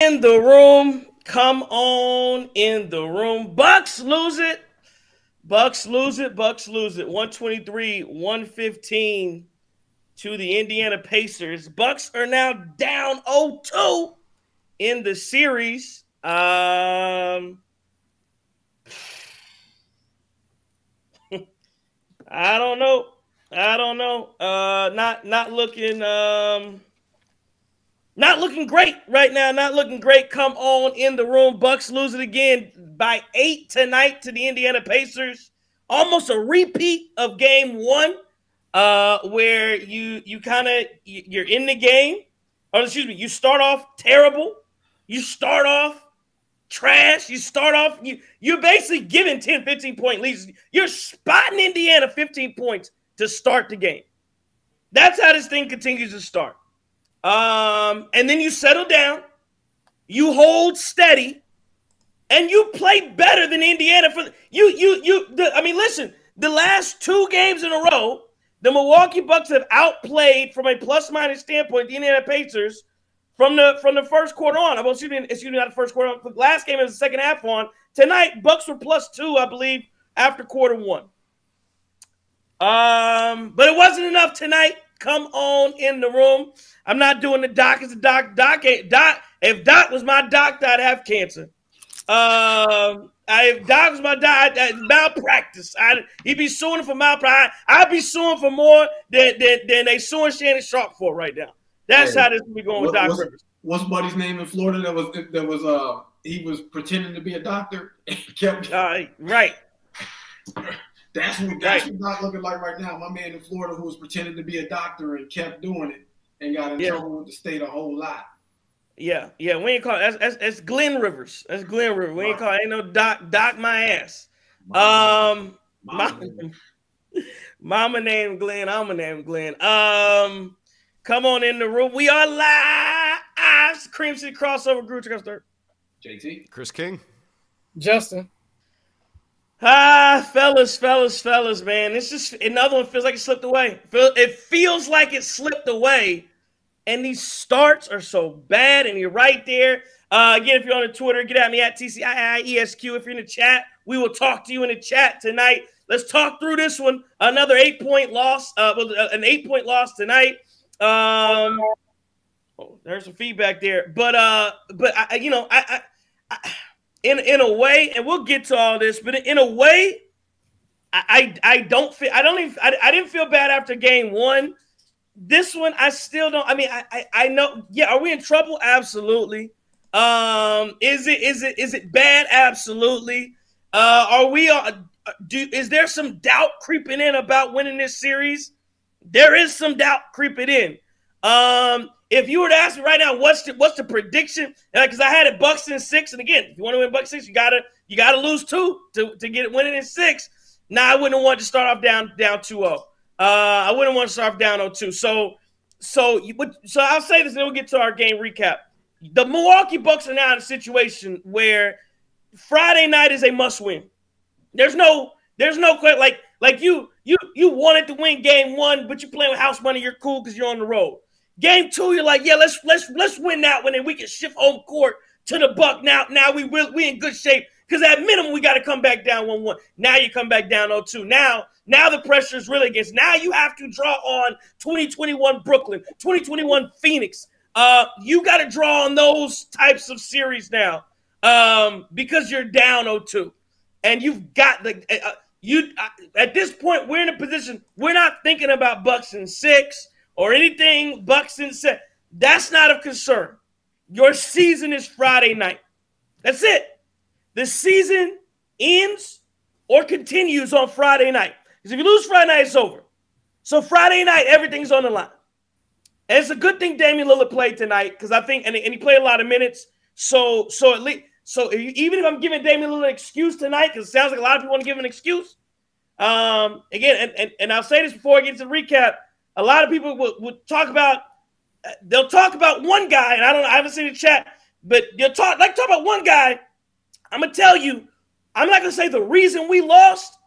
in the room. Come on in the room. Bucks lose it. Bucks lose it. Bucks lose it. 123-115 to the Indiana Pacers. Bucks are now down 0-2 in the series. I don't know. Not looking great right now. Not looking great. Come on in the room. Bucks lose it again by 8 tonight to the Indiana Pacers. Almost a repeat of game one, where you're in the game. Or excuse me, you start off terrible. You start off trash. You start off, you're basically giving 10, 15-point leads. You're spotting Indiana 15 points to start the game. That's how this thing continues to start. And then you settle down, you hold steady, and you play better than Indiana. Listen, the last 2 games in a row, the Milwaukee Bucks have outplayed from a plus-minus standpoint the Indiana Pacers from the first quarter on. Not the first quarter on. The last game is the second half on. Tonight, Bucks were +2, I believe, after quarter one. But it wasn't enough tonight. Come on in the room. I'm not doing the doc as a doc. If Doc was my doctor, I'd have cancer. If Doc was my doctor, I'd malpractice. He'd be suing for malpractice. I'd be suing for more than they suing Shannon Sharp for right now. That's how this will be going with Doc Rivers. What's buddy's name in Florida that was he was pretending to be a doctor and kept right. That's what Doc looking like right now. My man in Florida who was pretending to be a doctor and kept doing it and got in trouble with the state a whole lot. Yeah. We ain't call it. That's Glenn Rivers. That's Glenn Rivers. We ain't call it. Ain't no Doc my ass. Mama named Glenn. I'm named Glenn. Come on in the room. We are live. Cream City crossover group. Third. JT. Chris King. Justin. Fellas, man. It's just another one feels like it slipped away. It feels like it slipped away. And these starts are so bad, and you're right there. Again, if you're on the Twitter, get at me at TCIIESQ. If you're in the chat, we will talk to you in the chat tonight. Let's talk through this one. Another 8-point loss. An 8-point loss tonight. There's some feedback there, but in a way, and we'll get to all this, but in a way, I didn't feel bad after game one. This one, I still don't. I mean, I know. Yeah, are we in trouble? Absolutely. Is it bad? Absolutely. Is there some doubt creeping in about winning this series? There is some doubt creeping in. If you were to ask me right now, what's the prediction? Because I had it Bucks in 6, and again, if you want to win Bucks 6, you gotta lose 2 to get it winning in 6. Now I wouldn't want to start off down 2-0. I wouldn't want to start off down 0-2. So I'll say this, and then we'll get to our game recap. The Milwaukee Bucks are now in a situation where Friday night is a must win. There's no like you wanted to win game 1, but you're playing with house money. You're cool because you're on the road. Game 2, you're like, yeah, let's win that one, and we can shift home court to the Buck. Now we in good shape because at minimum we got to come back down 1-1. Now you come back down 0-2. Now the pressure is really against. Now you have to draw on 2021 Brooklyn, 2021 Phoenix. You got to draw on those types of series now because you're down 0-2, and you've got at this point we're in a position we're not thinking about Bucks in 6. Or anything Bucks and said, that's not of concern. Your season is Friday night. That's it. The season ends or continues on Friday night. Because if you lose Friday night, it's over. So Friday night, everything's on the line. And it's a good thing Damian Lillard played tonight because I think, and he played a lot of minutes. So at least, even if I'm giving Damian Lillard an excuse tonight, because it sounds like a lot of people want to give him an excuse. Again, and I'll say this before I get to the recap. A lot of people would talk about they'll talk about one guy, and I haven't seen the chat, but they'll talk about one guy. I'm gonna tell you, I'm not gonna say the reason we lost.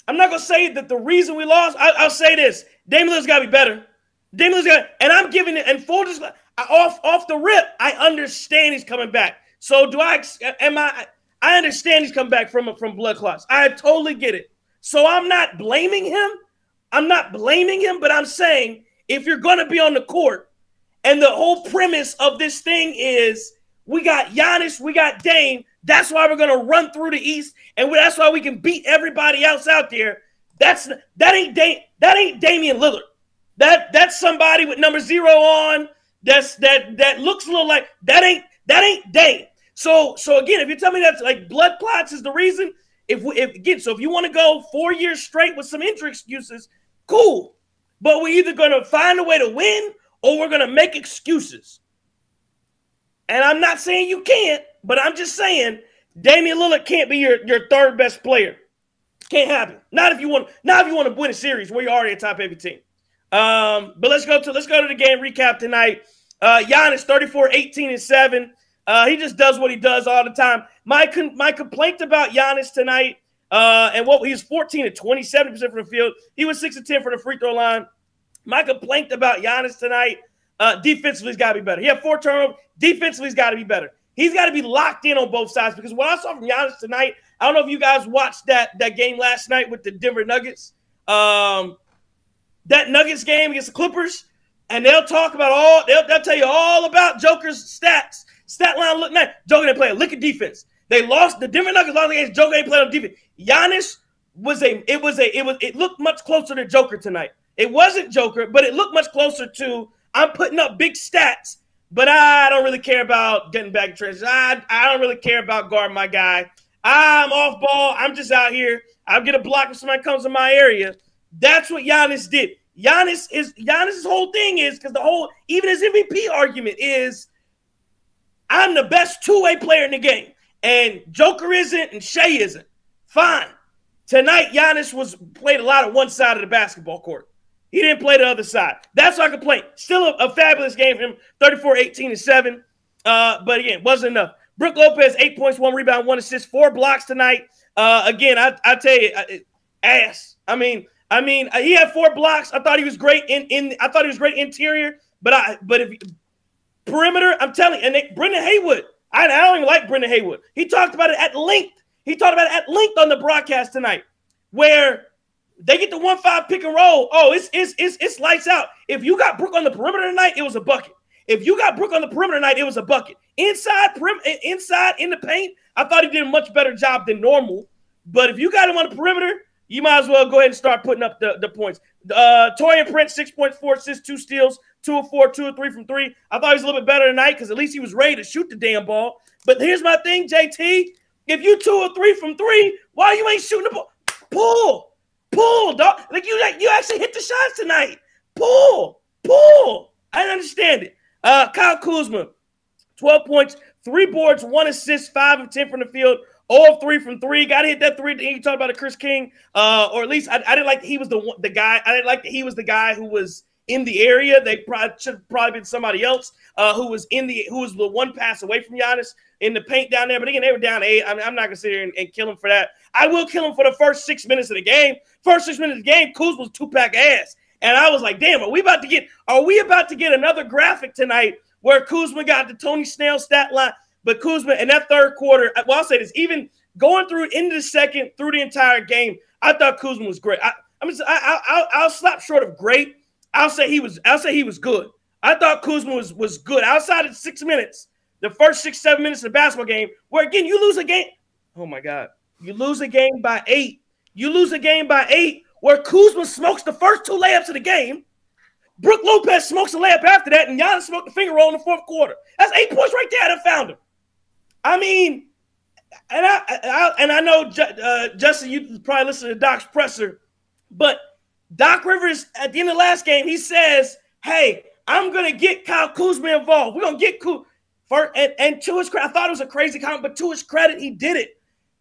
I'm not gonna say that the reason we lost. I'll say this: Damian Lillard's gotta be better. Damian Lillard's and I'm giving it, and full disclosure, off the rip, I understand he's coming back. So I understand he's coming back from blood clots. I totally get it. So I'm not blaming him. But I'm saying if you're going to be on the court, and the whole premise of this thing is we got Giannis, we got Dame, that's why we're going to run through the East, and that's why we can beat everybody else out there. That ain't Damian Lillard. That's somebody with number 0 on. That looks a little like that ain't Dame. So again, if you tell me that's like blood clots is the reason, if you want to go 4 years straight with some injury excuses, cool. But we're either going to find a way to win or we're going to make excuses. And I'm not saying you can't, but I'm just saying Damian Lillard can't be your third best player. Can't happen. Not if you want to win a series where you're already a top heavy team. But let's go to the game recap tonight. Giannis 34, 18, and 7. He just does what he does all the time. My complaint about Giannis tonight, and he was 14 to 27% from the field. He was 6 to 10 for the free throw line. My complaint about Giannis tonight, defensively, he's got to be better. He had 4 turnovers. Defensively, he's got to be better. He's got to be locked in on both sides, because what I saw from Giannis tonight, I don't know if you guys watched that game last night with the Denver Nuggets. That Nuggets game against the Clippers, and they'll talk about they'll tell you all about Joker's stats. Stat line look nice. Joker didn't play a lick of defense. They lost. The Denver Nuggets lost against Joker. Ain't playing on defense. Giannis it looked much closer to Joker tonight. It wasn't Joker, but it looked much closer to I'm putting up big stats, but I don't really care about getting back in trenches. I don't really care about guarding my guy. I'm off ball. I'm just out here. I'll get a block if somebody comes in my area. That's what Giannis did. Giannis's whole thing is, because even his MVP argument is, I'm the best two-way player in the game, and Joker isn't, and Shea isn't. Fine. Tonight, Giannis played a lot of one side of the basketball court. He didn't play the other side. That's our complaint. Still a fabulous game from him, 34, 18, and 7. But again, wasn't enough. Brook Lopez, 8 points, 1 rebound, 1 assist, 4 blocks tonight. Again, I tell you, ass. I mean, he had 4 blocks. I thought he was great I thought he was great interior, but if perimeter, I'm telling you, and Brendan Haywood, I don't even like Brendan Haywood. He talked about it at length. He talked about it at length on the broadcast tonight, where they get the 1-5 pick and roll. Oh, it's lights out. If you got Brook on the perimeter tonight, it was a bucket. If you got Brook on the perimeter tonight, it was a bucket. Inside in the paint, I thought he did a much better job than normal. But if you got him on the perimeter, you might as well go ahead and start putting up the points. Torian Prince, 6 points, 4 assists, 2 steals, 2 of 4, 2 of 3 from 3. I thought he was a little bit better tonight because at least he was ready to shoot the damn ball. But here's my thing, JT. If you 2 or 3 from 3, why you ain't shooting the ball? Pull, dog. Like you actually hit the shots tonight. Pull. I didn't understand it. Kyle Kuzma, 12 points, 3 boards, 1 assist, 5 of 10 from the field, 0 of 3 from 3. Got to hit that 3. You talked about Chris King, or at least I didn't like that he was the guy. I didn't like that he was the guy who was in the area. They should have probably been somebody else who was the one pass away from Giannis in the paint down there. But again, they were down 8. I'm not going to sit here and kill him for that. I will kill him for the first 6 minutes of the game. First 6 minutes of the game, Kuz was 2-pack ass. And I was like, damn, are we about to get another graphic tonight where Kuzma got the Tony Snell stat line? But Kuzma in that third quarter, well, I'll say this, even going through into the second, through the entire game, I thought Kuzma was great. I'll stop short of great. I'll say he was good. I thought Kuzma was good. Outside of 6 minutes, the first 6-7 minutes of the basketball game, where again you lose a game. Oh my God. You lose a game by 8. Where Kuzma smokes the first 2 layups of the game. Brook Lopez smokes a layup after that, and Giannis smoked the finger roll in the fourth quarter. That's 8 points right there. I found him. I mean, and I know, Justin, you probably listen to Doc's presser, but Doc Rivers, at the end of the last game, he says, hey, I'm going to get Kyle Kuzma involved. We're going to get Kuzma. And to his credit, I thought it was a crazy comment, but to his credit, he did it.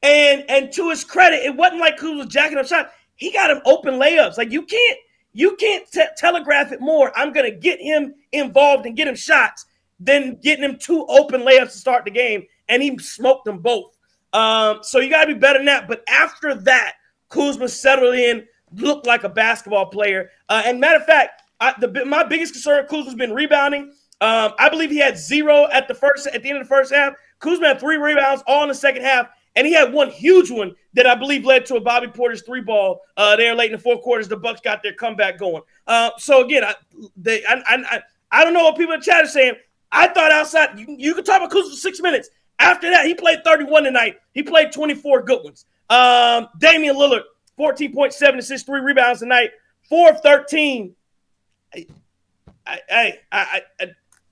And to his credit, it wasn't like Kuzma was jacking up shots. He got him open layups. Like you can't telegraph it more. I'm going to get him involved and get him shots than getting him 2 open layups to start the game. And he smoked them both. So you got to be better than that. But after that, Kuzma settled in, looked like a basketball player. And matter of fact, My biggest concern with Kuzma's been rebounding. I believe he had 0 at the end of the first half. Kuzma had 3 rebounds all in the second half, and he had one huge one that I believe led to a Bobby Portis 3-ball there late in the fourth quarters. The Bucks got their comeback going. So again, I don't know what people in the chat are saying. I thought outside you could talk about Kuzma for 6 minutes. After that, he played 31 tonight. He played 24 good ones. Damian Lillard, 14.7 assists, 3 rebounds tonight, 4 of 13.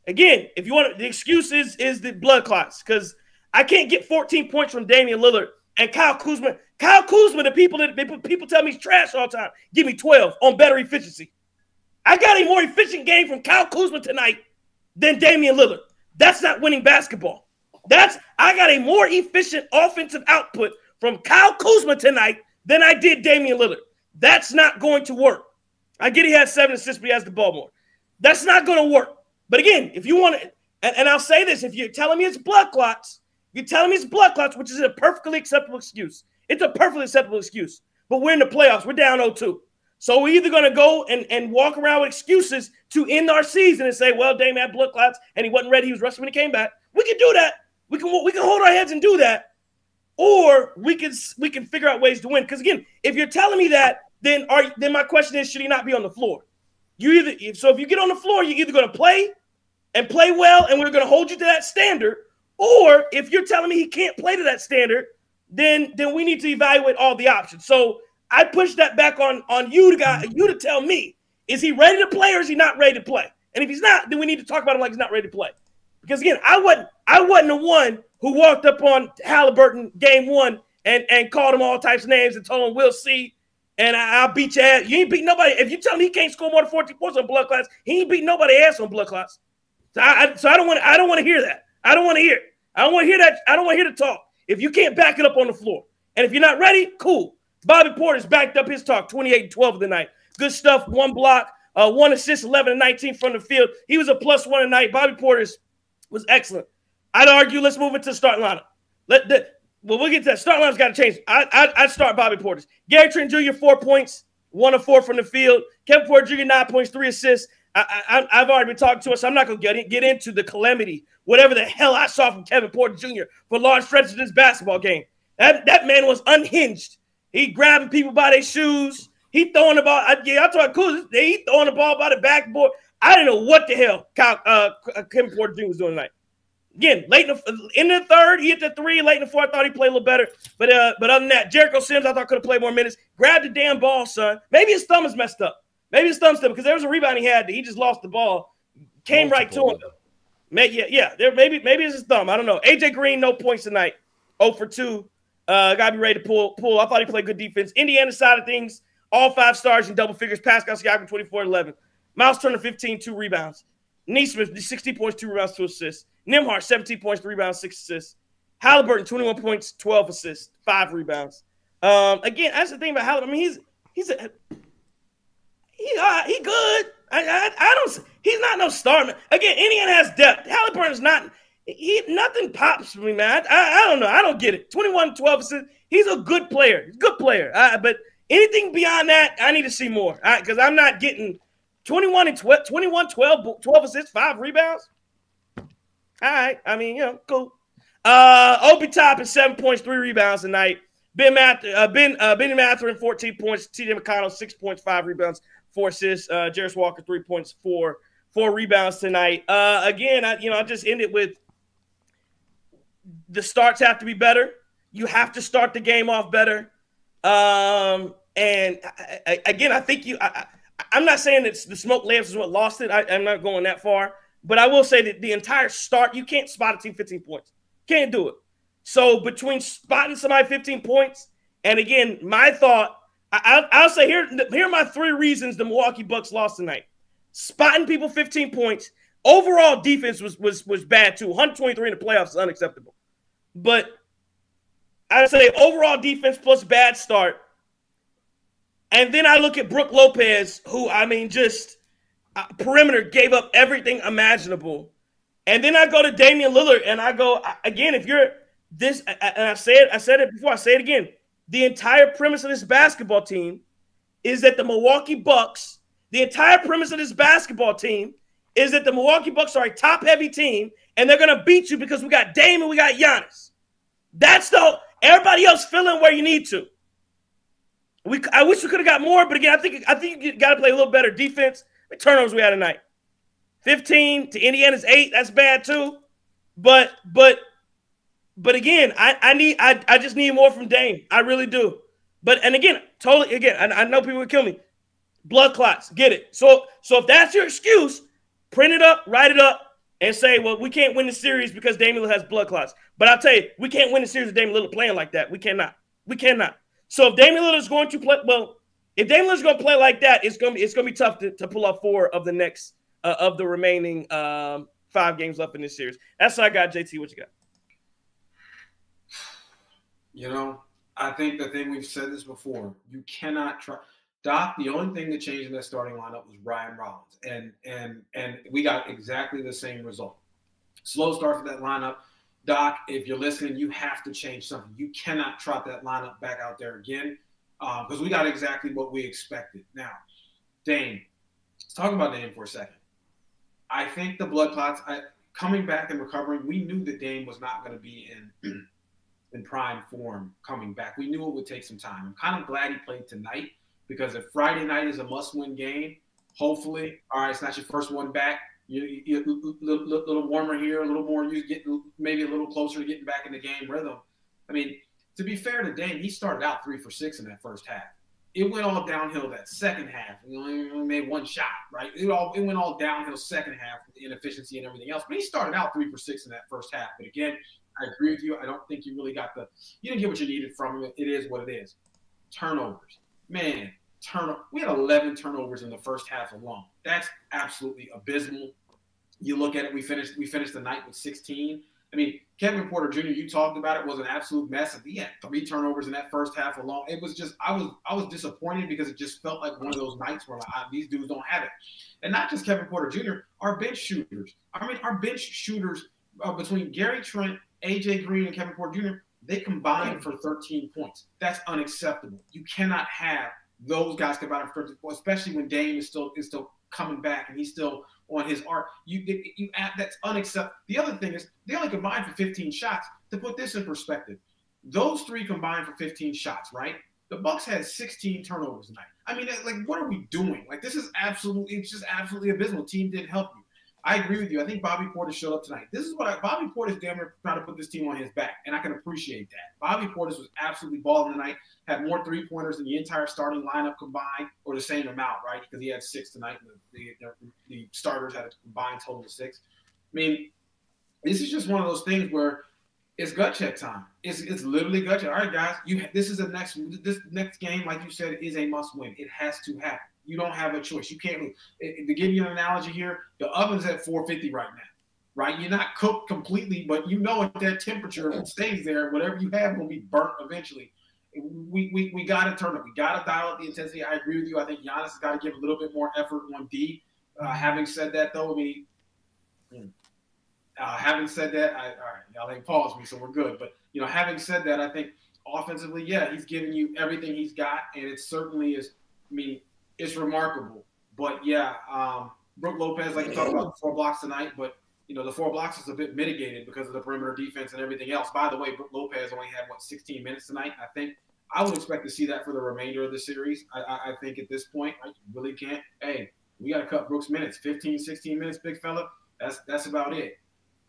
Again, if you want the excuse is the blood clots, because I can't get 14 points from Damian Lillard and Kyle Kuzma. Kyle Kuzma, the people tell me he's trash all the time. Give me 12 on better efficiency. I got a more efficient game from Kyle Kuzma tonight than Damian Lillard. That's not winning basketball. I got a more efficient offensive output from Kyle Kuzma tonight than I did Damian Lillard. That's not going to work. I get he has 7 assists, but he has the ball more. That's not going to work. But again, if you want to, and I'll say this, if you're telling me it's blood clots, which is a perfectly acceptable excuse. It's a perfectly acceptable excuse. But we're in the playoffs. We're down 0-2. So we're either going to go and walk around with excuses to end our season and say, well, Dame had blood clots and he wasn't ready. He was rusty when he came back. We can do that. We can hold our heads and do that. Or we can figure out ways to win. Because again, if you're telling me that, then my question is, should he not be on the floor? So if you get on the floor, you're either going to play and play well, and we're going to hold you to that standard. Or if you're telling me he can't play to that standard, then we need to evaluate all the options. So I push that back on you to tell me, is he ready to play or is he not ready to play? And if he's not, then we need to talk about him like he's not ready to play. Because again, I wasn't the one who walked up on Halliburton game 1 and called him all types of names and told him we'll see and I'll beat your ass. You ain't beat nobody. If you tell me he can't score more than 14 points on blood clots, he ain't beat nobody ass on blood clots. So I don't want to hear that. I don't want to hear it. I don't want to hear that. I don't want to hear the talk. If you can't back it up on the floor, and if you're not ready, cool. Bobby Portis backed up his talk, 28-12 of the night. Good stuff. 1 block, 1 assist, 11-19 from the field. He was a +1 tonight. Bobby Portis was excellent. I'd argue let's move into the starting lineup. We'll get to that. Starting lineup's got to change. I'd start Bobby Portis. Gary Trent Jr., 4 points, 1 of 4 from the field. Kevin Porter Jr., 9 points, 3 assists. I've already been talking to us, so I'm not going to get into the calamity, whatever the hell I saw from Kevin Porter Jr. for large stretches of this basketball game. That man was unhinged. He grabbing people by their shoes. He throwing the ball. I told Kuz, he throwing the ball by the backboard. I didn't know what the hell Kevin Porter Jr. was doing tonight. Again, late in the third, he hit the 3. Late in the fourth, I thought he played a little better. But other than that, Jericho Sims, I thought could have played more minutes. Grabbed the damn ball, son. Maybe his thumb is messed up. Maybe his thumb's still because there was a rebound he had. He just lost the ball. Came right to him. Maybe it's his thumb. I don't know. AJ Green, no points tonight. 0 for 2. Got to be ready to pull. I thought he played good defense. Indiana side of things, all 5 stars in double figures. Pascal Siakam, 24-11. Miles Turner, 15, 2 rebounds. Neesmith, 16 points, 2 rebounds, 2 assists. Nimhart, 17 points, 3 rebounds, 6 assists. Halliburton, 21 points, 12 assists, 5 rebounds. Again, that's the thing about Halliburton. I mean, he's good. He's not no star, man. Again, Indiana has depth. Halliburton's not. Nothing pops for me, man. I don't know. I don't get it. 21, 12 assists. He's a good player. He's a good player. But anything beyond that, I need to see more. Because I'm not getting 21, 12 assists, 5 rebounds. All right. I mean, cool. Obi Toppin, 7 points, 3 rebounds tonight. Benny Mathurin, 14 points. T.J. McConnell, 6 points, 5 rebounds, 4 assists. Jarris Walker, 3 points, 4 rebounds tonight. Again, I just ended with the starts have to be better. You have to start the game off better. And again, I think I'm not saying that the smoke lamps is what lost it. I'm not going that far. But I will say that the entire start, you can't spot a team 15 points. Can't do it. So between spotting somebody 15 points, and again, my thought, I'll say here are my 3 reasons the Milwaukee Bucks lost tonight. Spotting people 15 points. Overall defense was bad too. 123 in the playoffs is unacceptable. But I'd say overall defense plus bad start. And then I look at Brook Lopez, who, just perimeter gave up everything imaginable. And then I go to Damian Lillard and I go, again, if you're this, and I said it before, I say it again. The entire premise of this basketball team is that the Milwaukee Bucks The entire premise of this basketball team is that the Milwaukee Bucks are a top-heavy team, and they're going to beat you because we got Dame and we got Giannis. That's everybody else filling where you need to. I wish we could have got more, but again, I think you got to play a little better defense. The turnovers we had tonight. 15 to Indiana's 8. That's bad too. But again, I just need more from Dame. I really do. And again, I know people would kill me. Blood clots, get it. So if that's your excuse, print it up, write it up, and say, well, we can't win the series because Damian Lillard has blood clots. But I'll tell you, we can't win the series with Damian Lillard playing like that. We cannot. So if Damian Lillard is going to play, if Damian Lillard is going to play like that, it's going to be tough to pull off 4 of the next of the remaining 5 games left in this series. That's what I got. JT, what you got? You know, I think the thing, we've said this before, you cannot try. Doc, the only thing that changed in that starting lineup was Ryan Rollins, and we got exactly the same result. Slow start for that lineup. Doc, if you're listening, you have to change something. You cannot trot that lineup back out there again because we got exactly what we expected. Now, Dame, let's talk about Dame for a second. I think the blood clots, coming back and recovering, we knew that Dame was not going to be in prime form coming back. We knew it would take some time. I'm kind of glad he played tonight because if Friday night is a must-win game, hopefully, all right, it's not your first one back. You're a little warmer here, a little more. You get maybe a little closer to getting back in the game rhythm. I mean, to be fair to Dame, he started out 3 for 6 in that first half. It went all downhill that second half. He only made 1 shot, right? It went all downhill second half with the inefficiency and everything else. But he started out 3 for 6 in that first half. But again, I agree with you. I don't think you really got you didn't get what you needed from him. It is what it is. Turnovers, man. We had 11 turnovers in the first half alone. That's absolutely abysmal. You look at it, we finished the night with 16. I mean, Kevin Porter Jr., you talked about it, was an absolute mess. He had 3 turnovers in that first half alone. It was just, I was disappointed because it just felt like one of those nights where these dudes don't have it. And not just Kevin Porter Jr., our bench shooters. I mean, our bench shooters between Gary Trent, AJ Green, and Kevin Porter Jr., they combined for 13 points. That's unacceptable. You cannot have those guys combined for 13 points, especially when Dame is still coming back and he's still on his arc. That's unacceptable. The other thing is they only combined for 15 shots. To put this in perspective, those 3 combined for 15 shots, right? The Bucks had 16 turnovers tonight. I mean, like, what are we doing? Like, it's just absolutely abysmal. The team didn't help you. I agree with you. I think Bobby Portis showed up tonight. This is Bobby Portis damn near trying to put this team on his back, and I can appreciate that. Bobby Portis was absolutely balling tonight, had more 3-pointers than the entire starting lineup combined, or the same amount, right? Because he had 6 tonight. The starters had a combined total of 6. I mean, this is just one of those things where it's gut check time. It's literally gut check. All right, guys, this next game, like you said, is a must win. It has to happen. You don't have a choice. You can't lose. To give you an analogy here, the oven's at 450 right now, right? You're not cooked completely, but you know at that temperature, if it stays there, whatever you have will be burnt eventually. We got to turn it. We got to dial up the intensity. I agree with you. I think Giannis has got to give a little bit more effort on D. Having said that, though, I mean, having said that, all right, y'all ain't pause me, so we're good. But, having said that, I think offensively, yeah, he's giving you everything he's got, and it certainly is, it's remarkable. But, yeah, Brook Lopez, like you talked about, 4 blocks tonight, but, the 4 blocks is a bit mitigated because of the perimeter defense and everything else. By the way, Brook Lopez only had, 16 minutes tonight, I think. I would expect to see that for the remainder of the series. I think at this point, I really can't. Hey, we got to cut Brook's minutes. 15, 16 minutes, big fella. That's about it.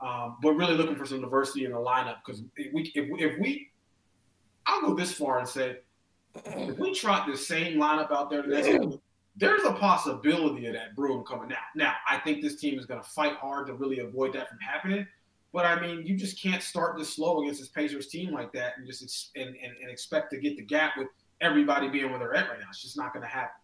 But really looking for some diversity in the lineup because if we I'll go this far and say if we trot the same lineup out there today, there's a possibility of that broom coming out. Now, I think this team is going to fight hard to really avoid that from happening. But, you just can't start this slow against this Pacers team like that and just and expect to get the gap with everybody being where they're at right now. It's just not going to happen.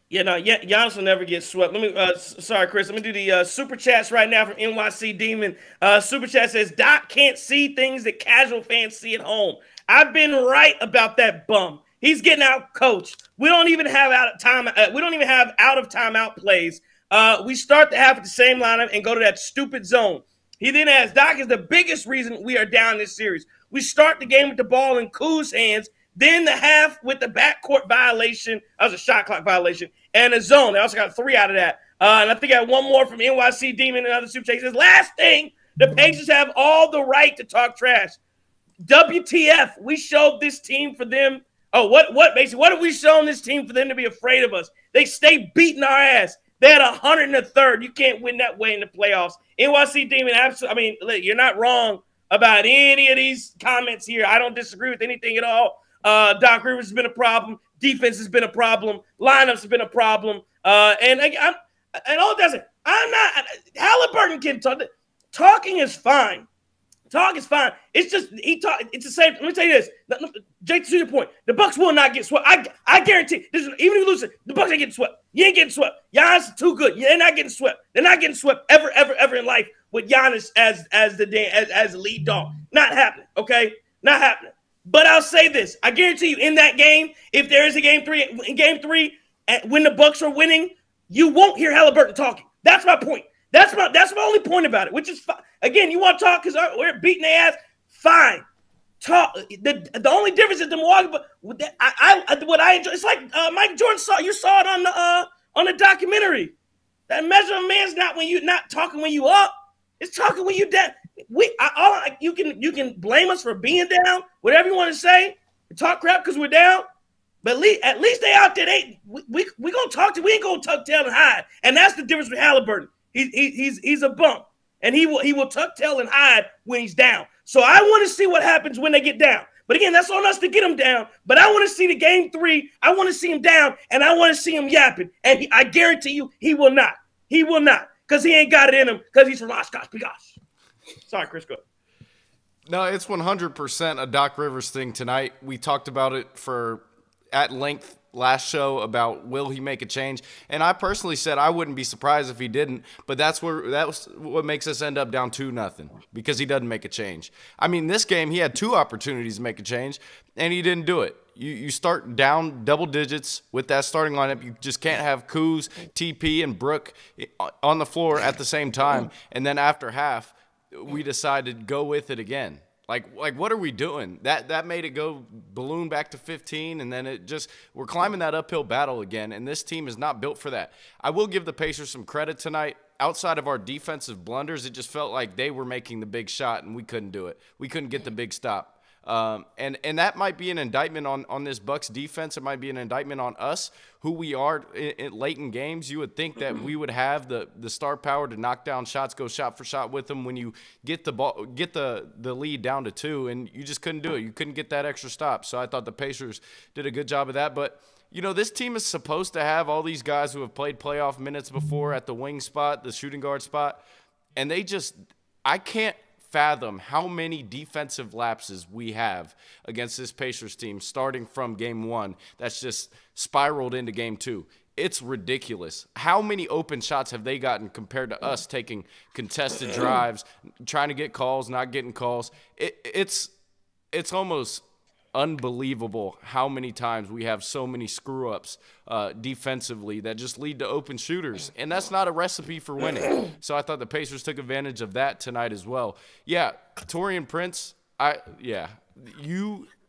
Yeah, no, Giannis will never get swept. Let me, sorry, Chris. Let me do the super chats right now from NYC Demon. Super chat says, Doc can't see things that casual fans see at home. I've been right about that bum. He's getting out coached. We don't even have out of timeout plays. We start the half with the same lineup and go to that stupid zone. He then adds, Doc is the biggest reason we are down this series. We start the game with the ball in Kuz's hands, then the half with the backcourt violation. That was a shot clock violation. and a zone. They also got 3 out of that. And I think I had one more from NYC Demon and another super chat. He says, last thing, the Pacers have all the right to talk trash. WTF, we showed this team for them. Oh, basically, what have we shown this team for them to be afraid of us? They stay beating our ass. They had 103rd. You can't win that way in the playoffs. NYC Demon, absolutely. I mean, you're not wrong about any of these comments here. I don't disagree with anything at all. Doc Rivers has been a problem. Defense has been a problem. Lineups have been a problem. And all that. I'm not. Halliburton can talk. Talking is fine. Talk is fine. It's just it's the same. Let me tell you this, Jake. To your point, the Bucks will not get swept. I guarantee. Even if you lose it, the Bucks ain't getting swept. You ain't getting swept. Giannis is too good. They're not getting swept. They're not getting swept ever in life with Giannis as the lead dog. Not happening. Okay, not happening. But I'll say this: I guarantee you, in that game, if there is a game three, when the Bucks are winning, you won't hear Halliburton talking. That's my point. That's my only point about it, which is fine. Again, you want to talk because we're beating their ass? Fine. Talk. The only difference is the Milwaukee, but what I enjoy, it's like Mike Jordan saw it on the documentary. That measure of a man's not talking when you up. It's talking when you down. You can blame us for being down, whatever you want to say. Talk crap because we're down. But at least they out there. We gonna talk to. We ain't gonna tuck tail and hide. And that's the difference with Halliburton. He's a bump, and he will tuck tail and hide when he's down. So I want to see what happens when they get down. But again, that's on us to get him down. But I want to see the game 3. I want to see him down, and I want to see him yapping. And I guarantee you, he will not. He will not, because he ain't got it in him. Because he's from Oshkosh, Pigosh. Sorry, Chris. Go. No, it's 100% a Doc Rivers thing tonight. We talked about it at length last show about will he make a change, and I personally said I wouldn't be surprised if he didn't, but that was what makes us end up down 2-0 because he doesn't make a change. I mean, this game he had 2 opportunities to make a change and he didn't do it. You start down double digits with that starting lineup. You just can't have Kuz, TP, and Brook on the floor at the same time, and then after half we decided to go with it again. Like what are we doing? That made it go balloon back to 15, and then we're climbing that uphill battle again, and this team is not built for that. I will give the Pacers some credit tonight. Outside of our defensive blunders, it just felt like they were making the big shot, and we couldn't do it. We couldn't get the big stop. And that might be an indictment on this Bucks defense. It might be an indictment on us, who we are in late in games. You would think that we would have the star power to knock down shots, go shot for shot with them when you get the lead down to 2, and you just couldn't do it. You couldn't get that extra stop. So I thought the Pacers did a good job of that. But this team is supposed to have all these guys who have played playoff minutes before at the wing spot, the shooting guard spot, and I can't fathom how many defensive lapses we have against this Pacers team starting from game 1 that's just spiraled into game 2. It's ridiculous. How many open shots have they gotten compared to us taking contested drives, trying to get calls, not getting calls? It's almost unbelievable how many times we have so many screw-ups defensively that just lead to open shooters, and that's not a recipe for winning. So I thought the Pacers took advantage of that tonight as well. Yeah, Taurean Prince,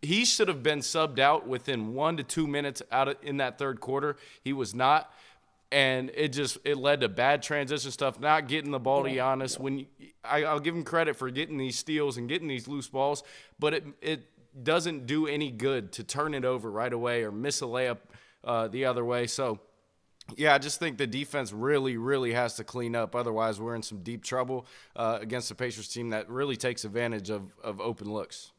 he should have been subbed out within 1 to 2 minutes in that third quarter. He was not, and it led to bad transition stuff, not getting the ball to Giannis. I'll give him credit for getting these steals and getting these loose balls, but it doesn't do any good to turn it over right away or miss a layup the other way. So, yeah, I just think the defense really, really has to clean up. Otherwise, we're in some deep trouble against the Pacers team that really takes advantage of open looks.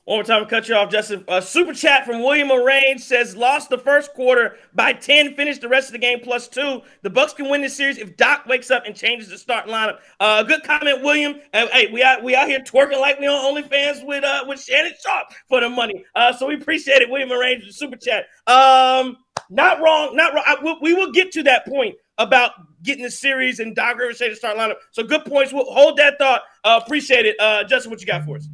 One more time to cut you off, Justin. Super chat from William Arrange says, lost the first quarter by 10, finished the rest of the game +2. The Bucks can win this series if Doc wakes up and changes the starting lineup. Good comment, William. Hey, we out here twerking like we on OnlyFans with Shannon Sharp for the money. So we appreciate it, William Arrange, the super chat. Not wrong. We will get to that point about getting the series and Doc Rivers changing the starting lineup. So good points. We'll hold that thought. Appreciate it. Justin, what you got for us?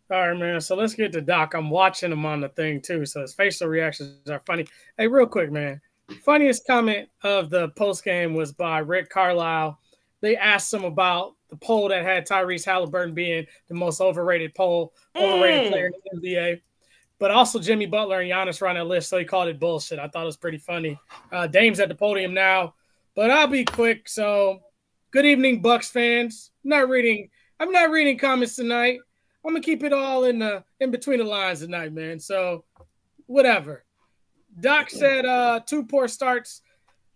All right, man. So let's get to Doc. I'm watching him on the thing, too. So his facial reactions are funny. Hey, real quick, man. Funniest comment of the postgame was by Rick Carlisle. They asked him about the poll that had Tyrese Halliburton being the most overrated player in the NBA. But also Jimmy Butler and Giannis were on that list, so he called it bullshit. I thought it was pretty funny. Dame's at the podium now, but I'll be quick. So, good evening, Bucks fans. I'm not reading comments tonight. I'm gonna keep it all in between the lines tonight, man. So, whatever. Doc said 2 poor starts.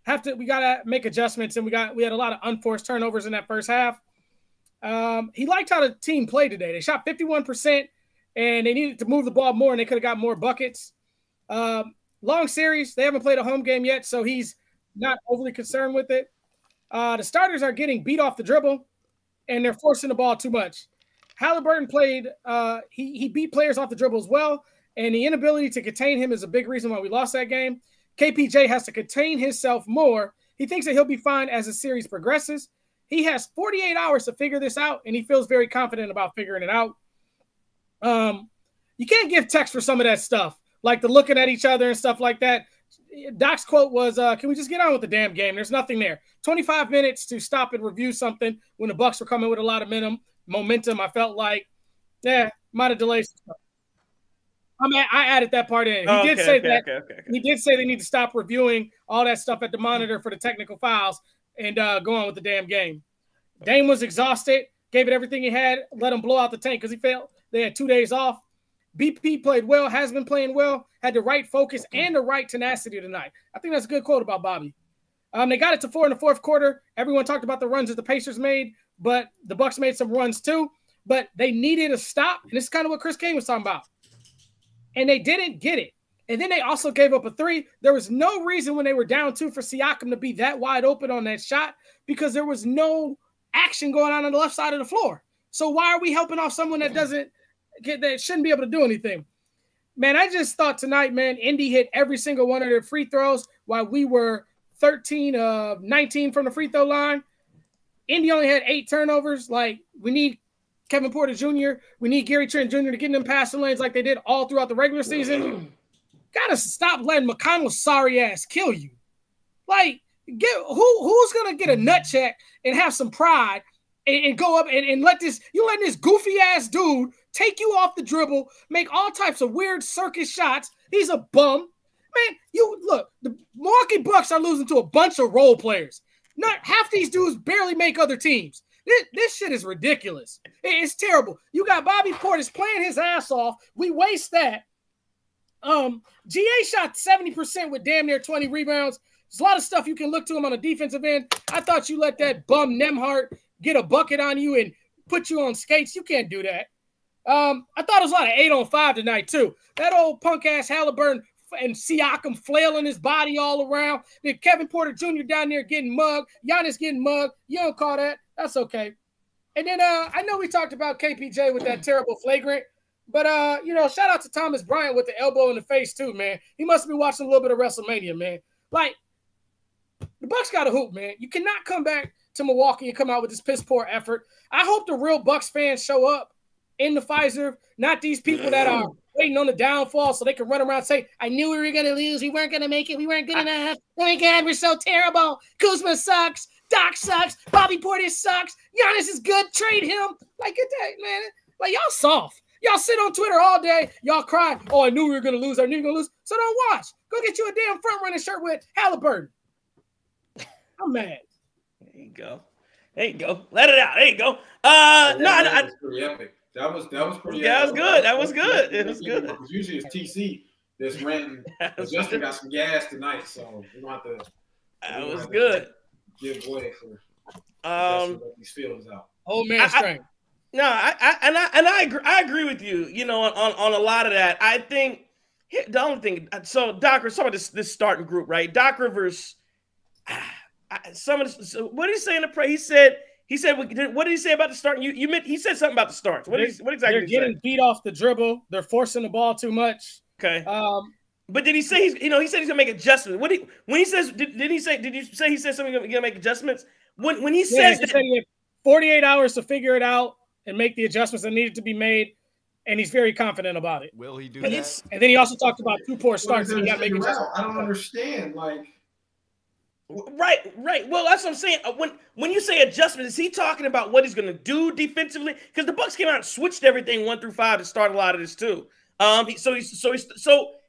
We gotta make adjustments, and we had a lot of unforced turnovers in that first half. He liked how the team played today. They shot 51%. And they needed to move the ball more, and they could have got more buckets. Long series. They haven't played a home game yet, so he's not overly concerned with it. The starters are getting beat off the dribble, and they're forcing the ball too much. Halliburton played he beat players off the dribble as well, and the inability to contain him is a big reason why we lost that game. KPJ has to contain himself more. He thinks that he'll be fine as the series progresses. He has 48 hours to figure this out, and he feels very confident about figuring it out. You can't give text for some of that stuff, like the looking at each other and stuff like that. Doc's quote was, can we just get on with the damn game? There's nothing there. 25 minutes to stop and review something when the Bucks were coming with a lot of momentum. I felt like, might have delayed some stuff. I added that part in. He did say He did say they need to stop reviewing all that stuff at the monitor for the technical files and go on with the damn game. Dame was exhausted, gave it everything he had, let him blow out the tank because he failed. They had 2 days off. BP played well, has been playing well, had the right focus and the right tenacity tonight. I think that's a good quote about Bobby. They got it to 4 in the fourth quarter. Everyone talked about the runs that the Pacers made, but the Bucks made some runs too. But they needed a stop, and this is kind of what Chris Kane was talking about. And they didn't get it. And then they also gave up a 3. There was no reason when they were down 2 for Siakam to be that wide open on that shot because there was no action going on the left side of the floor. So why are we helping off someone that shouldn't be able to do anything? Man, I just thought tonight, man, Indy hit every single one of their free throws while we were 13 of 19 from the free throw line. Indy only had 8 turnovers. Like, we need Kevin Porter Jr., we need Gary Trent Jr. to get them passing lanes like they did all throughout the regular season. Gotta stop letting McConnell's sorry ass kill you. Like, who's gonna get a nut check and have some pride and go up and let this goofy ass dude take you off the dribble, make all types of weird circus shots. He's a bum. Man, the Milwaukee Bucks are losing to a bunch of role players. Not half these dudes barely make other teams. This shit is ridiculous. It's terrible. You got Bobby Portis playing his ass off. We waste that. GA shot 70% with damn near 20 rebounds. There's a lot of stuff you can look to him on the defensive end. I thought you let that bum Nemhart get a bucket on you and put you on skates. You can't do that. I thought it was a lot of 8-on-5 tonight, too. That old punk-ass Halliburton and Siakam flailing his body all around. Then Kevin Porter Jr. down there getting mugged. Giannis getting mugged. You don't call that. That's okay. And then I know we talked about KPJ with that terrible flagrant, but, shout out to Thomas Bryant with the elbow in the face, too, man. He must be watching a little bit of WrestleMania, man. Like, the Bucks got to hoop, man. You cannot come back to Milwaukee and come out with this piss-poor effort. I hope the real Bucks fans show up in the Pfizer, not these people that are waiting on the downfall so they can run around and say, I knew we were going to lose. We weren't going to make it. We weren't good enough. Oh, my God, we're so terrible. Kuzma sucks. Doc sucks. Bobby Portis sucks. Giannis is good. Trade him. Like, get that, man. Like, y'all soft. Y'all sit on Twitter all day. Y'all cry. Oh, I knew we were going to lose. I knew we were going to lose. So don't watch. Go get you a damn front-running shirt with Halliburton. I'm mad. There you go. Let it out. There you go. That was pretty epic. That was pretty. Yeah, that was good. That was good. It was good. Because usually it's TC that's ranting. Justin got some gas tonight, so we don't have to. That was good. Give way for let these feelings out. Old man strength. I agree with you. You know, on a lot of that. I think the only thing. So Doc, some of this starting group, right? Doc Rivers. What did he say in the prayer? He said. What did he say about the start? You meant he said something about the starts. What exactly? They're getting beat off the dribble. They're forcing the ball too much. Okay. But did he say he said he's gonna make adjustments? Did you say he said something gonna make adjustments? When he says he said he had 48 hours to figure it out and make the adjustments that needed to be made, and he's very confident about it. Will he do that? And then he also talked about 2 poor starts. And he got to make adjustments. I don't understand. Like. Right. Well, that's what I'm saying. When you say adjustment, is he talking about what he's going to do defensively? Because the Bucks came out and switched everything 1 through 5 to start a lot of this too.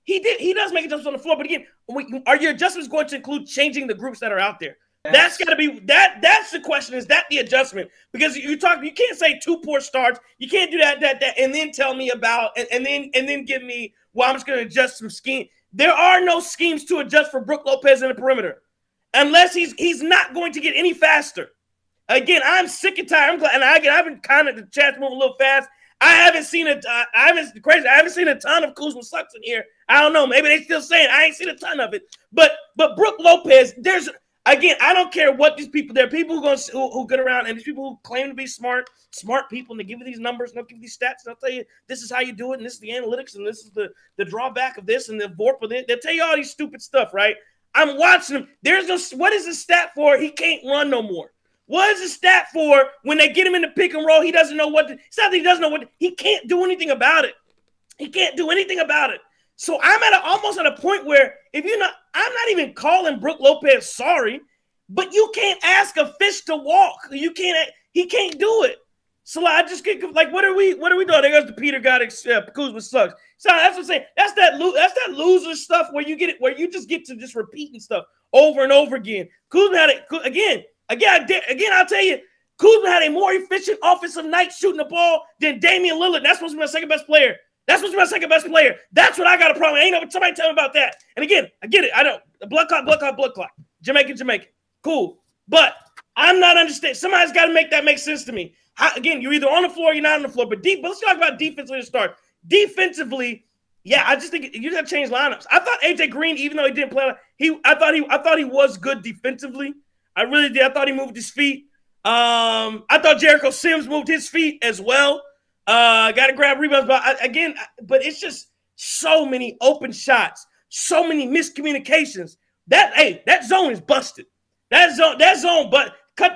He does make adjustments on the floor, but again, are your adjustments going to include changing the groups that are out there? That's got to be that's the question. Is that the adjustment? Because you can't say 2 poor starts. You can't do that, and then tell me about and then give me, well, I'm just going to adjust some scheme. There are no schemes to adjust for Brook Lopez in the perimeter, unless he's not going to get any faster. Again, I'm sick and tired. I'm glad, and I've been kind of the chat's moving a little fast. I haven't seen a ton of Kuzma sucks in here. I don't know. Maybe they still saying I ain't seen a ton of it. But Brook Lopez, again, I don't care what these people. There are people who get around, and these people who claim to be smart people, and they give you these numbers, and they'll give you these stats, and they'll tell you this is how you do it, and this is the analytics, and this is the drawback of this, and the VORP of it. They'll tell you all these stupid stuff, right? I'm watching him. What is the stat for? He can't run no more. What is the stat for when they get him in the pick and roll? He doesn't know what it's not that he doesn't know what he can't do anything about it. He can't do anything about it. So I'm almost at a point where I'm not even calling Brook Lopez sorry, but you can't ask a fish to walk. He can't do it. So I just get like, what are we doing? There goes the Peter got Kuzma sucks. So that's what I'm saying. That's that loser stuff where you get it, where you just get to just repeating stuff over and over again. Kuzma had it again. I'll tell you, Kuzma had a more efficient offensive night shooting the ball than Damian Lillard. That's supposed to be my second best player. That's what I got a problem. Ain't no somebody tell me about that. And again, I get it. I don't. Blood clock. Jamaican. Cool. But I'm not understanding. Somebody's got to make that make sense to me. Again, you're either on the floor or you're not on the floor. But let's talk about defensively to start. Defensively, yeah, I just think you got to change lineups. I thought AJ Green, even though he didn't play, I thought he was good defensively. I really did. I thought he moved his feet. I thought Jericho Sims moved his feet as well. Got to grab rebounds, but it's just so many open shots, so many miscommunications. That zone is busted. That zone, but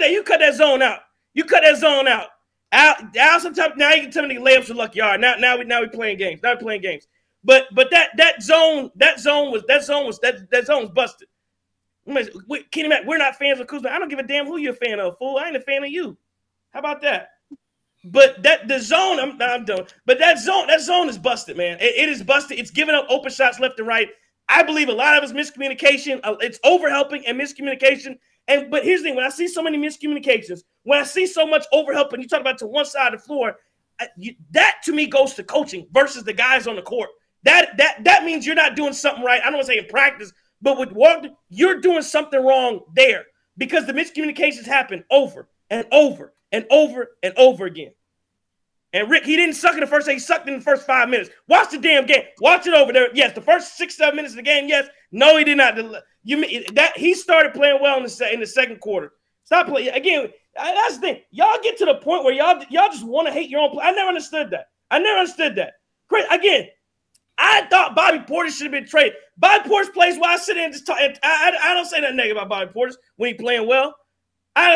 you cut that zone out. You cut that zone out. Out sometimes now you can tell me the layups are lucky. All right, now we playing games. Now we're playing games. But that zone was busted. Kenny Mac, we're not fans of Kuzma. I don't give a damn who you're a fan of, fool. I ain't a fan of you. How about that? But the zone, I'm done. But that zone is busted, man. It is busted. It's giving up open shots left and right. I believe a lot of it's miscommunication. It's overhelping and miscommunication. But here's the thing: when I see so many miscommunications, when I see so much overhelping, you talk about to one side of the floor, that to me goes to coaching versus the guys on the court. That means you're not doing something right. I don't want to say in practice, but with Walton, you're doing something wrong there because the miscommunications happen over and over and over and over again. And Rick, he didn't suck in the first, he sucked in the first 5 minutes. Watch the damn game. Watch it over there. Yes, the first 6-7 minutes of the game, yes. No, he did not. He started playing well in the second quarter. Stop playing. Again, that's the thing. Y'all get to the point where y'all just want to hate your own play. I never understood that. Again, I thought Bobby Portis should have been traded. Bobby Portis plays well. I sit there and just talk. I don't say nothing negative about Bobby Portis when he's playing well.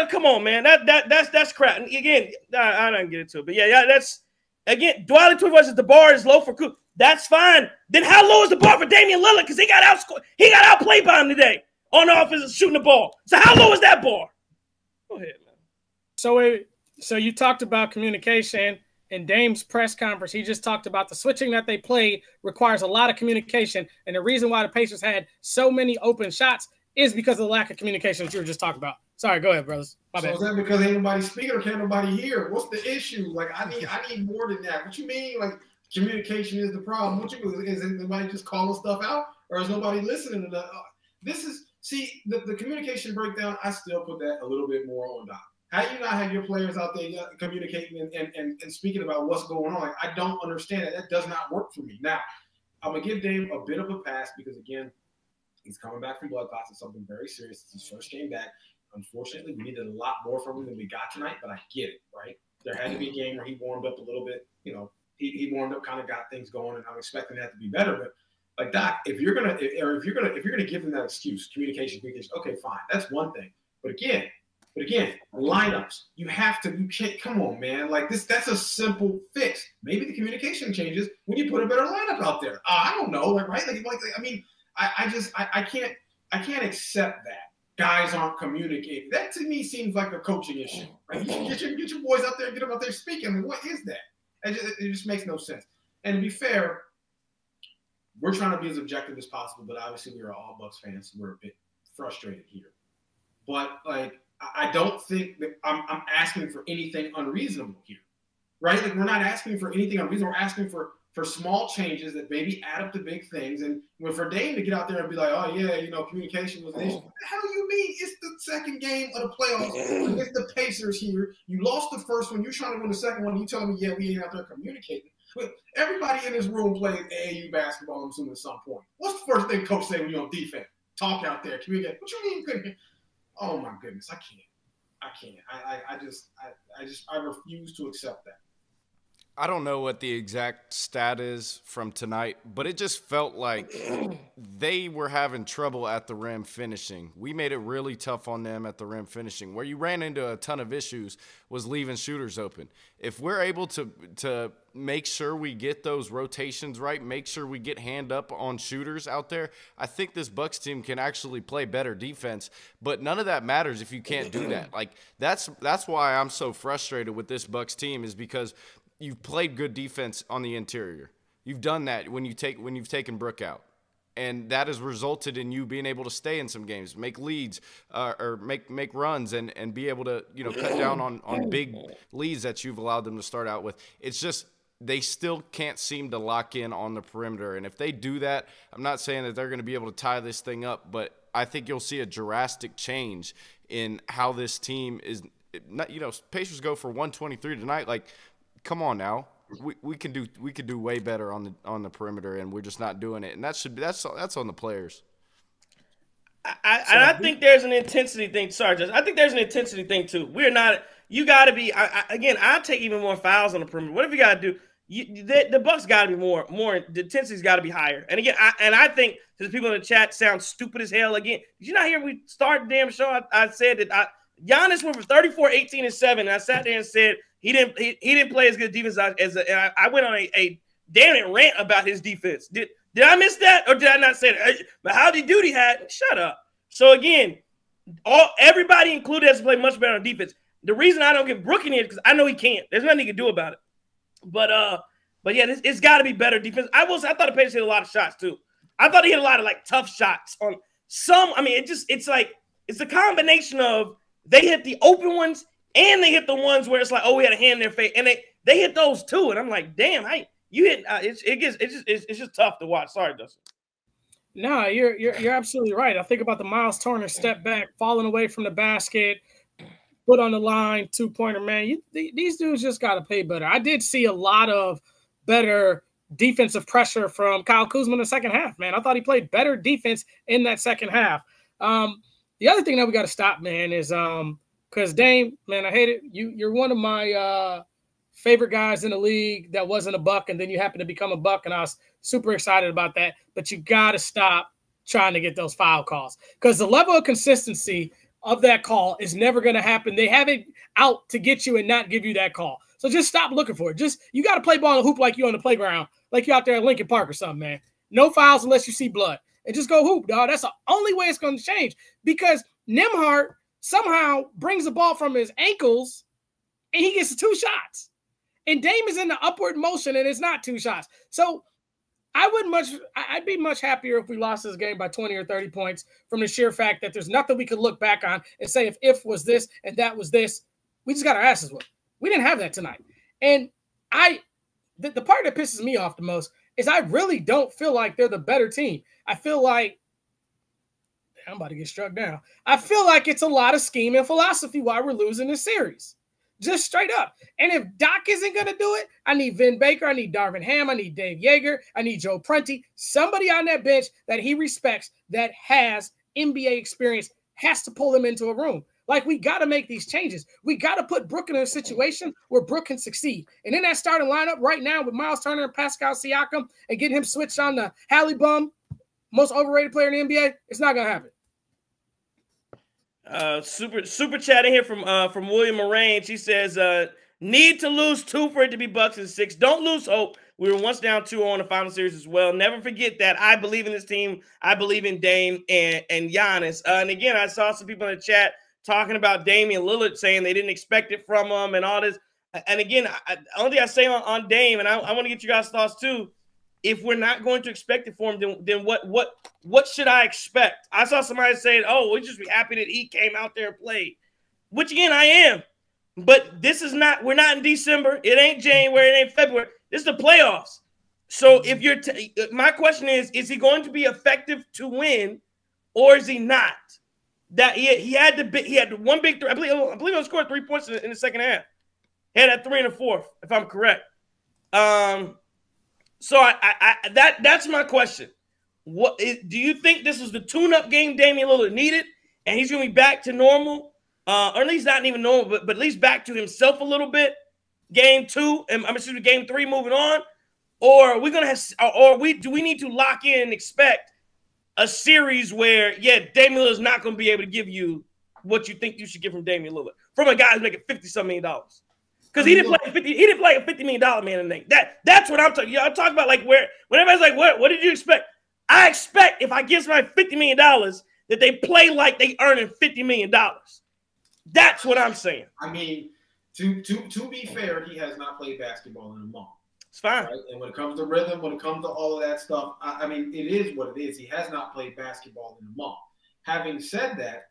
Come on, man. That's crap. And again, I don't get into it. But yeah, that's again, Dwight Tweet versus the bar is low for Cook. That's fine. Then how low is the bar for Damian Lillard? Because he got outplayed by him today on offense shooting the ball. So how low is that bar? Go ahead, man. So you talked about communication. In Dame's press conference, he just talked about the switching that they played requires a lot of communication. And the reason why the Pacers had so many open shots is because of the lack of communication that you were just talking about. Sorry, go ahead, brothers. My bad. Is that because ain't nobody speaking or can't nobody hear? What's the issue? Like, I need more than that. What you mean? Like, communication is the problem. Is anybody just calling stuff out, or is nobody listening to that? The communication breakdown. I still put that a little bit more on Doc. How do you not have your players out there communicating and speaking about what's going on? Like, I don't understand it. That does not work for me. Now, I'm going to give Dame a bit of a pass because, again, he's coming back from blood clots. It's something very serious. It's his first game back. Unfortunately, we needed a lot more from him than we got tonight, but I get it, right? There had to be a game where he warmed up a little bit. You know, he warmed up, kind of got things going, and I'm expecting that to be better. But like Doc, if you're gonna give him that excuse, communication, okay, fine, that's one thing. But again, lineups, you can't, come on, man. Like that's a simple fix. Maybe the communication changes when you put a better lineup out there. I don't know, right? I can't accept that guys aren't communicating. That to me seems like a coaching issue, right? You should get your boys out there, get them out there speaking. I mean, what is that? It just makes no sense. And to be fair, we're trying to be as objective as possible, but obviously we are all Bucks fans, so we're a bit frustrated here. But like, I don't think that I'm asking for anything unreasonable here, right? Like, we're not asking for anything unreasonable. We're asking for small changes that maybe add up to big things. And for Dame to get out there and be like, oh yeah, communication was an issue. What the hell do you mean? It's the second game of the playoffs against the Pacers here. You lost the first one. You're trying to win the second one. You telling me, yeah, we ain't out there communicating. But everybody in this room played AAU basketball, I'm assuming, at some point. What's the first thing coach say when you're on defense? Talk out there, communicate. What you mean you couldn't? Oh my goodness, I can't. I refuse to accept that. I don't know what the exact stat is from tonight, but it just felt like they were having trouble at the rim finishing. We made it really tough on them at the rim finishing. Where you ran into a ton of issues was leaving shooters open. If we're able to make sure we get those rotations right, make sure we get hand up on shooters out there, I think this Bucks team can actually play better defense. But none of that matters if you can't do that. Like, that's why I'm so frustrated with this Bucks team, is because you've played good defense on the interior. You've done that when you've taken Brook out. And that has resulted in you being able to stay in some games, make leads, or make runs, and be able to cut down on big leads that you've allowed them to start out with. It's just they still can't seem to lock in on the perimeter. And if they do that, I'm not saying that they're going to be able to tie this thing up, but I think you'll see a drastic change in how this team is. Pacers go for 123 tonight. Like, come on now. We can do way better on the perimeter, and we're just not doing it. And that's on the players. I think there's an intensity thing. Sorry, Justin. I think there's an intensity thing too. We're not. You got to be. I'll take even more fouls on the perimeter. Whatever you got to do. The Bucks got to be more. The intensity's got to be higher. And again, I think the people in the chat sound stupid as hell. Again, did you not hear we started the damn show? I said that Giannis went for 34, 18, and 7. And I sat there and said he didn't play as good defense as I went on a damn it rant about his defense. Did I miss that, or did I not say that? But how did Duty had? Shut up. So again, everybody included has to play much better on defense. The reason I don't give Brook in here is because I know he can't. There's nothing he can do about it. But yeah, it's got to be better defense. I thought the Pacers hit a lot of shots too. I thought he hit a lot of like tough shots on some. I mean, it's a combination of they hit the open ones and they hit the ones where it's like, oh, we had a hand in their face, and they hit those too. And I'm like, damn, you hit. It's just tough to watch. Sorry, Dustin. No, you're absolutely right. I think about the Miles Turner step back, falling away from the basket, put on the line, 2-pointer, man. These dudes just got to play better. I did see a lot of better defensive pressure from Kyle Kuzma in the second half, man. I thought he played better defense in that second half. The other thing that we got to stop, man, is because Dame, man, I hate it. You're one of my favorite guys in the league that wasn't a Buck, and then you happen to become a Buck, and I was super excited about that. But you got to stop trying to get those foul calls, because the level of consistency of that call is never going to happen. They have it out to get you and not give you that call. So just stop looking for it. You got to play ball and hoop like you on the playground, like you out there at Lincoln Park or something, man. No fouls unless you see blood. And just go hoop, dog. That's the only way it's going to change, because Nembhard somehow brings the ball from his ankles and he gets 2 shots. And Dame is in the upward motion and it's not 2 shots. So I'd be much happier if we lost this game by 20 or 30 points, from the sheer fact that there's nothing we could look back on and say if was this and that was this. We just got our asses whipped. We didn't have that tonight. And the part that pisses me off the most is I really don't feel like they're the better team. I feel like I'm about to get struck down. I feel like it's a lot of scheme and philosophy why we're losing this series. Just straight up. And if Doc isn't going to do it, I need Vin Baker, I need Darvin Ham, I need Dave Yeager, I need Joe Prunty. Somebody on that bench that he respects, that has NBA experience, has to pull him into a room. Like, we got to make these changes. We got to put Brook in a situation where Brook can succeed. And in that starting lineup right now with Miles Turner and Pascal Siakam and getting him switched on the Hallie Bum, most overrated player in the NBA, it's not going to happen. Super chat in here from William Moraine. She says, need to lose 2 for it to be Bucks and 6. Don't lose hope. We were once down 2-0 in the final series as well. Never forget that. I believe in this team. I believe in Dame and Giannis. And again, I saw some people in the chat talking about Damian Lillard, saying they didn't expect it from him and all this. And again, the only thing I say on Dame, and I want to get you guys' thoughts too, if we're not going to expect it for him, then what should I expect? I saw somebody saying, "Oh, we'll just be happy that he came out there and played," which again I am. But this is not. We're not in December. It ain't January. It ain't February. This is the playoffs. So if you're, my question is he going to be effective to win, or is he not? That he had one big three. I believe he scored 3 points in the second half. He had that 3 in the fourth, if I'm correct. So that's my question. Do you think this is the tune-up game Damian Lillard needed, and he's going to be back to normal, or at least not even normal, but at least back to himself a little bit? Game 2, and I'm assuming game 3 moving on, or are we going to have, do we need to lock in and expect a series where Damian Lillard's not going to be able to give you what you think you should get from Damian Lillard, from a guy who's making $50-some million? Because he didn't play a $50 million man in the name. That's what I'm talking. I'm talking about, like, when everybody's like, what did you expect? I expect if I give somebody $50 million that they play like they earning $50 million. That's what I'm saying. I mean, to be fair, he has not played basketball in a month. It's fine. Right? And when it comes to rhythm, when it comes to all of that stuff, I mean, it is what it is. He has not played basketball in a month. Having said that,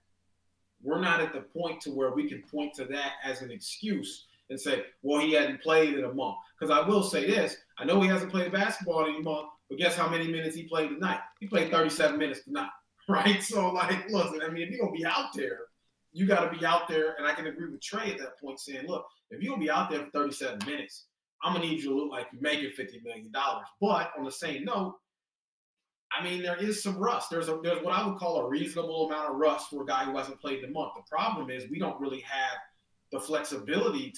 we're not at the point to where we can point to that as an excuse and say, well, he hadn't played in a month. Because I will say this, I know he hasn't played basketball in a month, but guess how many minutes he played tonight? He played 37 minutes tonight, right? So, like, listen, I mean, if you're going to be out there, you got to be out there, and I can agree with Trey at that point saying, look, if you're going to be out there for 37 minutes, I'm going to need you to look like you're making $50 million. But on the same note, I mean, there is some rust. There's what I would call a reasonable amount of rust for a guy who hasn't played the month. The problem is we don't really have the flexibility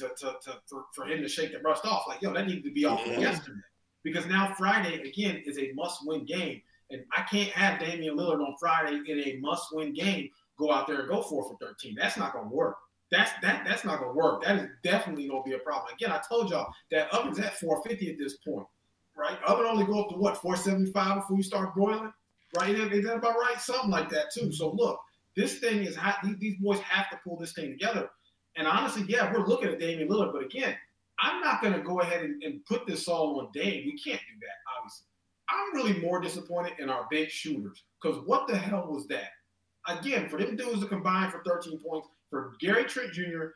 for him to shake the rust off. Like, that needed to be off yesterday. Because now Friday, again, is a must-win game. And I can't have Damian Lillard on Friday in a must-win game go out there and go 4 for 13. That's not going to work. That's not going to work. That is definitely going to be a problem. Again, I told y'all that oven's at 450 at this point, right? Oven only go up to, 475 before you start broiling, right? Is that about right? Something like that, too. So, look, this thing is hot. These boys have to pull this thing together. And honestly, we're looking at Damian Lillard. But, again, I'm not going to go ahead and put this all on Dame. We can't do that, obviously. I'm really more disappointed in our bench shooters because what the hell was that? Again, for them dudes to combine for 13 points, for Gary Trent Jr.,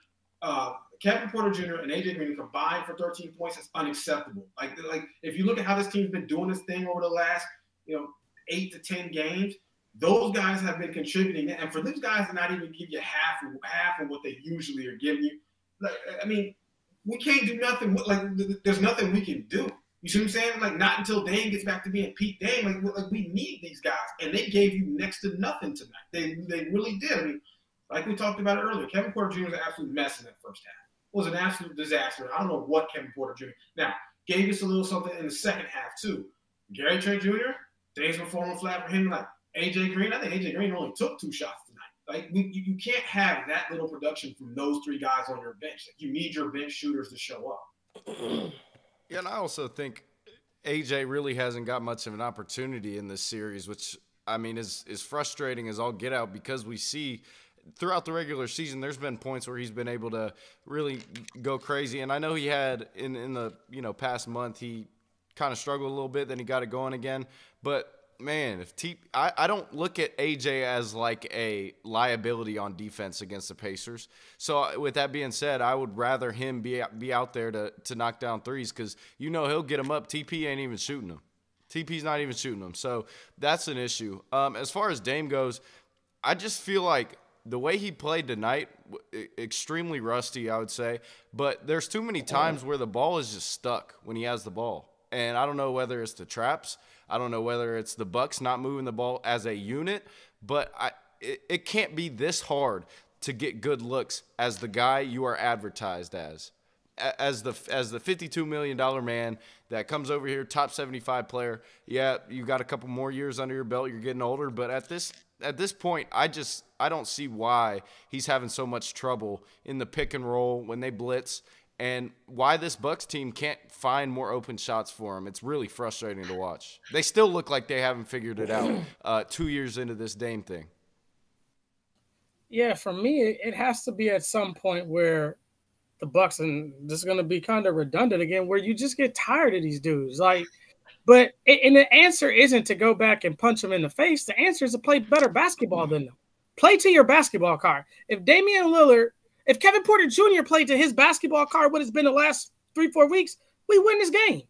Kevin Porter Jr., and AJ Green to combine for 13 points is unacceptable. Like if you look at how this team's been doing this thing over the last 8 to 10 games, those guys have been contributing. And for these guys to not even give you half of what they usually are giving you, I mean, we can't do nothing. There's nothing we can do. You see what I'm saying? Like, not until Dame gets back to being Pete Dame. Like we need these guys. And they gave you next to nothing tonight. They really did. I mean, like we talked about it earlier, Kevin Porter Jr. was an absolute mess in that first half. It was an absolute disaster. I don't know what Kevin Porter Jr. Now, gave us a little something in the second half, too. Gary Trent Jr., Dame's been falling flat for him. Like, AJ Green, I think AJ Green only took 2 shots tonight. Like, you can't have that little production from those 3 guys on your bench. Like, you need your bench shooters to show up. Yeah, and I also think AJ really hasn't got much of an opportunity in this series, which, I mean, is frustrating as all get out because we see throughout the regular season there's been points where he's been able to really go crazy. And I know he had in the past month he kind of struggled a little bit, then he got it going again. But, man, I don't look at AJ as like a liability on defense against the Pacers. So with that being said, I would rather him be out there to knock down threes because he'll get them up. TP ain't even shooting them. TP's not even shooting them. So that's an issue. As far as Dame goes, I just feel like the way he played tonight, extremely rusty, I would say. But there's too many times where the ball is just stuck when he has the ball. And I don't know whether it's the traps. I don't know whether it's the Bucks not moving the ball as a unit. But it can't be this hard to get good looks as the guy you are advertised as the $52 million man that comes over here, top 75 player. Yeah, you got a couple more years under your belt. You're getting older. But at this point, I don't see why he's having so much trouble in the pick and roll when they blitz and why this Bucks team can't find more open shots for him. It's really frustrating to watch. They still look like they haven't figured it out 2 years into this Dame thing. Yeah, for me, it has to be at some point where the Bucks, and this is going to be kind of redundant again, where you just get tired of these dudes. Like, But and the answer isn't to go back and punch them in the face. The answer is to play better basketball than them. Play to your basketball card. If Kevin Porter Jr. played to his basketball card, what it's been the last 3-4 weeks, we win this game.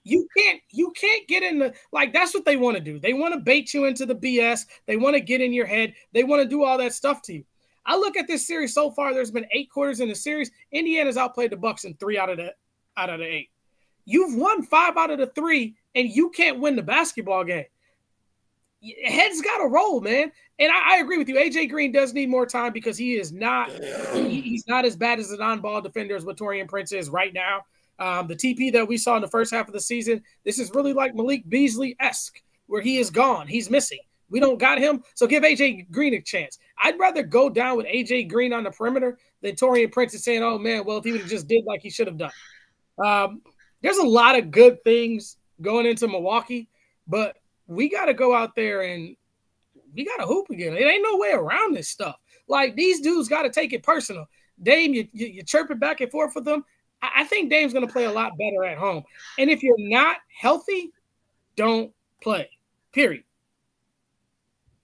You can't get in the, like, that's what they want to do. They want to bait you into the BS. They want to get in your head. They want to do all that stuff to you. I look at this series so far. There's been 8 quarters in the series. Indiana's outplayed the Bucks in 3 out of the 8. You've won 5 out of the 3, and you can't win the basketball game. Head's got to roll, man. And I agree with you. AJ Green does need more time because he's not as bad as an on-ball defender as what Taurean Prince is right now. The TP that we saw in the first half of the season, this is really like Malik Beasley-esque, where he is gone. He's missing. We don't got him, so give AJ Green a chance. I'd rather go down with AJ Green on the perimeter than Taurean Prince is saying, oh, man, well, if he would have just did like he should have done. There's a lot of good things going into Milwaukee, but we got to go out there and we got to hoop again. It ain't no way around this stuff. Like, these dudes got to take it personal. Dame, you chirping back and forth with them. I think Dame's going to play a lot better at home. And if you're not healthy, don't play, period.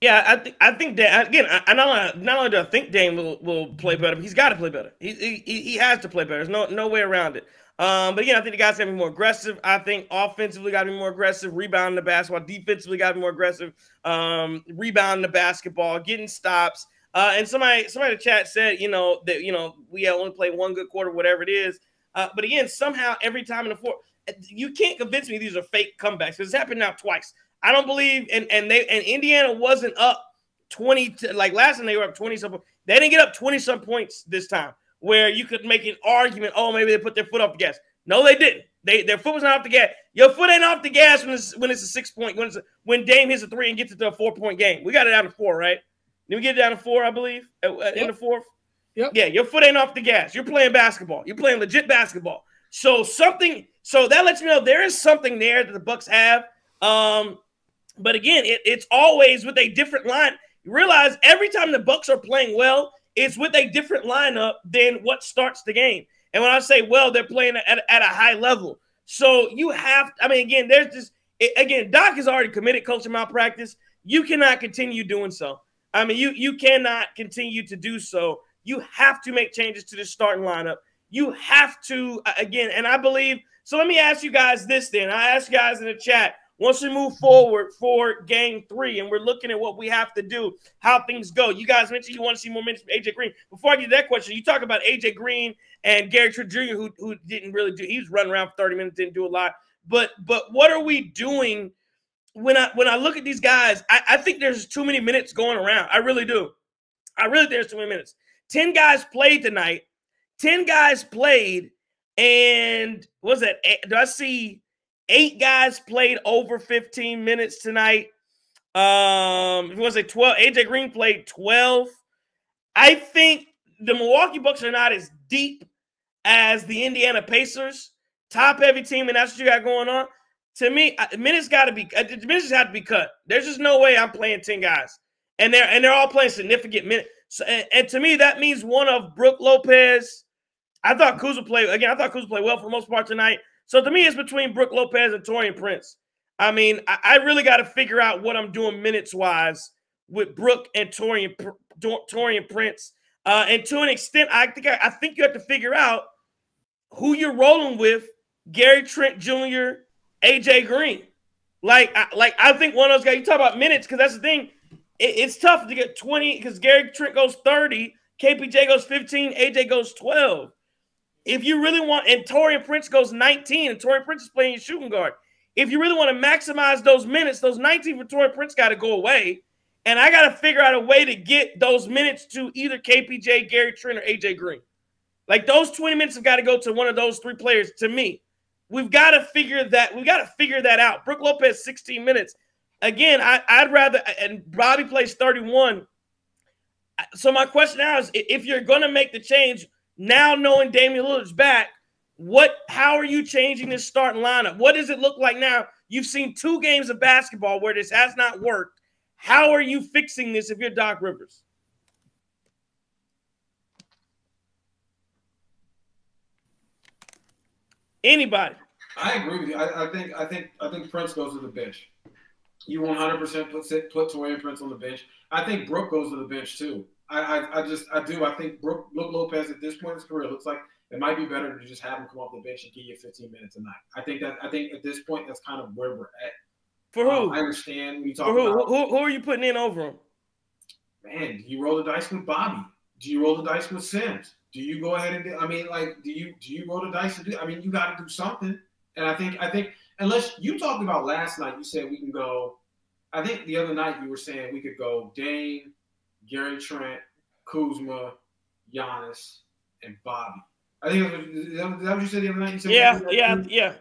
Yeah, I think that, again, I not only do I think Dame will play better, but he's got to play better. He has to play better. There's no way around it. But again, I think the guys got to be more aggressive. I think offensively got to be more aggressive, rebounding the basketball. Defensively got to be more aggressive, rebounding the basketball, getting stops. And somebody in the chat said, that we only played 1 good quarter, whatever it is. But again, somehow every time in the fourth, you can't convince me these are fake comebacks because it's happened now twice. I don't believe, and Indiana wasn't up 20 like last time they were up 20-something. They didn't get up 20-some points this time, where you could make an argument, oh, maybe they put their foot off the gas. No, they didn't. Their foot was not off the gas. Your foot ain't off the gas when it's a 6-point, when Dame hits a 3 and gets it to a 4-point game. We got it down to 4, right? Did we get it down to 4, I believe, in the fourth? Yep. Yeah, your foot ain't off the gas. You're playing basketball. You're playing legit basketball. So that lets me know there is something there that the Bucks have. But again, it's always with a different line. You realize every time the Bucks are playing well, it's with a different lineup than what starts the game. And when I say well, they're playing at a high level. So you have, again, there's this, again, Doc has already committed culture malpractice. You cannot continue doing so. You cannot continue to do so. You have to make changes to the starting lineup. You have to, again, and I believe, so let me ask you guys this then. I asked you guys in the chat, once we move forward for game 3 and we're looking at what we have to do, how things go. You guys mentioned you want to see more minutes from AJ Green. Before I get to that question, you talk about AJ Green and Gary Trent Jr., who didn't really do, he was running around for 30 minutes, didn't do a lot. But what are we doing when I look at these guys? I think there's too many minutes going around. I really do. I really think there's too many minutes. 10 guys played tonight. 10 guys played, and what was that? Do I see 8 guys played over 15 minutes tonight? It was 12. AJ Green played 12. I think the Milwaukee Bucks are not as deep as the Indiana Pacers, top-heavy team, and that's what you got going on. To me, minutes have to be cut. There's just no way I'm playing 10 guys, and they're all playing significant minutes. So, and to me, that means one of Brook Lopez. I thought Kuzma played well for the most part tonight. So to me, it's between Brook Lopez and Taurean Prince. I really got to figure out what I'm doing minutes-wise with Brook and Taurean Prince. And to an extent, I think you have to figure out who you're rolling with, Gary Trent Jr., AJ Green. I think one of those guys, you talk about minutes, because that's the thing. It's tough to get 20 because Gary Trent goes 30, KPJ goes 15, AJ goes 12. If you really want, and Taurean Prince goes 19, and Taurean Prince is playing shooting guard. If you really want to maximize those minutes, those 19 for Taurean Prince got to go away. And I got to figure out a way to get those minutes to either KPJ, Gary Trent, or AJ Green. Like, those 20 minutes have got to go to one of those 3 players to me. We've got to figure that out. Brook Lopez, 16 minutes. Again, I'd rather, and Bobby plays 31. So my question now is, if you're going to make the change, now knowing Damian Lillard's back, how are you changing this starting lineup? What does it look like now? You've seen 2 games of basketball where this has not worked. How are you fixing this if you're Doc Rivers? Anybody? I agree with you. I think Prince goes to the bench. You 100% put Torian Prince on the bench. I think Brook goes to the bench too. I do. I think Brook Lopez at this point in his career looks like it might be better to just have him come off the bench and give you 15 minutes a night. I think at this point that's kind of where we're at. For who? I understand when you talk about who are you putting in over him? Man, do you roll the dice with Bobby? Do you roll the dice with Sims? Do you go ahead and do you roll the dice and do? I mean, you got to do something. And I think unless you talked about last night, you said we can go. I think the other night you were saying we could go Dame, Gary Trent, Kuzma, Giannis, and Bobby. I think is that what you said the other night? You said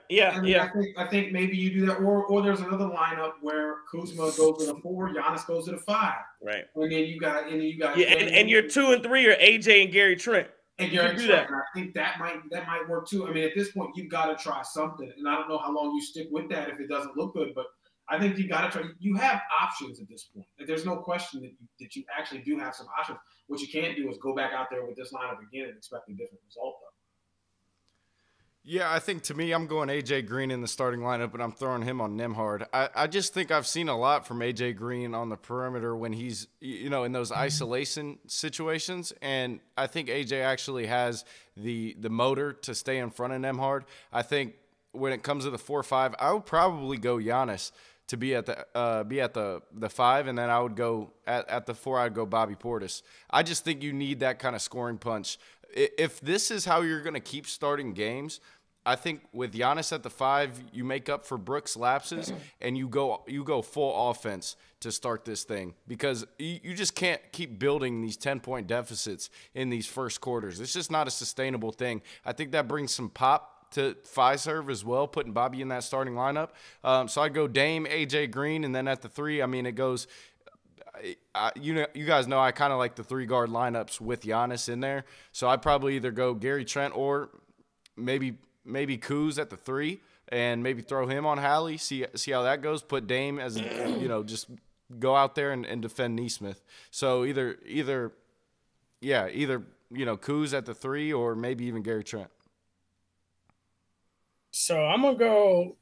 yeah. I think maybe you do that, or there's another lineup where Kuzma goes to the 4, Giannis goes to the 5, right? And then you got and your 2 and 3 are AJ and Gary Trent. And Gary Trent. And I think that might work too. I mean, at this point, you've got to try something, and I don't know how long you stick with that if it doesn't look good, but I think you got to try. You have options at this point. There's no question that you actually do have some options. What you can't do is go back out there with this lineup again and expect a different result, though. Yeah, I think to me, I'm going AJ Green in the starting lineup, and I'm throwing him on Nembhard. I just think I've seen a lot from AJ Green on the perimeter when he's, in those isolation situations, and I think AJ actually has the motor to stay in front of Nembhard. I think when it comes to the 4-5, I would probably go Giannis to be at the 5, and then I would go at the 4. I'd go Bobby Portis. I just think you need that kind of scoring punch. If this is how you're going to keep starting games, I think with Giannis at the 5, you make up for Brooks' lapses and you go full offense to start this thing, because you just can't keep building these 10-point deficits in these first quarters. It's just not a sustainable thing. I think that brings some pop to Fiserv as well, putting Bobby in that starting lineup. So I'd go Dame, AJ Green, and then at the 3, I mean, it goes – you guys know I kind of like the 3-guard lineups with Giannis in there. So I'd probably either go Gary Trent or maybe Kuz at the 3 and maybe throw him on Hallie, see how that goes. Put Dame as, just go out there and defend Nesmith. So either Kuz at the 3 or maybe even Gary Trent. So I'm going to go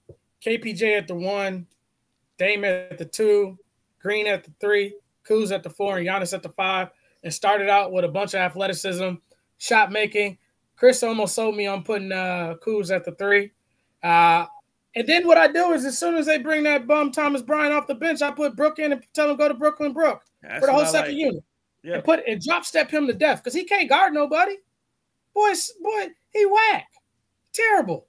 KPJ at the 1, Dame at the 2, Green at the 3, Kuz at the 4, and Giannis at the 5, and started out with a bunch of athleticism, shot making. Chris almost sold me on putting Kuz at the 3. And then what I do is as soon as they bring that bum Thomas Bryant off the bench, I put Brook in and tell him go to Brooklyn Brook for the whole second unit. Yeah. And drop step him to death because he can't guard nobody. Boy, he whack. Terrible.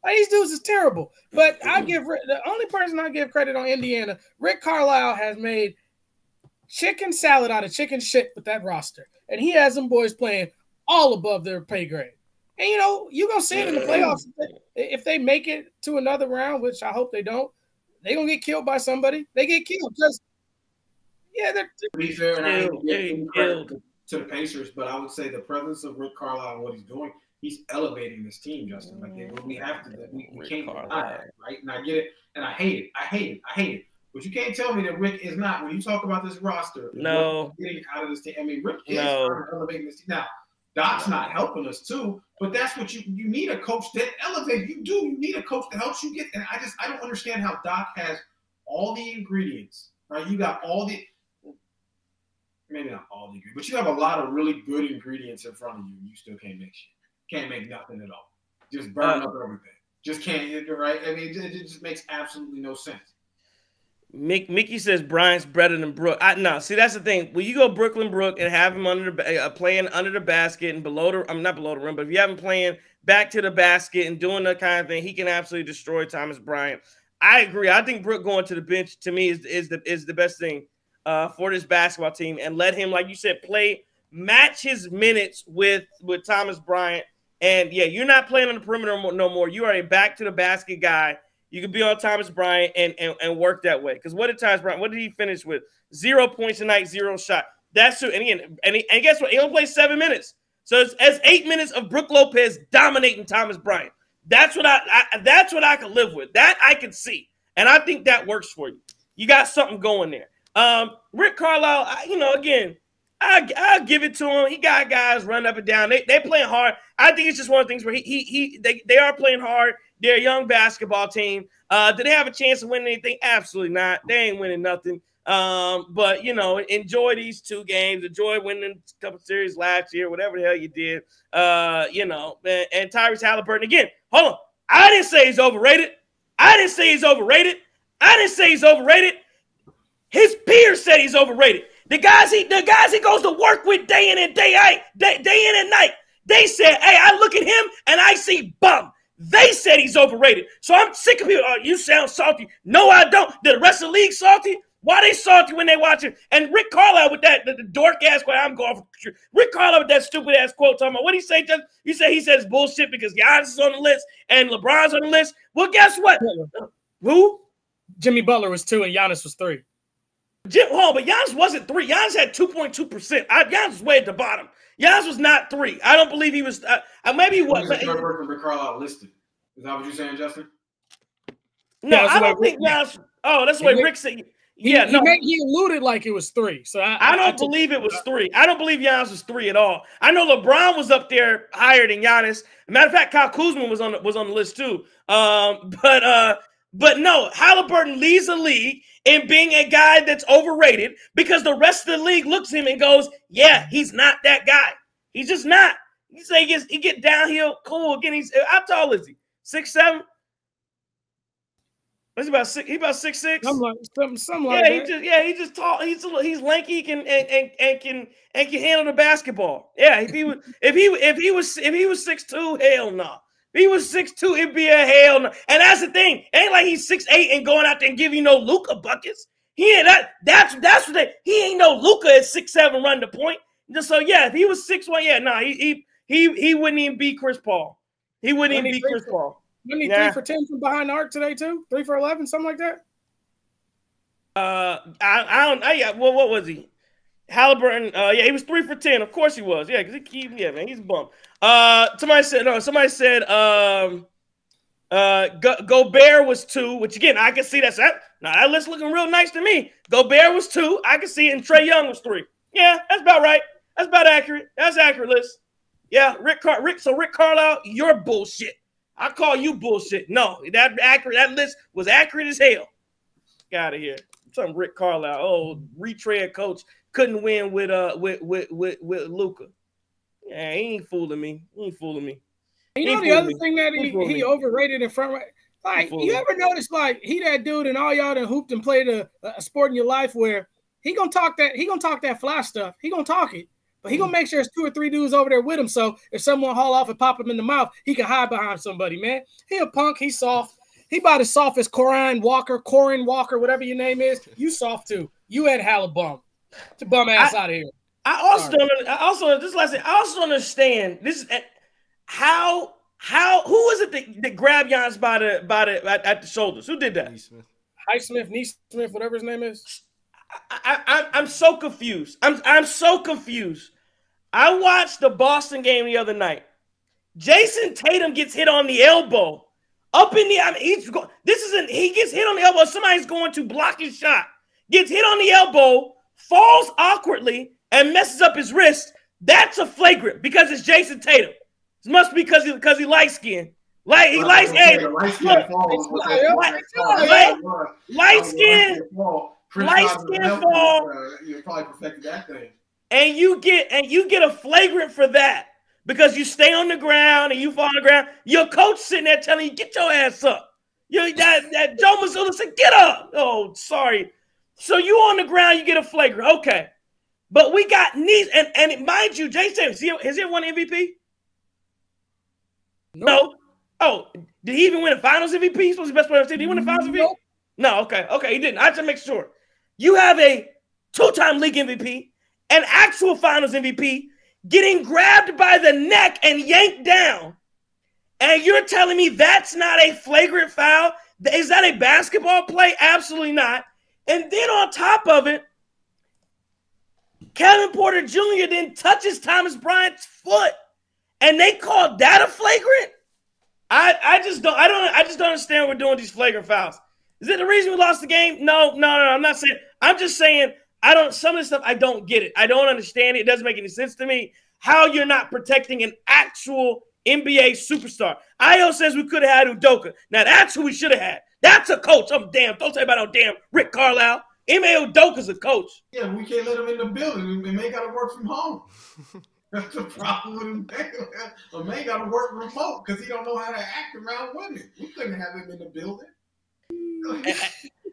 Like, these dudes is terrible. But the only person I give credit on Indiana, Rick Carlisle has made chicken salad out of chicken shit with that roster. And he has them boys playing all above their pay grade. And, you're going to see it in the playoffs. If they make it to another round, which I hope they don't, they're going to get killed by somebody. They get killed because, they're – to be fair, and I hate to give credit to the Pacers, but I would say the presence of Rick Carlisle and what he's doing, he's elevating this team, Justin. Like, we have to – we can't deny that, right? And I get it, and I hate it. But you can't tell me that Rick is not – when you talk about this roster, no, getting out of this team. I mean, Rick is trying to elevate this team. Now, Doc's not helping us too, but that's what you need, a coach that elevates. You need a coach that helps you get. And I don't understand how Doc has all the ingredients, right? You got maybe not all the ingredients, but you have a lot of really good ingredients in front of you. You still can't make shit. Can't make nothing at all. Just burn up everything. Just can't, right? I mean, it just makes absolutely no sense. Mickey says Bryant's better than Brook. No, see, that's the thing. When you go Brooklyn Brook and have him playing under the basket and not below the rim, but if you have him playing back to the basket and doing that kind of thing, he can absolutely destroy Thomas Bryant. I agree. I think Brook going to the bench to me is the best thing for this basketball team, and let him, like you said, match his minutes with Thomas Bryant. And you're not playing on the perimeter no more. You are a back to the basket guy. You can be on Thomas Bryant and work that way. Because what did he finish with? 0 points tonight, 0 shot. That's true. And again, and guess what? He only played 7 minutes. So it's 8 minutes of Brook Lopez dominating Thomas Bryant. That's what I can live with. That I can see. And I think that works for you. You got something going there. Rick Carlisle, again, I'll give it to him. He got guys running up and down. They playing hard. I think it's just one of the things where they are playing hard. They're a young basketball team. Do they have a chance of winning anything? Absolutely not. They ain't winning nothing. But, you know, enjoy these 2 games. Enjoy winning a couple series last year, whatever the hell you did. You know, and Tyrese Halliburton, again, hold on. I didn't say he's overrated. His peers said he's overrated. The guys he goes to work with day in and day in and night, they said, hey, I look at him and I see bum. They said he's overrated. So I'm sick of people. Oh, you sound salty. No, I don't. Did the rest of the league salty? Why they salty when they watch it? And Rick Carlisle with that, the dork ass quote, I'm going for Rick Carlisle with that stupid ass quote talking about what he say? He says bullshit because Giannis is on the list and LeBron's on the list. Well, guess what? Who? Jimmy Butler was 2 and Giannis was 3. But Giannis wasn't 3. Giannis had 2.2%. Giannis was way at the bottom. Giannis was not 3. I don't believe he was. Maybe what? He's the third person Rick Carlisle listed. Is that what you're saying, Justin? No, I don't think Giannis. Oh, that's what Rick said. Yeah, he alluded like it was 3. So I don't believe it was 3. I don't believe Giannis was 3 at all. I know LeBron was up there higher than Giannis. Matter of fact, Kyle Kuzma was on the list too. But no, Halliburton leads the league in being a guy that's overrated because the rest of the league looks at him and goes, yeah, he's not that guy. He's just not. You say he get downhill, cool. Again, how tall is he? 6'7"? He's about 6'6". Something like that. He's just tall. He's lanky and can handle the basketball. Yeah, if he was 6'2", hell no. If he was 6'2", it'd be a hell no. And that's the thing. It ain't like he's 6'8" and going out there and giving you no Luka buckets. He ain't that's what he ain't no Luka at 6'7" running the point. So yeah, if he was 6'1", he wouldn't even beat Chris Paul. He wouldn't even beat Chris Paul. Didn't he 3 for 10 from behind the arc today too? 3 for 11, something like that. What was he? Halliburton. He was 3 for 10. Of course he was. Yeah, because he's a bum. Somebody said Gobert was 2, which again I can see that list looking real nice to me. Gobert was 2. I can see it, and Trae Young was 3. Yeah, that's about right. That's about accurate. That's accurate list. Yeah, Rick Carlisle, you're bullshit. I call you bullshit. No, that list was accurate as hell. Get out of here. Some Rick Carlisle, retread coach, couldn't win with Luka. Yeah, he ain't fooling me. You know the other thing that he overrated in front, like you ever notice, like he that dude and all y'all that hooped and played a sport in your life where he gonna talk that fly stuff. He gonna talk it. But he gonna make sure there's 2 or 3 dudes over there with him. So if someone haul off and pop him in the mouth, he can hide behind somebody, man. He a punk. He's soft. He about as soft as Corin Walker, whatever your name is. You soft too. You had Halliburton. To bum ass out of here. I also understand this is how who was it that grabbed Giannis by the at the shoulders? Who did that? Neesmith, whatever his name is. I'm so confused. I'm so confused. I watched the Boston game the other night. Jason Tatum gets hit on the elbow. He gets hit on the elbow. Somebody's going to block his shot. Gets hit on the elbow, falls awkwardly, and messes up his wrist. That's a flagrant because it's Jason Tatum. It must be because he light skinned. Light skin. Light skin fall. You probably perfected that thing. And you get a flagrant for that because you stay on the ground and you fall on the ground. Your coach sitting there telling you, get your ass up. That Joe Mazzulla said, get up. Oh, sorry. So you on the ground, you get a flagrant. Okay. But we got knees. And mind you, Jason, has he won MVP? No. Oh, did he even win a finals MVP? He was the best player on the team. Did he win the finals MVP? No, okay. Okay, he didn't. I just make sure. You have a 2-time league MVP, an actual finals MVP, getting grabbed by the neck and yanked down. And you're telling me that's not a flagrant foul? Is that a basketball play? Absolutely not. And then on top of it, Kevin Porter Jr. then touches Thomas Bryant's foot. And they called that a flagrant? I just don't understand what we're doing these flagrant fouls. Is it the reason we lost the game? No. I'm not saying. I'm just saying some of this stuff I don't get it. I don't understand it. It doesn't make any sense to me. How you're not protecting an actual NBA superstar. Io says we could have had Udoka. Now that's who we should have had. That's a coach. Don't tell about no damn Rick Carlisle. Ime Udoka's a coach. Yeah, we can't let him in the building. The man got to work from home. That's the problem with him. A man got to work remote because he don't know how to act around women. We couldn't have him in the building.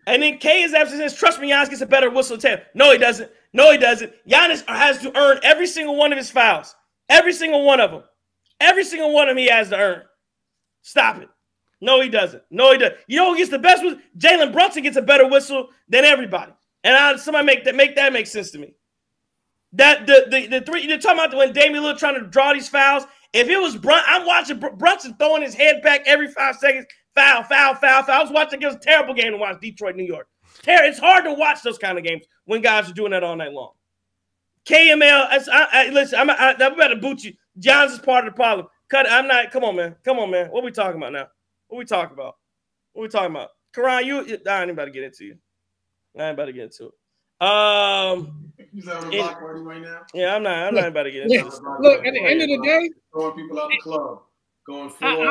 And then K is absent says, trust me, Giannis gets a better whistle tail. No, he doesn't. No, he doesn't. Giannis has to earn every single one of his fouls. Every single one of them. Every single one of them he has to earn. Stop it. No, he doesn't. No, he doesn't. You know who gets the best whistle? Jalen Brunson gets a better whistle than everybody. And somebody make that make sense to me. That the three you're talking about when Damian Lillard trying to draw these fouls. If it was I'm watching Brunson throwing his head back every 5 seconds. Foul. I was watching. It was a terrible game to watch. Detroit, New York. It's hard to watch those kind of games when guys are doing that all night long. KML, listen, I'm about to boot you. Johns is part of the problem. I'm not. Come on, man. What are we talking about now? What are we talking about? Karan, I ain't about to get into you. I ain't about to get into it. He's having a block party right now. Yeah, I'm not about to get into this. Look, at the end of the day, throwing people out the club, going full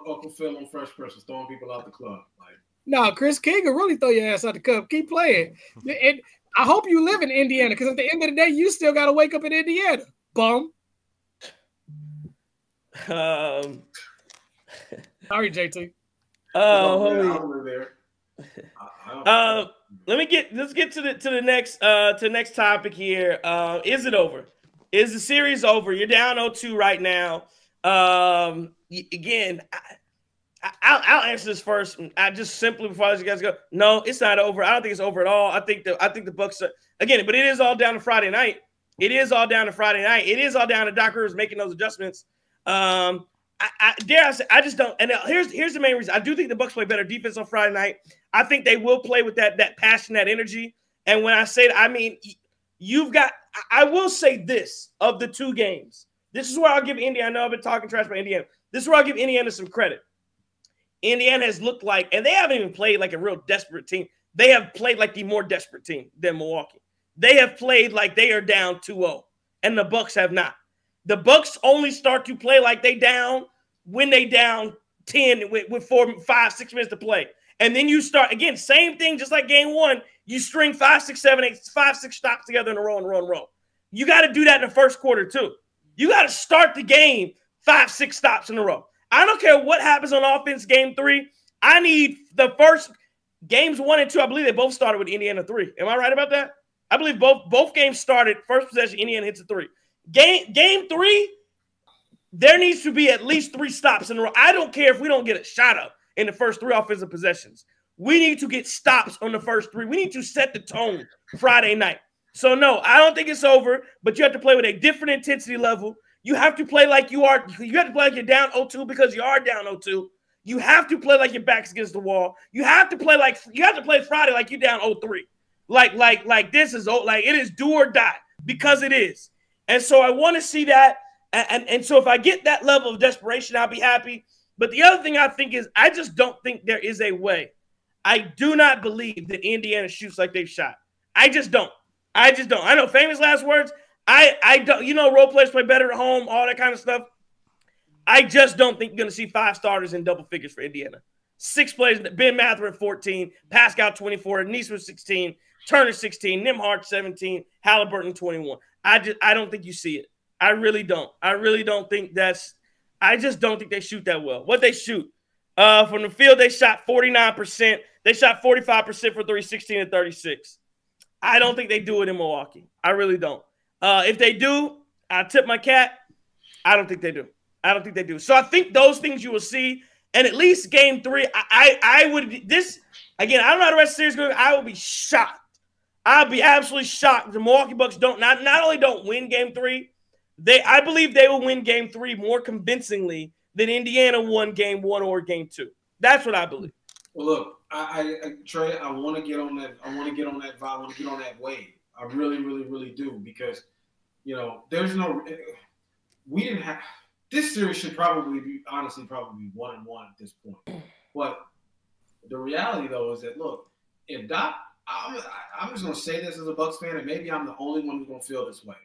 Uncle Phil on Fresh Prince, throwing people out the club. Like, no, Chris King will really throw your ass out the cup. Keep playing. And I hope you live in Indiana because at the end of the day, you still got to wake up in Indiana. Bum. Sorry, JT. Let's get to the next topic here. Is it over? Is the series over? You're down 0-2 right now. Again, I'll answer this first. I just simply before I let you guys go. No, it's not over. I don't think it's over at all. I think the Bucks are, again, but it is all down to Friday night. It is all down to Doc Rivers making those adjustments. I dare I say, I just don't. And here's the main reason. I do think the Bucks play better defense on Friday night. I think they will play with that passion, that energy. And when I say that, I mean you've got. I will say this of the two games. This is where I'll give Indiana. I know I've been talking trash about Indiana. This is where I'll give Indiana some credit. Indiana has looked like, and they haven't even played like a real desperate team. They have played like the more desperate team than Milwaukee. They have played like they are down 2-0, and the Bucks have not. The Bucks only start to play like they down when they down 10 with 4, 5, 6 minutes to play. And then you start, again, same thing, just like game one, you string 5, 6, 7, 8, 5, 6 stops together in a row. You got to do that in the first quarter too. You got to start the game 5, 6 stops in a row. I don't care what happens on offense game 3. I need the first games 1 and 2. I believe they both started with Indiana 3. Am I right about that? I believe both games started first possession. Indiana hits a 3. Game 3, there needs to be at least 3 stops in a row. I don't care if we don't get a shot up in the first 3 offensive possessions. We need to get stops on the first 3. We need to set the tone Friday night. So, no, I don't think it's over, but you have to play with a different intensity level. You have to play like you are. You have to play like you're down 0-2 because you are down 0-2. You have to play like your back's against the wall. You have to play Friday like you're down 0-3. Like this is like it is do or die because it is. And so I want to see that. And so if I get that level of desperation, I'll be happy. But the other thing I think is I just don't think there is a way. I do not believe that Indiana shoots like they've shot. I just don't. I know famous last words. I don't, role players play better at home, all that kind of stuff. I just don't think you're going to see 5 starters in double figures for Indiana. 6 players, Ben Mather at 14, Pascal 24, Neesmith 16, Turner 16, Nembhard 17, Halliburton 21. I don't think you see it. I really don't. I just don't think they shoot that well. What they shoot? From the field, they shot 49%. They shot 45% for 3, 16 and 36. I don't think they do it in Milwaukee. I really don't. If they do, I tip my cap. I don't think they do. So I think those things you will see. And at least game 3, I would – this – again, I don't know how the rest of the series goes. I would be shocked. I'd be absolutely shocked if the Milwaukee Bucks not only don't win game 3, I believe they will win game 3 more convincingly than Indiana won game 1 or game 2. That's what I believe. Well, look, Trey, I want to get on that. I want to get on that vibe. I want to get on that wave. I really, really, really do because, there's no – we didn't have – this series should probably be 1-1 at this point. But the reality, though, is that, look, if Doc – I'm just going to say this as a Bucks fan, and maybe I'm the only one who's going to feel this way.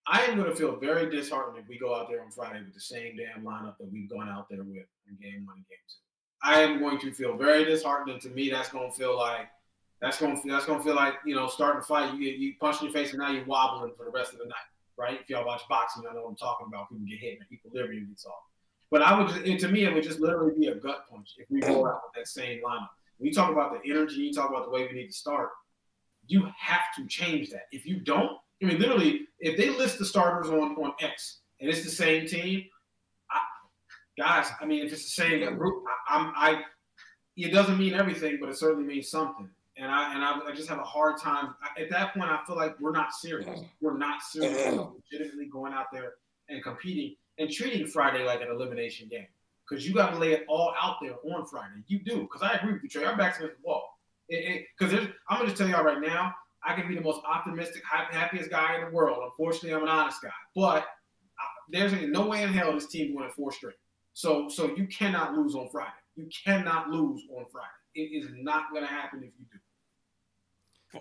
I am going to feel very disheartened if we go out there on Friday with the same damn lineup that we've gone out there with in game 1 and game 2. I am going to feel very disheartened, and to me, that's going to feel like starting to fight. You punch in your face, and now you're wobbling for the rest of the night, right? If y'all watch boxing, y'all know what I'm talking about. People get hit, and equilibrium gets off. But to me, it would just literally be a gut punch if we roll out with that same lineup. When you talk about the energy, you talk about the way we need to start. You have to change that. If you don't, I mean, literally, if they list the starters on X and it's the same team, guys, I mean, if it's the same group, it doesn't mean everything, but it certainly means something. And I just have a hard time. At that point, I feel like we're not serious. We're not serious about legitimately going out there and competing and treating Friday like an elimination game. Because you got to lay it all out there on Friday. You do. Because I agree with you, Trey. Our back's against the wall. Because I'm going to tell y'all right now, I can be the most optimistic, happiest guy in the world. Unfortunately, I'm an honest guy. But there's no way in hell this team winning 4 straight. So you cannot lose on Friday. You cannot lose on Friday. It is not going to happen if you do.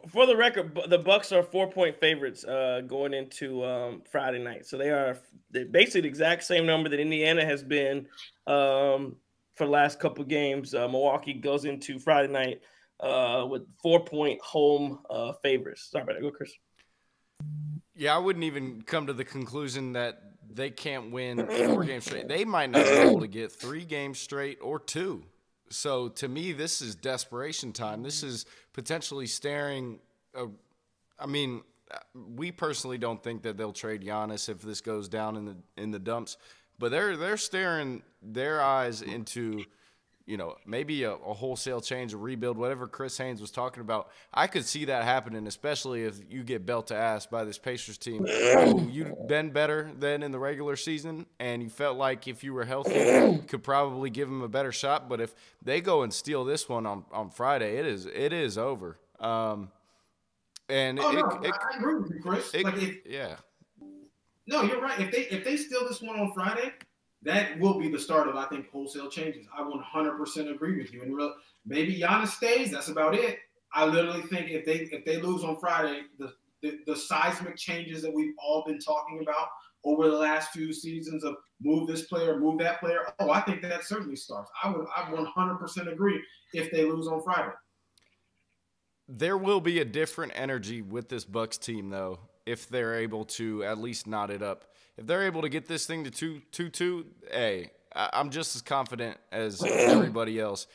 For the record, the Bucks are 4-point favorites going into Friday night. So they're basically the exact same number that Indiana has been for the last couple of games. Milwaukee goes into Friday night with 4-point home favorites. Sorry about that. Go, Chris. Yeah, I wouldn't even come to the conclusion that they can't win 4 games straight. They might not be able to get 3 games straight or 2. So to me, this is desperation time. This is potentially staring. We personally don't think that they'll trade Giannis if this goes down in the dumps, but they're staring their eyes into, maybe a wholesale change, a rebuild, whatever Chris Haynes was talking about. I could see that happening, especially if you get belt to ass by this Pacers team. You've been better than in the regular season, and you felt like if you were healthy, could probably give them a better shot. But if they go and steal this one on Friday, it is over. I agree with you, Chris. No, you're right. If they steal this one on Friday, that will be the start of, I think, wholesale changes. I 100% agree with you. And maybe Giannis stays. That's about it. I literally think if they lose on Friday, the seismic changes that we've all been talking about over the last few seasons of move this player, move that player. Oh, I think that certainly starts. I 100% agree if they lose on Friday. There will be a different energy with this Bucks team, though, if they're able to at least knot it up. If they're able to get this thing to 2-2, hey, I'm just as confident as everybody else.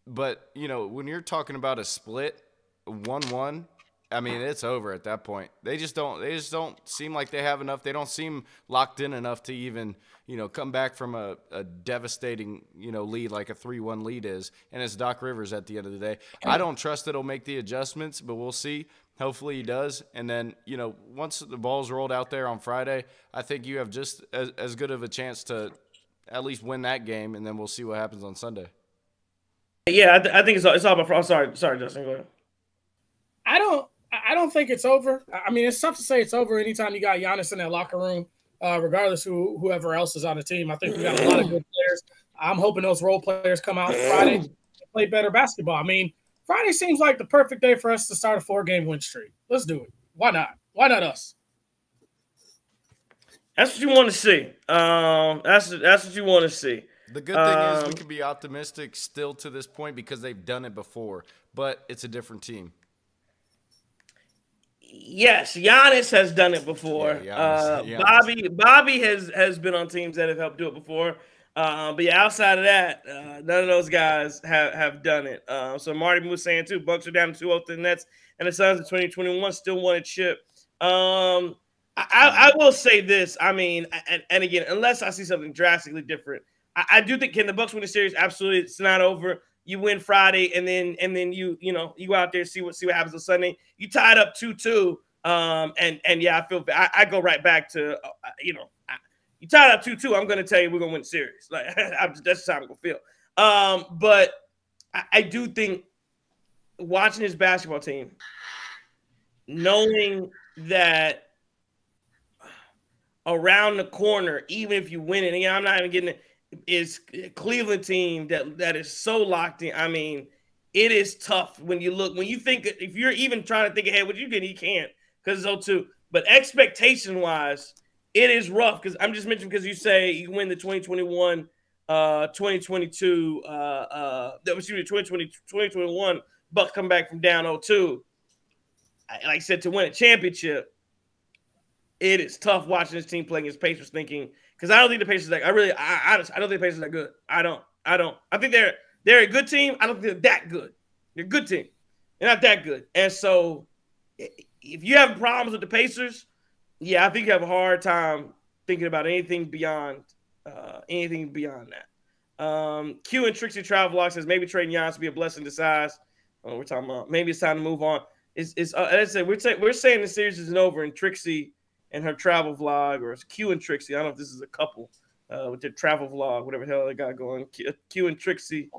But, when you're talking about a split, 1-1, I mean, it's over at that point. They just don't seem like they have enough. They don't seem locked in enough to even, come back from a devastating, lead like a 3-1 lead is. And it's Doc Rivers at the end of the day. I don't trust that he'll make the adjustments, but we'll see. Hopefully he does. And then, once the ball's rolled out there on Friday, I think you have just as good of a chance to at least win that game, and then we'll see what happens on Sunday. Yeah, I think it's all about – sorry, Justin, go ahead. I don't think it's over. I mean, it's tough to say it's over anytime you got Giannis in that locker room, regardless whoever else is on the team. I think we got a lot of good players. I'm hoping those role players come out Friday and play better basketball. I mean, Friday seems like the perfect day for us to start a 4-game win streak. Let's do it. Why not? Why not us? That's what you want to see. That's what you want to see. The good thing is we can be optimistic still to this point because they've done it before, but it's a different team. Yes, Giannis has done it before. Yeah, Giannis. Bobby has been on teams that have helped do it before. But yeah, outside of that, none of those guys have done it. So Marty was saying too, Bucks are down 2-0 to the Nets, and the Suns in 2021 still won a chip. I will say this. I mean, and again, unless I see something drastically different, I do think can the Bucks win the series? Absolutely, it's not over. You win Friday, and then you go out there and see what happens on Sunday. You tied up 2-2, and yeah, I go right back to you tied up 2-2. I'm going to tell you we're going to win the series. Like that's just how I'm going to feel. But I do think watching this basketball team, knowing that around the corner, even if you win it, again, I'm not even getting it, is a Cleveland team that is so locked in. I mean, it is tough when you think if you're even trying to think ahead, what you can't because it's 0-2. But expectation-wise, it is rough because I'm just mentioning because you say you win the 2021, 2022, 2021 Bucks come back from down 0-2. Like I said, to win a championship, it is tough watching this team playing against Pacers. Thinking because I don't think the Pacers I don't think the Pacers are good. I don't. I think they're a good team. I don't think they're that good. They're a good team. They're not that good. And so, if you have problems with the Pacers, yeah, I think you have a hard time thinking about anything beyond that. Q and Trixie Travelog says maybe trading Giannis would be a blessing in disguise. We're talking about maybe it's time to move on. As I said, we're saying the series isn't over, and Trixie and her travel vlog, or it's Q and Trixie. I don't know if this is a couple with their travel vlog, whatever the hell they got going. Q and Trixie.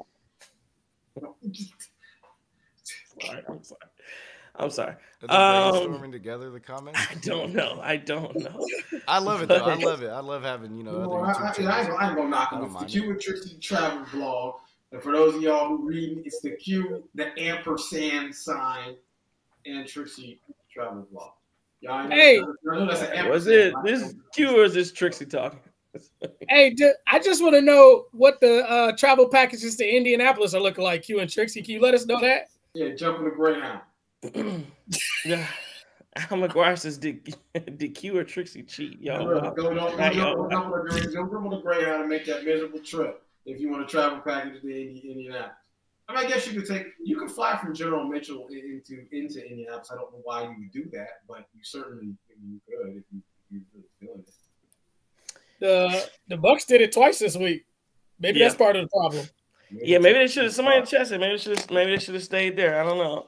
I'm sorry. Are they brainstorming together the comments? I don't know. I love it though. I love it. I love having other YouTube channels. I ain't gonna knock them. It's the Q and Trixie travel vlog. And for those of y'all who read, it's the Q, the ampersand sign, and Trixie travel vlog. Y'all know that's an ampersand. Was it this Q or is this Trixie talking? Hey, I just want to know what the travel packages to Indianapolis are looking like. Q and Trixie, can you let us know that? Yeah, jumping the Greyhound. Al McGuire says, did Q or Trixie cheat? Yo, Go jump on the Greyhound and make that miserable trip if you want to travel package to Indianapolis. I mean, I guess you could fly from General Mitchell into Indianapolis. I don't know why you would do that, but you certainly could if you're really feeling it. The Bucks did it twice this week. Maybe that's part of the problem. Yeah, maybe they should have. Somebody in the chat said maybe they should have stayed there. I don't know.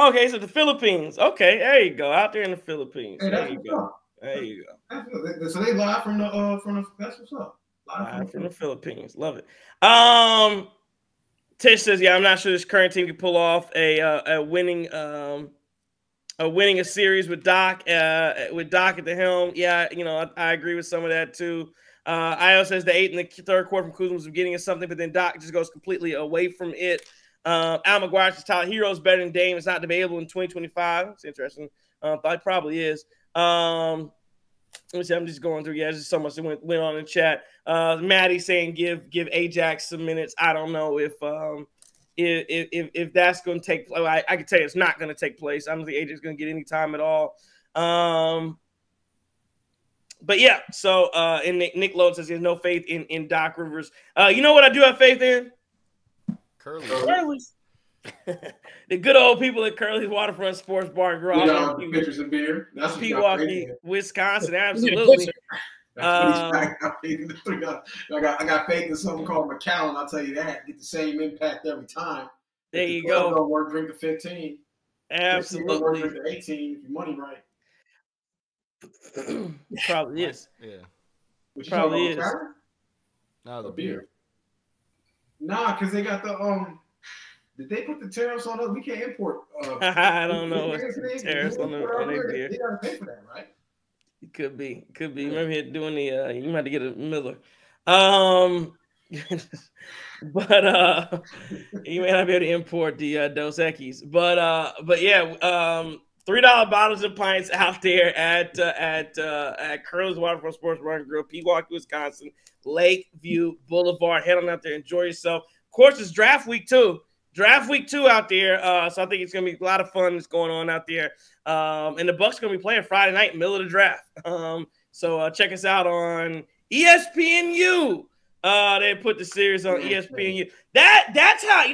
Okay, so the Philippines. Okay, there you go. Out there in the Philippines. Hey, there you go. There you go. So they live from the that's what's up. Live from the Philippines. Love it. Tish says, yeah, I'm not sure this current team can pull off a winning a series with Doc at the helm. Yeah, I agree with some of that too. Io says the 8 in the third quarter from Kuzma was beginning of something, but then Doc just goes completely away from it. Al McGuire says Tyler Hero's better than Dame. It's not debatable in 2025. It's interesting. It probably is. Let me see. I'm just going through. Yeah, there's just so much that went on in the chat. Maddie saying give Ajax some minutes. I don't know if that's going to take place. I can tell you it's not going to take place. I don't think Ajax is going to get any time at all. But yeah, so and Nick Lowe says he has no faith in Doc Rivers. You know what I do have faith in? Curly's. The good old people at Curly's Waterfront Sports Bar and Garage. Pictures of beer. That's Milwaukee, Wisconsin. Absolutely. I got faith in something called McAllen. I'll tell you that. Get the same impact every time. There you go. Don't work, drink the 15. Absolutely. Work, drink the 18 if your money right. Probably is. Yeah. Probably is. No, the beer. Nah, because they got the Did they put the tariffs on us? We can't import. I don't know what's the tariffs on their beer. They gotta pay for that, right? It could be. Maybe doing the. You might have to get a Miller. But you may not be able to import the Dos Equis. But yeah. $3 bottles and pints out there at Curly's Waterfront Sports Bar and Grill, Pewaukee, Wisconsin, Lakeview Boulevard. Head on out there, enjoy yourself. Of course, it's draft week too. Out there, so I think it's gonna be a lot of fun that's going on out there. And the Bucks are gonna be playing Friday night, middle of the draft. So check us out on ESPNU. They put the series on ESPNU. That's how I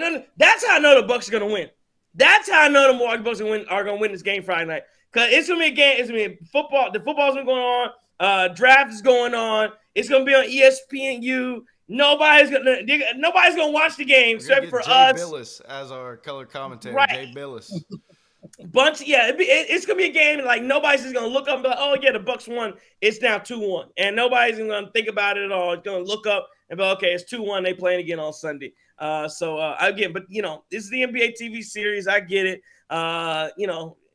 know the Bucks are gonna win. That's how I know the Milwaukee Bucks are going to win this game Friday night. Because it's going to be a game. It's going to be football. The football's been going on. Draft is going on. It's going to be on ESPNU. Nobody's going to watch the game except for us. Jay Billis as our color commentator. Right. Jay Billis. It's going to be a game like nobody's just going to look up and be like, oh, yeah, the Bucks won. It's now 2-1. And nobody's going to think about it at all. It's going to look up and be like, okay, it's 2-1. They playing again on Sunday. Again, but this is the NBA TV series. I get it.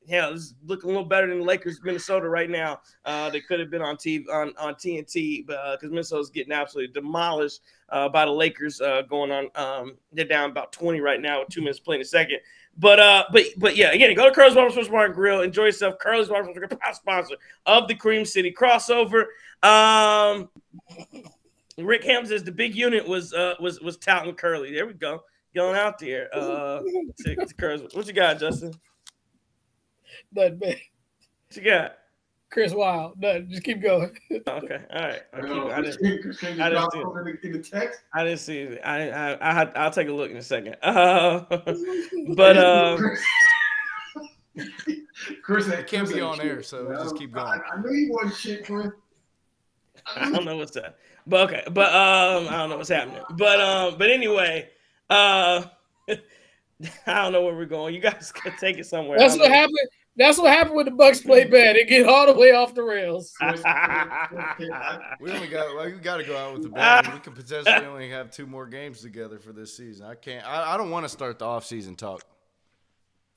hell, this is looking a little better than the Lakers Minnesota right now. They could have been on TV on TNT, because Minnesota's getting absolutely demolished by the Lakers going on. They're down about 20 right now with 2 minutes playing a second. But yeah, again, go to Curly's Barber Sports Bar and Grill. Enjoy yourself. Curly's Barber Sports Bar, sponsor of the Cream City crossover. Rick Ham says the big unit was touting Curly. There we go. Going out there. To Curly. What you got, Justin? Nothing, man. What you got? Chris Wild. Nothing. Just keep going. Okay. All right. I didn't see it. I'll take a look in a second. Chris, it can't be on air, so just keep going. I know you want shit, Chris. I don't know what's that. But okay. But I don't know what's happening. But anyway, I don't know where we're going. You guys can take it somewhere. That's what happened. That's what happened when the Bucks play bad. They get all the way off the rails. We got to go out with the bang. We could potentially only have 2 more games together for this season. I don't want to start the off-season talk.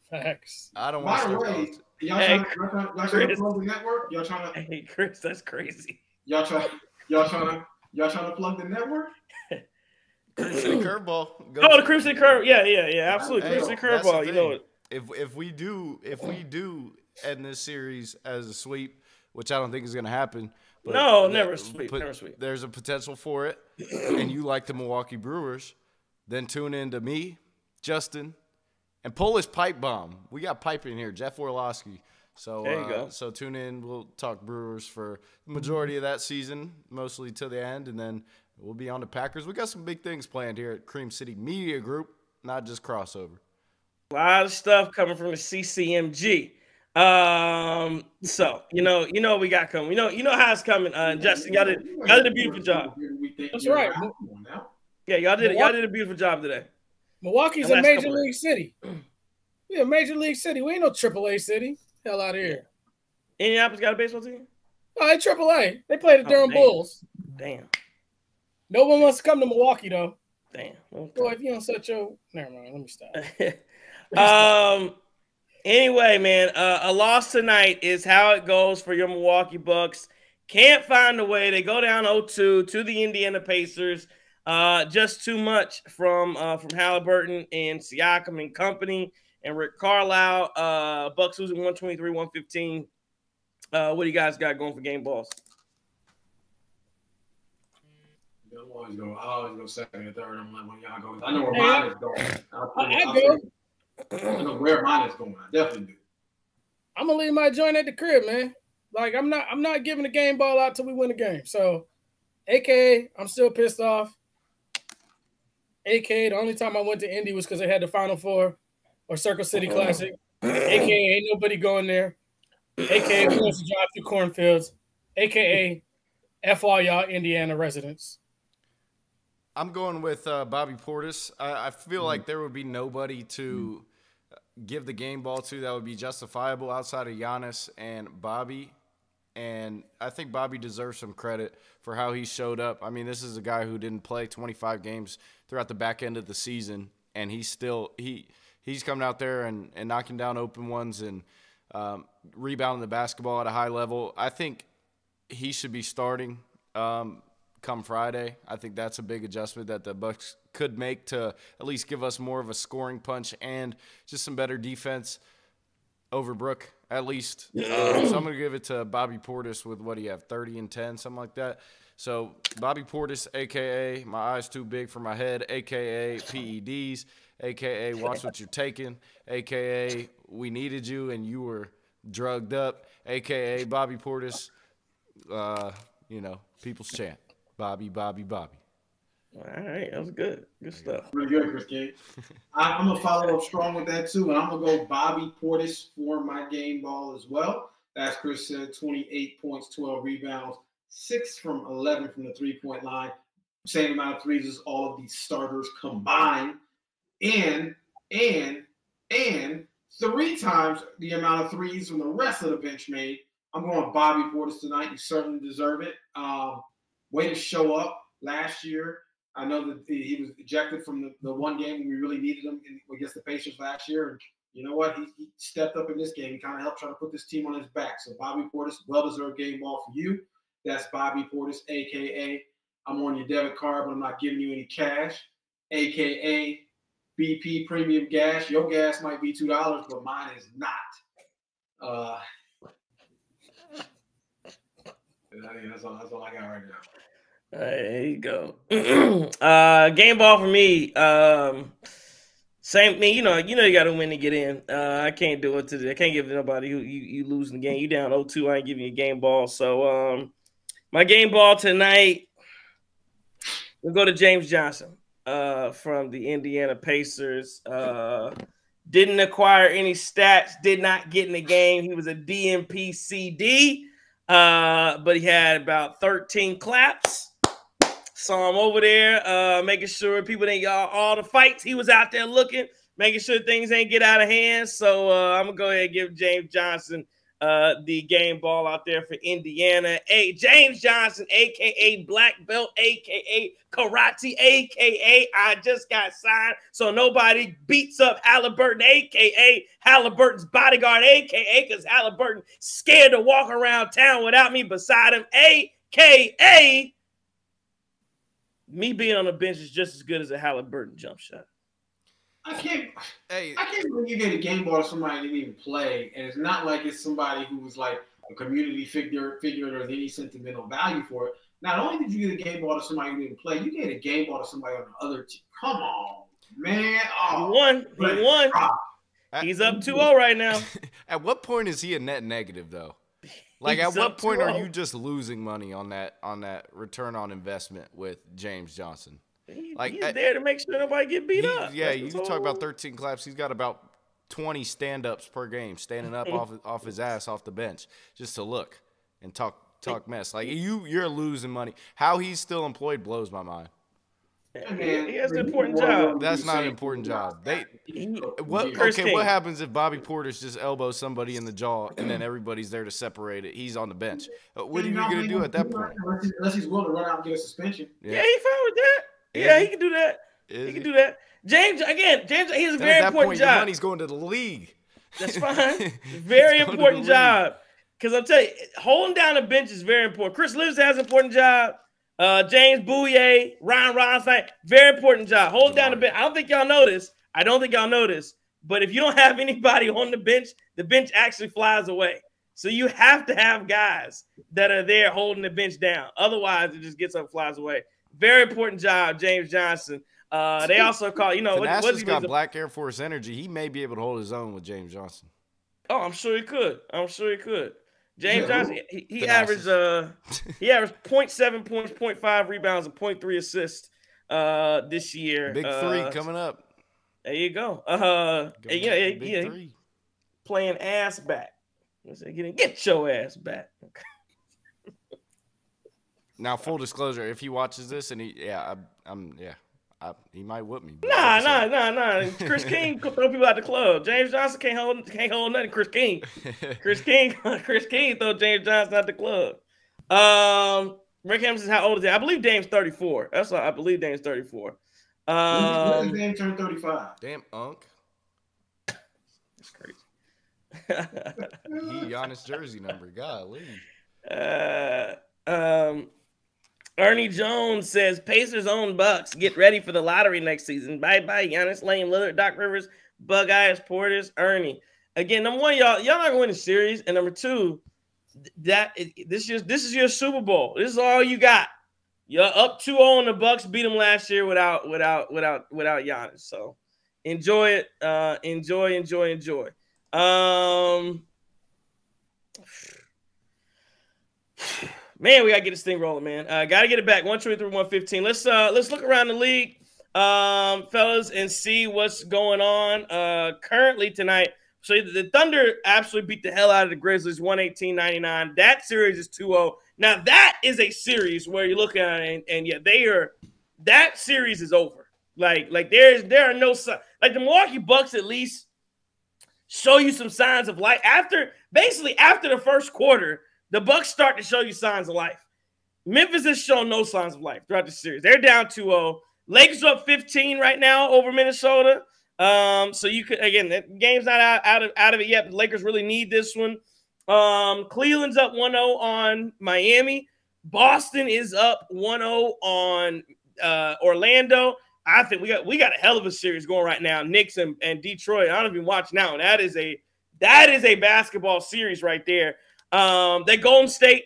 Facts. I don't want to start the off-season. Y'all trying to plug the network? Y'all trying to? Hey, Chris, that's crazy. Y'all trying to plug the network? Crimson Curveball. The Crimson Curve. Yeah. Absolutely. Hey, Crimson Curveball. You know it. If we do end this series as a sweep, which I don't think is going to happen. But no, never sweep. There's a potential for it, and you like the Milwaukee Brewers, then tune in to me, Justin, and Polish Pipe Bomb. We got pipe in here, Jeff Orlowski. So there you go. So tune in. We'll talk Brewers for the majority of that season, mostly to the end, and then we'll be on the Packers. We got some big things planned here at Cream City Media Group, not just crossover. A lot of stuff coming from the CCMG. So you know we got coming. You know how it's coming. Justin, y'all did a beautiful job. That's right. Yeah, y'all did a beautiful job today. Milwaukee's a major league city. We're a major league city. We ain't no AAA city. Hell out of here. Indianapolis got a baseball team? Oh, they AAA. They play the Durham Bulls. Damn. No one wants to come to Milwaukee though. Damn. Okay. Boy, if you don't set your never mind. Let me stop. Anyway, man, a loss tonight is how it goes for your Milwaukee Bucks. Can't find a way. They go down 0-2 to the Indiana Pacers. Just too much from Halliburton and Siakam and company and Rick Carlisle. Bucks losing 123-115. What do you guys got going for game balls? I always go second and third. I'm like, when y'all go, I know where mine is going. I know where mine is going. I definitely do. I'm gonna leave my joint at the crib, man. Like I'm not giving the game ball out till we win the game. So, AKA, I'm still pissed off. AKA, the only time I went to Indy was because they had the Final Four or Circle City Classic. AKA, ain't nobody going there. AKA, we want to drive through cornfields. AKA, F all y'all Indiana residents. I'm going with Bobby Portis. I feel like there would be nobody to give the game ball to that would be justifiable outside of Giannis and Bobby. And I think Bobby deserves some credit for how he showed up. I mean, this is a guy who didn't play 25 games throughout the back end of the season, and he's coming out there and knocking down open ones and rebounding the basketball at a high level. I think he should be starting come Friday. I think that's a big adjustment that the Bucks could make to at least give us more of a scoring punch and just some better defense over Brook, at least. So I'm going to give it to Bobby Portis with what do you have, 30 and 10, something like that. So Bobby Portis, a.k.a. my eyes too big for my head, a.k.a. PEDs, a.k.a. watch what you're taking, a.k.a. we needed you and you were drugged up, a.k.a. Bobby Portis, people's champ. Bobby, Bobby, Bobby. All right, that was good. Good stuff. Pretty good, Chris King. I'm going to follow up strong with that, too, and I'm going to go Bobby Portis for my game ball as well. As Chris said, 28 points, 12 rebounds, 6 from 11 from the three-point line. Same amount of threes as all of these starters combined. And 3 times the amount of threes from the rest of the bench made. I'm going Bobby Portis tonight. You certainly deserve it. Way to show up last year. I know that he was ejected from the one game when we really needed him against the Pacers last year. And you know what? He stepped up in this game. He kind of helped try to put this team on his back. So Bobby Portis, well-deserved game ball for you. That's Bobby Portis, a.k.a. I'm on your debit card, but I'm not giving you any cash, a.k.a. BP Premium Gas. Your gas might be $2, but mine is not. That's all I got right now. There you go. Game ball for me. Same thing. You know you got to win to get in. I can't do it today. I can't give it to nobody who you losing the game. You down 0-2. I ain't giving you a game ball. So my game ball tonight, we'll go to James Johnson from the Indiana Pacers. Didn't acquire any stats. Did not get in the game. He was a DNP CD. But he had about 13 claps. Saw him over there, making sure people didn't all the fights. He was out there looking, making sure things ain't get out of hand. So I'm gonna go ahead and give James Johnson the game ball out there for Indiana. Hey, James Johnson, aka Black Belt, aka Karate, aka I just got signed, so nobody beats up Halliburton, aka Halliburton's bodyguard, aka because Halliburton scared to walk around town without me beside him, aka me being on the bench is just as good as a Halliburton jump shot. I can't believe you get a game ball to somebody who didn't even play, and it's not like it's somebody who was like a community figure or there's any sentimental value for it. Not only did you get a game ball to somebody who didn't play, you get a game ball to somebody on the other team. Come on, man. Oh, he won. He's up 2-0 right now. At what point is he a net negative, though? Like, at what point are you just losing money on that return on investment with James Johnson? He's there to make sure nobody get beat up. Yeah, you talk about 13 claps. He's got about 20 stand-ups per game, standing up off his ass off the bench just to look and talk mess. Like, you're losing money. How he's still employed blows my mind. He has an important job. That's not an important job. What happens if Bobby Portis just elbows somebody in the jaw and then everybody's there to separate it? He's on the bench. What are you going to do at that point? Unless he's willing to run out and get a suspension. Yeah, he fine with that. Yeah, he can do that. He can do that. James, he has a very important job. Your money's going to the league. That's fine. Very important job. Because I'll tell you, holding down the bench is very important. Chris Livingston has an important job. James Bouyea, Ryan Ronstein, very important job. Hold down the bench. I don't think y'all know this. But if you don't have anybody on the bench actually flies away. So you have to have guys that are there holding the bench down. Otherwise, it just gets up, flies away. Very important job, James Johnson. They also call, Thanasis got Black Air Force energy. He may be able to hold his own with James Johnson. Oh, I'm sure he could. James Johnson, he averaged 0.7 points, 0.5 rebounds, and 0.3 assists this year. Big three coming up. There you go. Three. Playing ass back. Get your ass back. Now, full disclosure, if he watches this and he might whoop me. Nah. Chris King could throw people out the club. James Johnson can't hold nothing. Chris King throw James Johnson out the club. Rick Hampton says, how old is he? I believe Dame's 34. That's what I believe Dame's 34. When Dame turned 35? Damn, Unk. That's crazy. He Giannis jersey number. Golly. Ernie Jones says, Pacers own Bucks. Get ready for the lottery next season. Bye-bye, Giannis, Lane, Lillard, Doc Rivers, Bug Eyes, Portis, Ernie. Again, number one, y'all not going to win the series. And number two, this is your Super Bowl. This is all you got. You're up 2-0 on the Bucks. Beat them last year without Giannis. So enjoy it. Enjoy. Man, we gotta get this thing rolling, man. Gotta get it back. 123-115. Let's look around the league, fellas, and see what's going on currently tonight. So the Thunder absolutely beat the hell out of the Grizzlies, 118-99. That series is 2-0. Now that is a series where you look at it and that series is over. Like there are no signs. Like the Milwaukee Bucks at least show you some signs of life after the first quarter. The Bucks start to show you signs of life. Memphis has shown no signs of life throughout the series. They're down 2-0. Lakers are up 15 right now over Minnesota. So you could, again, the game's not out of it yet, but the Lakers really need this one. Cleveland's up 1-0 on Miami. Boston is up 1-0 on Orlando. I think we got a hell of a series going right now. Knicks and Detroit. I don't even watch now. That is a basketball series right there. That Golden State,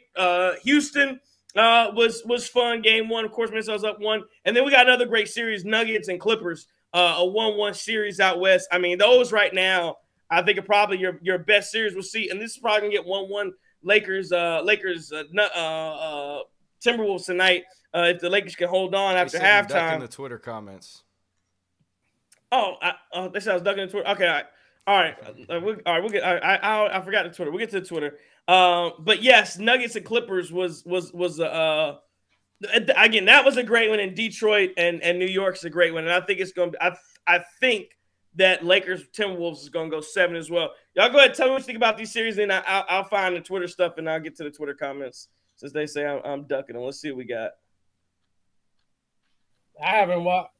Houston was fun. Game 1, of course, Minnesota's up 1. And then we got another great series, Nuggets and Clippers, a 1-1 series out west. I mean, those right now, I think are probably your best series we'll see. And this is probably gonna get 1-1 Lakers Timberwolves tonight. If the Lakers can hold on after halftime. Duck in the Twitter comments. Oh, they said I was ducking the Twitter. Okay, all right. We'll get. I forgot the Twitter. We'll get to the Twitter. But yes, Nuggets and Clippers was again, that was a great one. In Detroit and New York's a great one, and I think it's going to. I think that Lakers Timberwolves is going to go 7 as well. Y'all go ahead and tell me what you think about these series, and I'll find the Twitter stuff and I'll get to the Twitter comments since they say I'm ducking them. Let's see what we got. I haven't watched.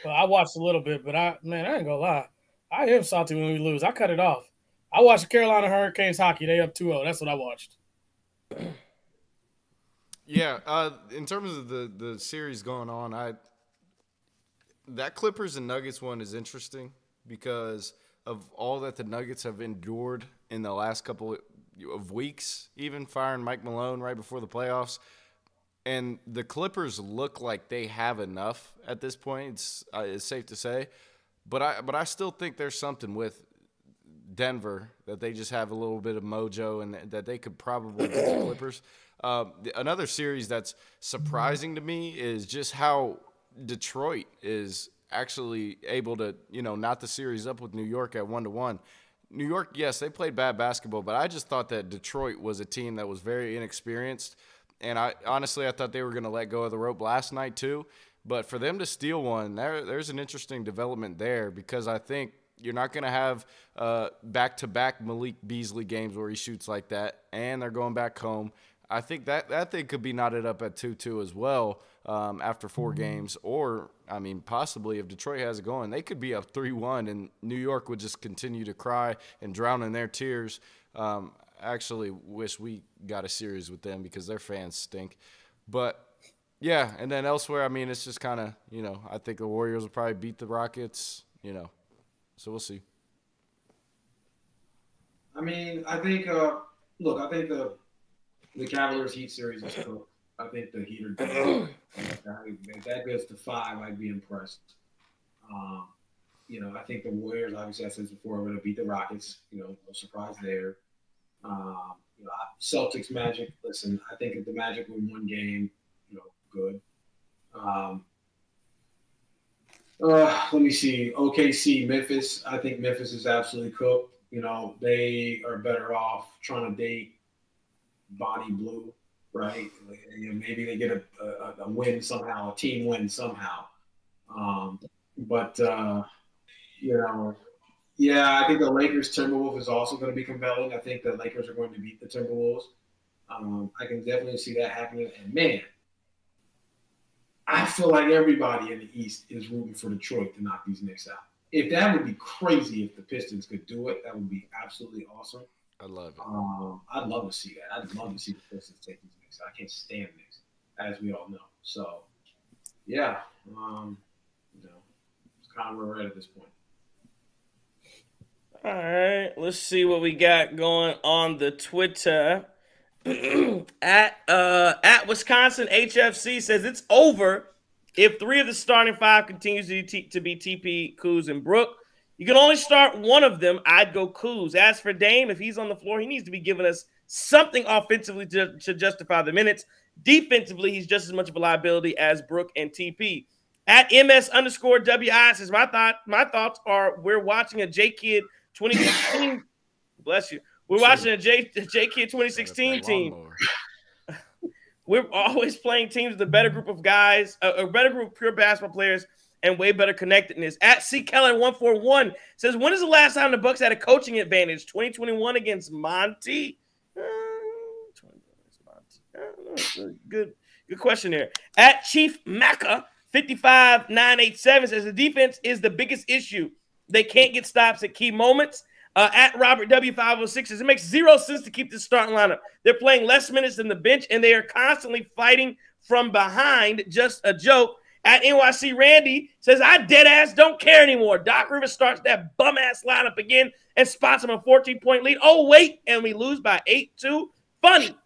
Well, I watched a little bit, but I ain't gonna lie. I am salty when we lose. I cut it off. I watched the Carolina Hurricanes hockey. They up 2-0. That's what I watched. Yeah, in terms of the series going on, that Clippers and Nuggets one is interesting because of all that the Nuggets have endured in the last couple of weeks, even firing Mike Malone right before the playoffs. And the Clippers look like they have enough at this point. It's safe to say, but I still think there's something with Denver that they just have a little bit of mojo and that they could probably beat the Clippers. Another series that's surprising to me is just how Detroit is actually able to knot the series up with New York at 1-1. New York, yes, they played bad basketball, but I just thought that Detroit was a team that was very inexperienced. And I thought they were going to let go of the rope last night too. But for them to steal one, there's an interesting development there because I think you're not going to have back-to-back Malik Beasley games where he shoots like that, and they're going back home. I think that thing could be knotted up at 2-2 as well after 4 games. Or, I mean, possibly if Detroit has it going, they could be up 3-1, and New York would just continue to cry and drown in their tears. I actually wish we got a series with them because their fans stink. But, yeah, and then elsewhere, I mean, it's just kind of, I think the Warriors will probably beat the Rockets, So we'll see. I mean, I think, I think the Cavaliers Heat series is cool. I think the Heat are if that goes to 5, I'd be impressed. I think the Warriors, obviously, I said before, are going to beat the Rockets. No surprise there. Celtics, Magic. Listen, I think if the Magic win 1 game, good. Let me see. OKC, Memphis. I think Memphis is absolutely cooked. They are better off trying to date Bonnie Blue, right? Maybe they get a win somehow, a team win somehow. Yeah, I think the Lakers Timberwolves is also going to be compelling. I think the Lakers are going to beat the Timberwolves. I can definitely see that happening. And man, I feel like everybody in the East is rooting for Detroit to knock these Knicks out. If that would be crazy if the Pistons could do it, that would be absolutely awesome. I love it. I'd love to see that. I'd love to see the Pistons take these Knicks out. I can't stand Knicks, as we all know. So, yeah, it's kind of where we're at this point. All right, let's see what we got going on the Twitter. at Wisconsin HFC says it's over if 3 of the starting 5 continues to be TP, Kuz, and Brook. You can only start one of them. I'd go Kuz. As for Dame, if he's on the floor, he needs to be giving us something offensively to justify the minutes. Defensively, he's just as much of a liability as Brook and TP. At MS_WI says my thoughts are we're watching a J Kid 2016. Bless you. We're watching a J Kid 2016 team. We're always playing teams with a better group of guys, a better group of pure basketball players, and way better connectedness. At C Keller 141 says, when is the last time the Bucks had a coaching advantage? 2021 against Monty. Good question there. At Chief Macca 55987 says the defense is the biggest issue. They can't get stops at key moments. At Robert W506 says, it makes zero sense to keep this starting lineup. They're playing less minutes than the bench, and they are constantly fighting from behind. Just a joke. At NYC Randy says, I dead ass don't care anymore. Doc Rivers starts that bum ass lineup again and spots him a 14-point lead. Oh, wait, and we lose by 8-2. Funny.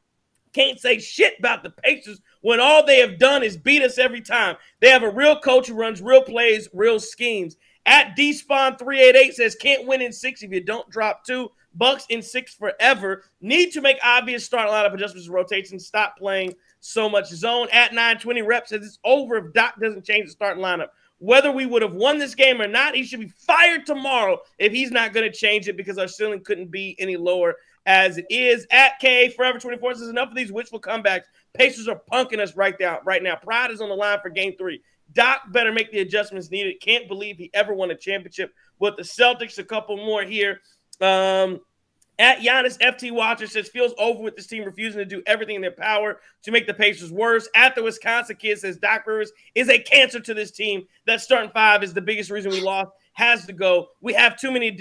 Can't say shit about the Pacers when all they have done is beat us every time. They have a real coach who runs real plays, real schemes. At DSpawn388 says, can't win in 6 if you don't drop 2. Bucks in 6 forever. Need to make obvious starting lineup adjustments and rotations. Stop playing so much zone. At 920 reps says, it's over if Doc doesn't change the starting lineup. Whether we would have won this game or not, he should be fired tomorrow if he's not going to change it because our ceiling couldn't be any lower as it is. At K Forever 24 says, enough of these wishful comebacks. Pacers are punking us right now. Pride is on the line for game 3. Doc better make the adjustments needed. Can't believe he ever won a championship with the Celtics. A couple more here. At Giannis FT Watcher says, feels over with this team refusing to do everything in their power to make the Pacers worse. At the Wisconsin Kid says, Doc Rivers is a cancer to this team. That starting 5 is the biggest reason we lost. Has to go. We have too many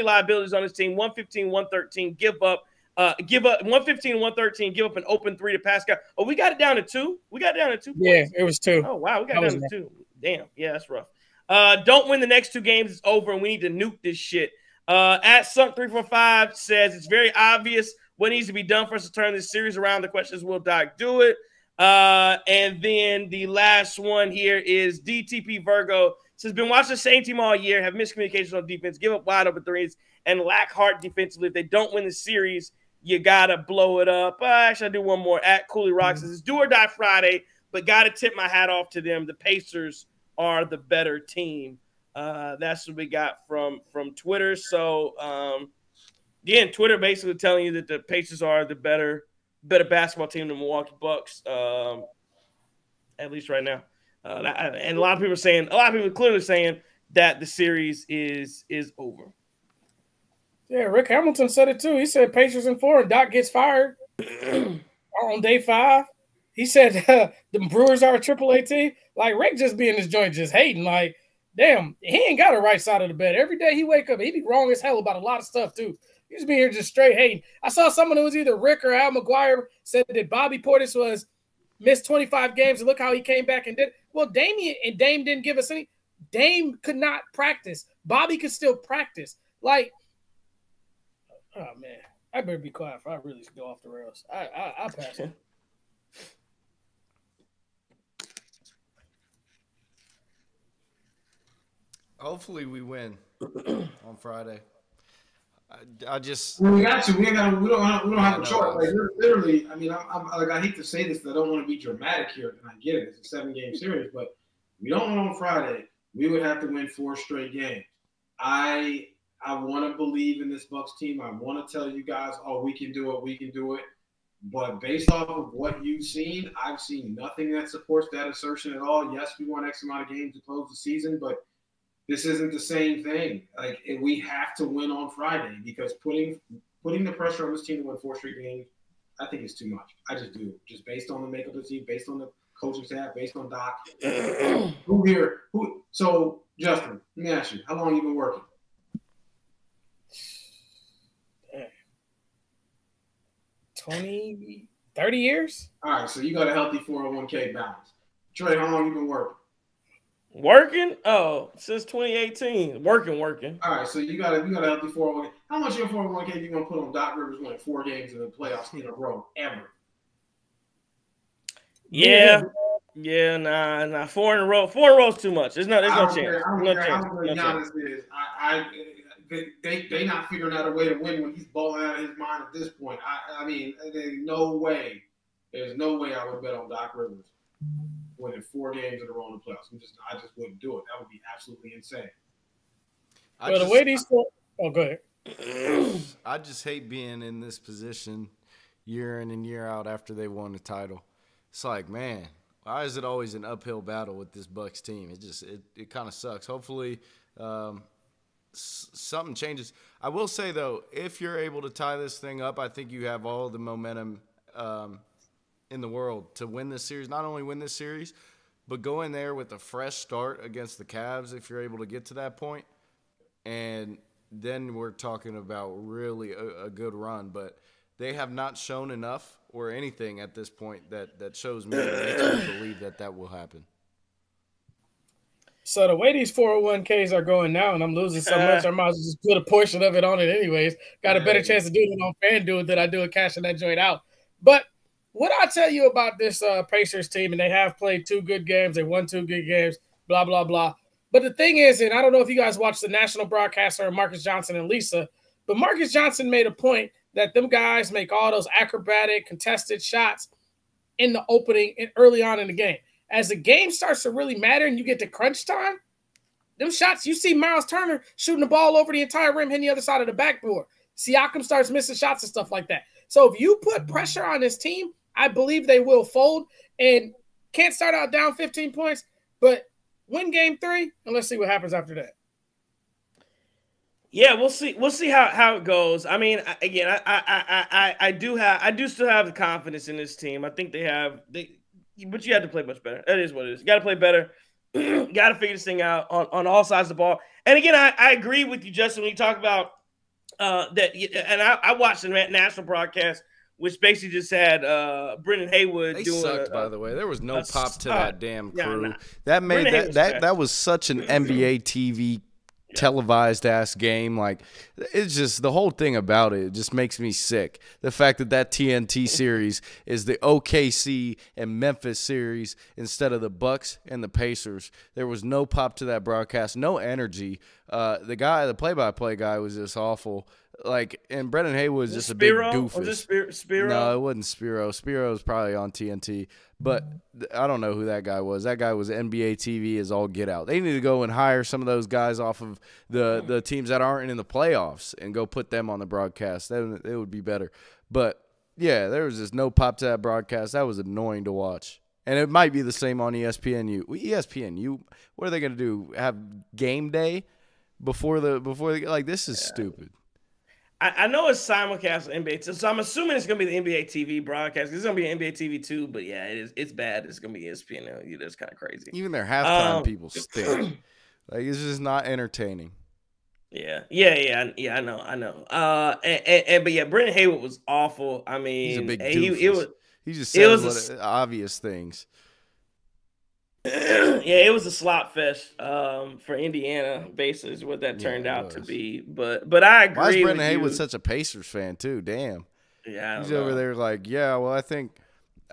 liabilities on this team. 115, 113, give up 115, 113, give up an open 3 to Pascal. Oh, we got it down to 2. We got it down to 2 points. Yeah, it was 2. Oh, wow. We got it down to 2. Damn. Yeah, that's rough. Don't win the next 2 games. It's over, and we need to nuke this shit. At Sunk345 says, it's very obvious what needs to be done for us to turn this series around. The question is, will Doc do it? And then the last one here is DTP Virgo. Says, been watching the same team all year, have miscommunication on defense, give up wide open threes, and lack heart defensively. If they don't win the series, you got to blow it up. Actually, I'll do one more. At Cooley Rock says, it's do or die Friday, but got to tip my hat off to them. The Pacers are the better team. That's what we got from Twitter. So, again, Twitter basically telling you that the Pacers are the better basketball team than the Milwaukee Bucks, at least right now. And a lot of people clearly saying that the series is over. Yeah, Rick Hamilton said it too. He said Pacers in 4 and Doc gets fired on day 5. He said the Brewers are a AAA team. Like, Rick just be in this joint just hating. Like, damn, he ain't got a right side of the bed. Every day he wake up, he be wrong as hell about a lot of stuff too. He just be here just straight hating. I saw someone who was either Rick or Al McGuire said that Bobby Portis was missed 25 games and look how he came back and did. Well, Dame didn't give us any. Dame could not practice. Bobby could still practice. Like, oh man, I better be quiet if I really go off the rails. I pass it. Hopefully we win on Friday. I just we got to. We don't have a choice. Like, literally, I mean, I hate to say this, but I don't want to be dramatic here, and I get it. It's a 7-game series, but we don't win on Friday. We would have to win 4 straight games. I want to believe in this Bucks team. I want to tell you guys, oh, we can do it. But based off of what you've seen, I've seen nothing that supports that assertion at all. Yes, we won X amount of games to close the season, but this isn't the same thing. Like, we have to win on Friday because putting the pressure on this team to win 4 straight games, I think it's too much. I just do. Just based on the makeup of the team, based on the coaching staff, based on Doc. So, Justin, let me ask you, how long have you been working? 20, 30 years. All right, so you got a healthy 401k balance. Trey, how long you been working? Working? Oh, since 2018. Working. All right, so you got a healthy 401k. How much of your 401k you gonna put on Doc Rivers winning 4 games in the playoffs in a row ever? Yeah, nah. 4 in a row. 4 in a row is too much. There's no chance. I don't care how good Giannis is. They not figuring out a way to win when he's balling out of his mind at this point. I mean, there's no way I would bet on Doc Rivers winning 4 games in a row in the playoffs. I just wouldn't do it. That would be absolutely insane. The way these go ahead. I just hate being in this position year in and year out after they won the title. It's like, man, why is it always an uphill battle with this Bucks team? It kind of sucks. Hopefully something changes. I will say, though, if you're able to tie this thing up, I think you have all the momentum in the world to win this series. Not only win this series, but go in there with a fresh start against the Cavs if you're able to get to that point. and then we're talking about really a good run. But they have not shown enough or anything at this point that shows me or makes me believe that will happen. So the way these 401ks are going now, and I'm losing so much, I might as well just put a portion of it on it anyways. Got a better chance of doing it on FanDuel than I do of cashing that joint out. But what I tell you about this Pacers team, and they have played 2 good games, they won 2 good games, blah, blah, blah. But the thing is, and I don't know if you guys watched the national broadcaster, Marcus Johnson and Lisa, but Marcus Johnson made a point that them guys make all those acrobatic, contested shots in the opening and early on in the game. As the game starts to really matter and you get to crunch time, them shots, you see Miles Turner shooting the ball over the entire rim, hitting the other side of the backboard. Siakam starts missing shots and stuff like that. So if you put pressure on this team, I believe they will fold and can't start out down 15 points, but win game 3, and let's see what happens after that. Yeah, we'll see. We'll see how it goes. I mean, again, I do still have the confidence in this team. I think but you have to play much better. That is what it is. You got to play better. Got to figure this thing out on all sides of the ball. And again, I agree with you, Justin, when you talk about that. And I watched the national broadcast, which basically just had Brendan Haywood They doing. Sucked, by the way. There was no pop to that damn crew. Nah. That made that was such an NBA TV televised ass game. Like, it's just the whole thing about it just makes me sick. The fact that TNT series is the OKC and Memphis series instead of the Bucks and the Pacers. There was no pop to that broadcast, no energy. The play-by-play guy was just awful. Like, and Brendan Haywood was just a big doofus. Was it Spiro? No, it wasn't Spiro. Spiro was probably on TNT, but I don't know who that guy was. That guy was NBA TV is all get out. They need to go and hire some of those guys off of the teams that aren't in the playoffs and go put them on the broadcast. It would be better. But, yeah, there was just no pop to that broadcast. That was annoying to watch. And it might be the same on ESPNU. ESPNU, what are they going to do? Have game day before like, this is stupid. I know it's simulcast on NBA, so I'm assuming it's going to be the NBA TV broadcast. It's going to be NBA TV too, but yeah, it's bad. It's going to be ESPN. That's kind of crazy. Even their halftime people stink. Like, it's just not entertaining. Yeah. I know. But yeah, Brendan Haywood was awful. I mean, he's a big doofus. He just says obvious things. Yeah, it was a slop fest for Indiana, basically, is what that turned out to be. But I agree. Why is Brendan Haywood such a Pacers fan too? Damn. Yeah, he's over there like, yeah. Well, I think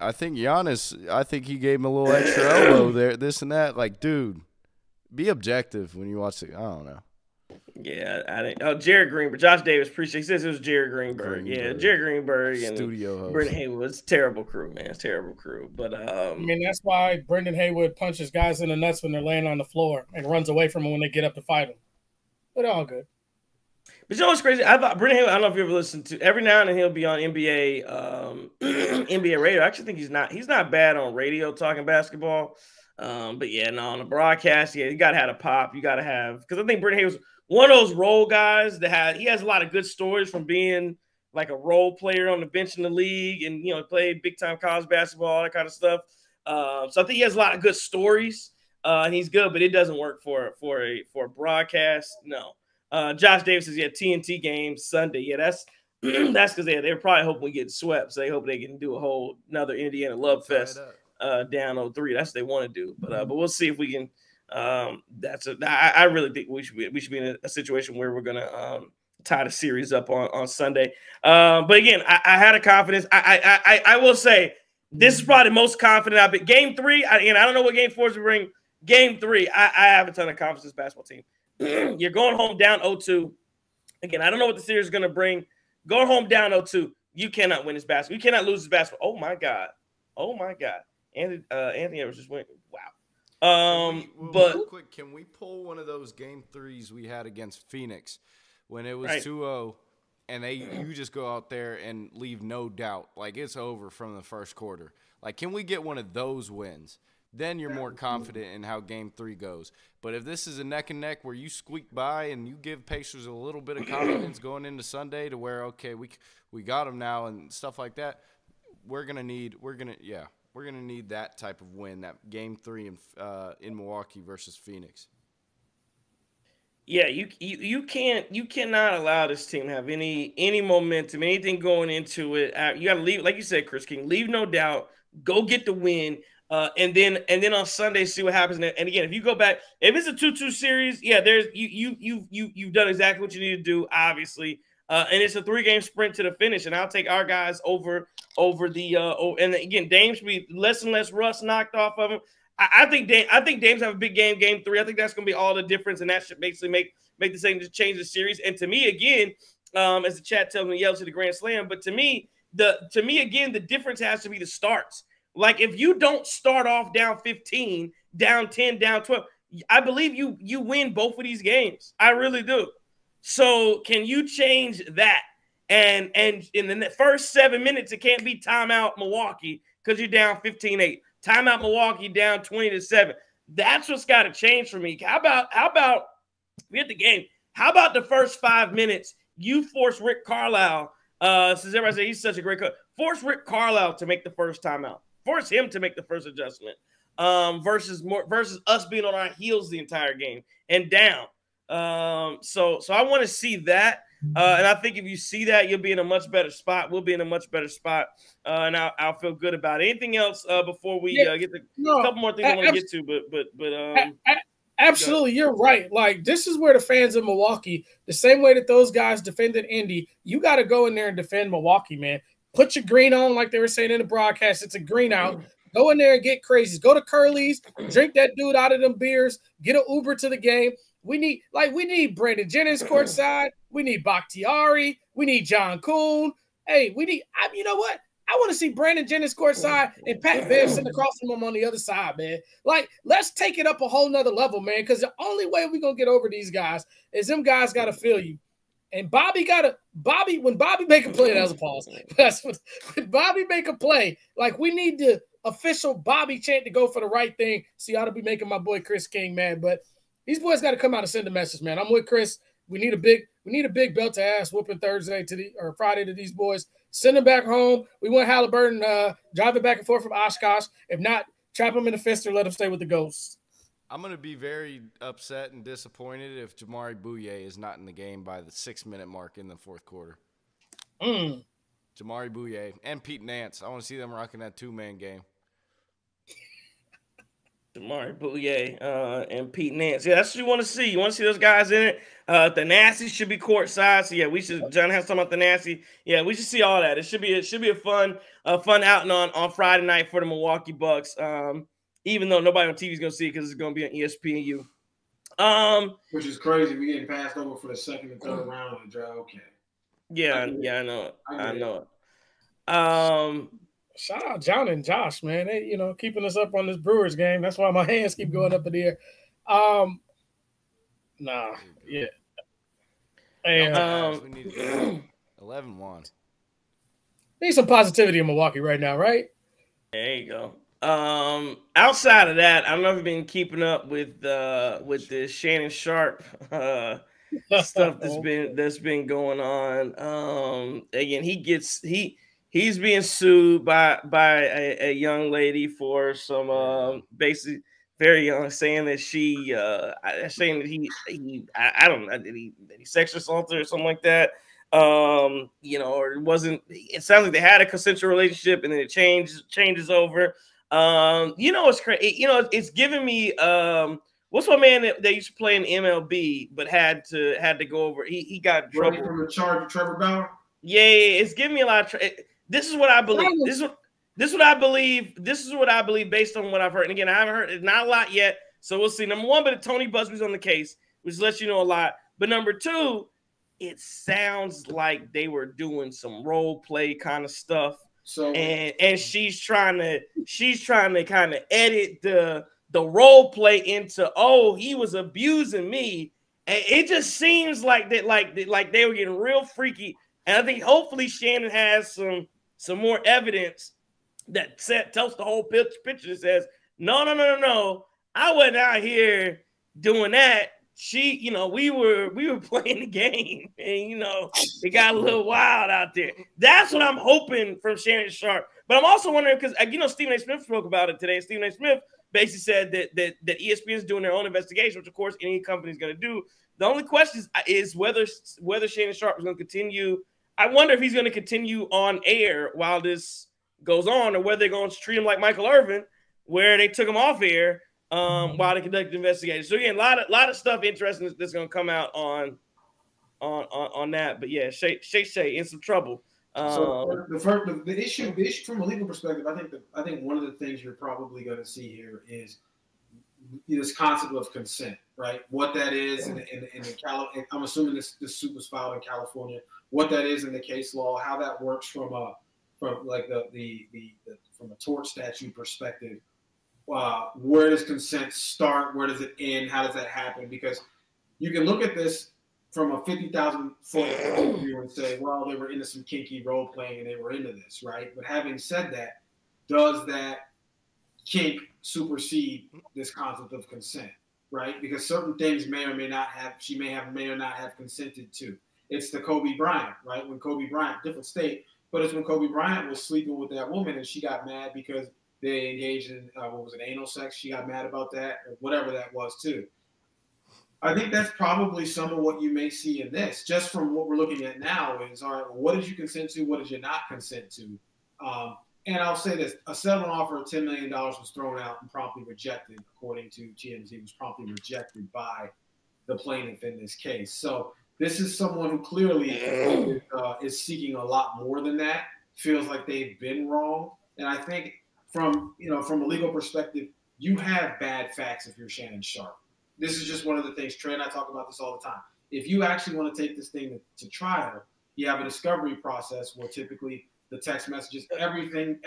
Giannis. I think he gave him a little extra elbow there, this and that. Like, dude, be objective when you watch it. I don't know. Yeah, I think. Oh, Jared Greenberg, Josh Davis. Appreciate. He says it was Jared Greenberg. Yeah, Jared Greenberg and studio host. Brendan Haywood. It's a terrible crew, man. It's a terrible crew. But I mean, that's why Brendan Haywood punches guys in the nuts when they're laying on the floor and runs away from them when they get up to fight them. But all good. But you know what's crazy? I thought Brendan Haywood. I don't know if you ever listened to. Every now and then he'll be on NBA NBA radio. I actually think he's not bad on radio talking basketball. But yeah, no, on the broadcast, yeah, you gotta have a pop. You gotta have, because I think Brendan Haywood's one of those role guys that he has a lot of good stories from being like a role player on the bench in the league, and played big time college basketball, all that kind of stuff. So I think he has a lot of good stories, and he's good, but it doesn't work for a broadcast. No. Josh Davis says, TNT game Sunday. Yeah, that's because they're probably hoping we get swept, so they hope they can do another Indiana Love Fest down 0-3. That's what they want to do, but we'll see if we can. I really think we should be in a situation where we're gonna tie the series up on Sunday. But again, I had a confidence. I will say this is probably the most confident I've been. Game 3, I don't know what game 4 is to bring. Game 3, I have a ton of confidence in this basketball team. You're going home down 0-2. Again, I don't know what the series is gonna bring. Going home down 0-2, you cannot win this basketball. You cannot lose this basketball. Oh my God. Anthony Edwards just went. Wow. But real quick, can we pull one of those game 3s we had against Phoenix when it was 2-0 and you just go out there and leave no doubt, like it's over from the first quarter? Like, can we get one of those wins? Then you're more confident in how game 3 goes. But if this is a neck and neck where you squeak by and you give Pacers a little bit of confidence going into Sunday to where, okay, we got them now and stuff like that, we're gonna need that type of win, that game 3 in Milwaukee versus Phoenix. Yeah, you cannot allow this team to have any momentum, anything going into it. You got to leave, like you said, Chris King. Leave no doubt. Go get the win, and then on Sunday see what happens. And again, if you go back, if it's a 2-2 series, yeah, there's you've done exactly what you need to do, obviously. And it's a 3-game sprint to the finish, and I'll take our guys over the. And again, Dame should be less and less rust knocked off of him. I think Dame's have a big game 3. I think that's going to be all the difference, and that should basically make the same to change the series. And to me, again, as the chat tells me, yells to the Grand Slam. But to me, again, the difference has to be the starts. Like if you don't start off down 15, down 10, down 12, I believe you win both of these games. I really do. So can you change that? And in the first 7 minutes, it can't be timeout Milwaukee because you're down 15-8. Timeout Milwaukee down 20-7. That's what's got to change for me. How about we hit the game? How about the first 5 minutes you force Rick Carlisle? Since everybody says he's such a great coach, force Rick Carlisle to make the first timeout. Force him to make the first adjustment. Versus us being on our heels the entire game and down. So I want to see that. And I think if you see that, you'll be in a much better spot. We'll be in a much better spot, and I'll feel good about it. Anything else before we get to a couple more things I want to get to? But absolutely, you're right. Like this is where the fans of Milwaukee, the same way that those guys defended Indy, you got to go in there and defend Milwaukee, man. Put your green on, like they were saying in the broadcast. It's a green out. Go in there and get crazy. Go to Curly's, drink that dude out of them beers, get an Uber to the game. We need Brandon Jennings courtside. We need Bakhtiari. We need John Kuhn. Hey, you know what? I want to see Brandon Jennings courtside and Pat Bev sitting across from him on the other side, man. Like, let's take it up a whole nother level, man, because the only way we're going to get over these guys is them guys got to feel you. And when Bobby make a play, that was a pause. When Bobby make a play, like we need the official Bobby chant to go for the right thing. See, I ought to be making my boy Chris King mad, but these boys got to come out and send a message, man. I'm with Chris. We need a big belt to ass whooping Friday to these boys. Send them back home. We want Halliburton driving back and forth from Oshkosh. If not, trap them in the fist or let them stay with the Ghosts. I'm going to be very upset and disappointed if Jamari Bouye is not in the game by the 6-minute mark in the fourth quarter. Jamari Bouye and Pete Nance. I want to see them rocking that 2-man game. Jamari Bouye and Pete Nance. Yeah, that's what you want to see. You want to see those guys in it. The Nasty should be courtside. So yeah, we should. John has talking about the Nasty. Yeah, we should see all that. It should be a fun outing on Friday night for the Milwaukee Bucks. Even though nobody on TV is going to see it because it's going to be on ESPNU. Which is crazy. We're getting passed over for the second and third round of the draft. Okay. Yeah, I know it. I know it. Shout out John and Josh, man. They, keeping us up on this Brewers game. That's why my hands keep going up in the air. Yeah. And, we need 11-1. Need some positivity in Milwaukee right now, right? There you go. Outside of that, I don't know if you've been keeping up with the Shannon Sharp stuff that's been going on. Again, he's being sued by a young lady for some basically very young, saying that he sexually assaulted her or something like that. Or it wasn't. It sounds like they had a consensual relationship and then it changes over. It's crazy. It's giving me what's my man that used to play in MLB but had to go over. He got in trouble from the charge of Trevor Bauer. Yeah, it's giving me a lot of. This is what I believe. This is what I believe. This is what I believe based on what I've heard. And again, I haven't heard it, not a lot yet. So we'll see. Number one, but Tony Busby's on the case, which lets you know a lot. But number two, it sounds like they were doing some role play kind of stuff. So and she's trying to kind of edit the role play into, oh, he was abusing me. And it just seems like that, like they were getting real freaky. And I think hopefully Shannon has some more evidence that tells the whole picture that says, no, I wasn't out here doing that. We were playing the game, and it got a little wild out there. That's what I'm hoping from Shannon Sharp. But I'm also wondering because Stephen A. Smith spoke about it today. Stephen A. Smith basically said that ESPN is doing their own investigation, which of course any company is going to do. The only question is whether Shannon Sharpe is going to continue. I wonder if he's going to continue on air while this goes on, or whether they're going to treat him like Michael Irvin, where they took him off air while they conducted the investigation. So again, a lot of stuff interesting that's going to come out on that. But yeah, Shay in some trouble. So the issue from a legal perspective, I think one of the things you're probably going to see here is this concept of consent, right? What that is in the I'm assuming this suit was filed in California. What that is in the case law, how that works from like from a tort statute perspective. Where does consent start? Where does it end? How does that happen? Because you can look at this from a 50,000-foot view and say, well, they were into some kinky role playing and they were into this, right? But having said that, does that kink supersede this concept of consent, right? Because certain things may or not have consented to. It's the Kobe Bryant, right? When Kobe Bryant, different state, but it's when Kobe Bryant was sleeping with that woman and she got mad because they engaged in, anal sex? She got mad about that, or whatever that was too. I think that's probably some of what you may see in this. Just from what we're looking at now is, all right, well, what did you consent to? What did you not consent to? And I'll say this, a settlement offer of $10 million was thrown out and promptly rejected, according to TMZ, was promptly rejected by the plaintiff in this case. So this is someone who clearly is seeking a lot more than that, feels like they've been wrong. And I think from a legal perspective, you have bad facts if you're Shannon Sharpe. This is just one of the things, Trey and I talk about this all the time. If you actually want to take this thing to trial, you have a discovery process where typically the text messages, everything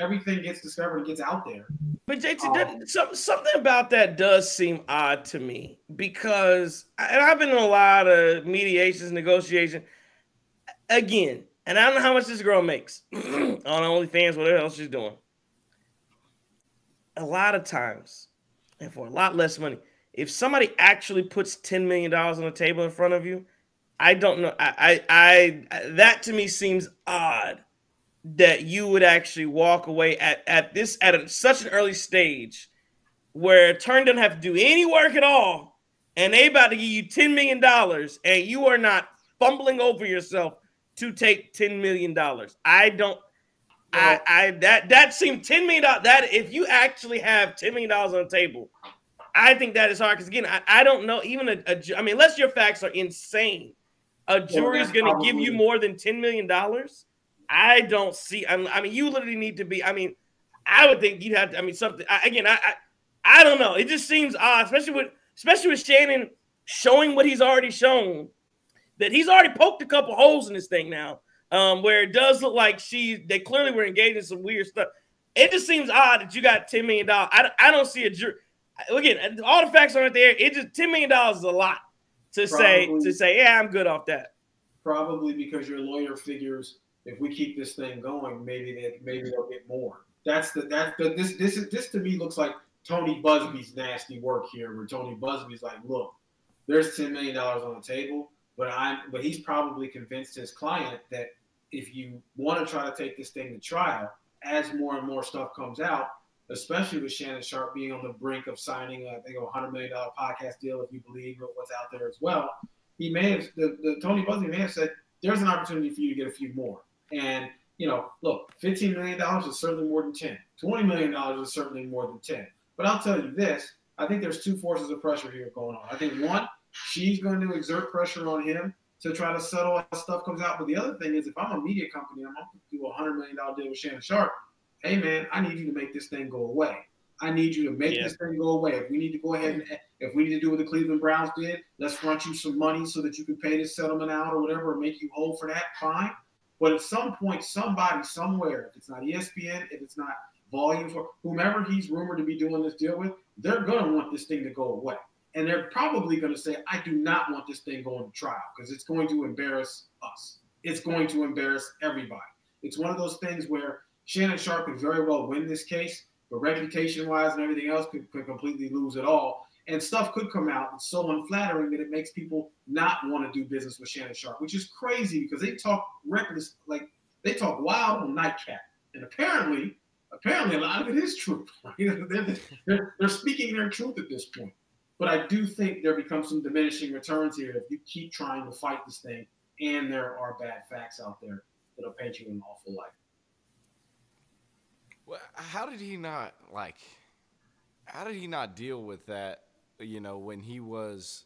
gets discovered and gets out there. But JT, something about that does seem odd to me, because I've been in a lot of mediations, negotiation. Again, and I don't know how much this girl makes on OnlyFans, whatever else she's doing. A lot of times, and for a lot less money, if somebody actually puts $10 million on the table in front of you, I don't know. I that to me seems odd that you would actually walk away at such an early stage where attorney doesn't have to do any work at all, and they about to give you $10 million, and you are not fumbling over yourself to take $10 million. I don't. That seemed $10 million. That if you actually have $10 million on the table, I think that is hard, because again, I don't know, even I mean, unless your facts are insane, a jury is going to give you more than $10 million. I don't see. I mean, you literally need to be. I mean, I would think you'd have to. I mean, something. I don't know. It just seems odd, especially with Shannon showing what he's already shown, that he's already poked a couple holes in this thing now, where it does look like they clearly were engaged in some weird stuff. It just seems odd that you got $10 million. I don't see a jury. Again, all the facts aren't there. It just $10 million is a lot to say. Yeah, I'm good off that. Probably because your lawyer figures, if we keep this thing going, maybe they'll get more. This to me looks like Tony Busby's nasty work here, where Tony Busby's like, look, there's $10 million on the table, but he's probably convinced his client that if you want to try to take this thing to trial, as more and more stuff comes out, especially with Shannon Sharpe being on the brink of signing a $100 million podcast deal, if you believe what's out there as well, he may have Tony Busby may have said there's an opportunity for you to get a few more. And look, $15 million is certainly more than 10. $20 million is certainly more than 10. But I'll tell you this: I think there's two forces of pressure here going on. I think one, she's going to exert pressure on him to try to settle how stuff comes out. But the other thing is, if I'm a media company, I'm going to do a $100 million deal with Shannon Sharpe. Hey, man, I need you to make this thing go away. I need you to make this thing go away. If we need to go ahead and if we need to do what the Cleveland Browns did, let's front you some money so that you can pay this settlement out or whatever, or make you whole for that, fine. But at some point, somebody, somewhere, if it's not ESPN, if it's not Volume, for whomever he's rumored to be doing this deal with, they're going to want this thing to go away. And they're probably going to say, I do not want this thing going to trial because it's going to embarrass us. It's going to embarrass everybody. It's one of those things where Shannon Sharpe could very well win this case, but reputation-wise and everything else could completely lose it all. And stuff could come out that's so unflattering that it makes people not want to do business with Shannon Sharpe, which is crazy because they talk reckless, like they talk wild on Nightcap. And apparently, apparently a lot of it is true. They're speaking their truth at this point. But I do think there becomes some diminishing returns here if you keep trying to fight this thing and there are bad facts out there that'll paint you an awful light. Well, how did he not deal with that, when he was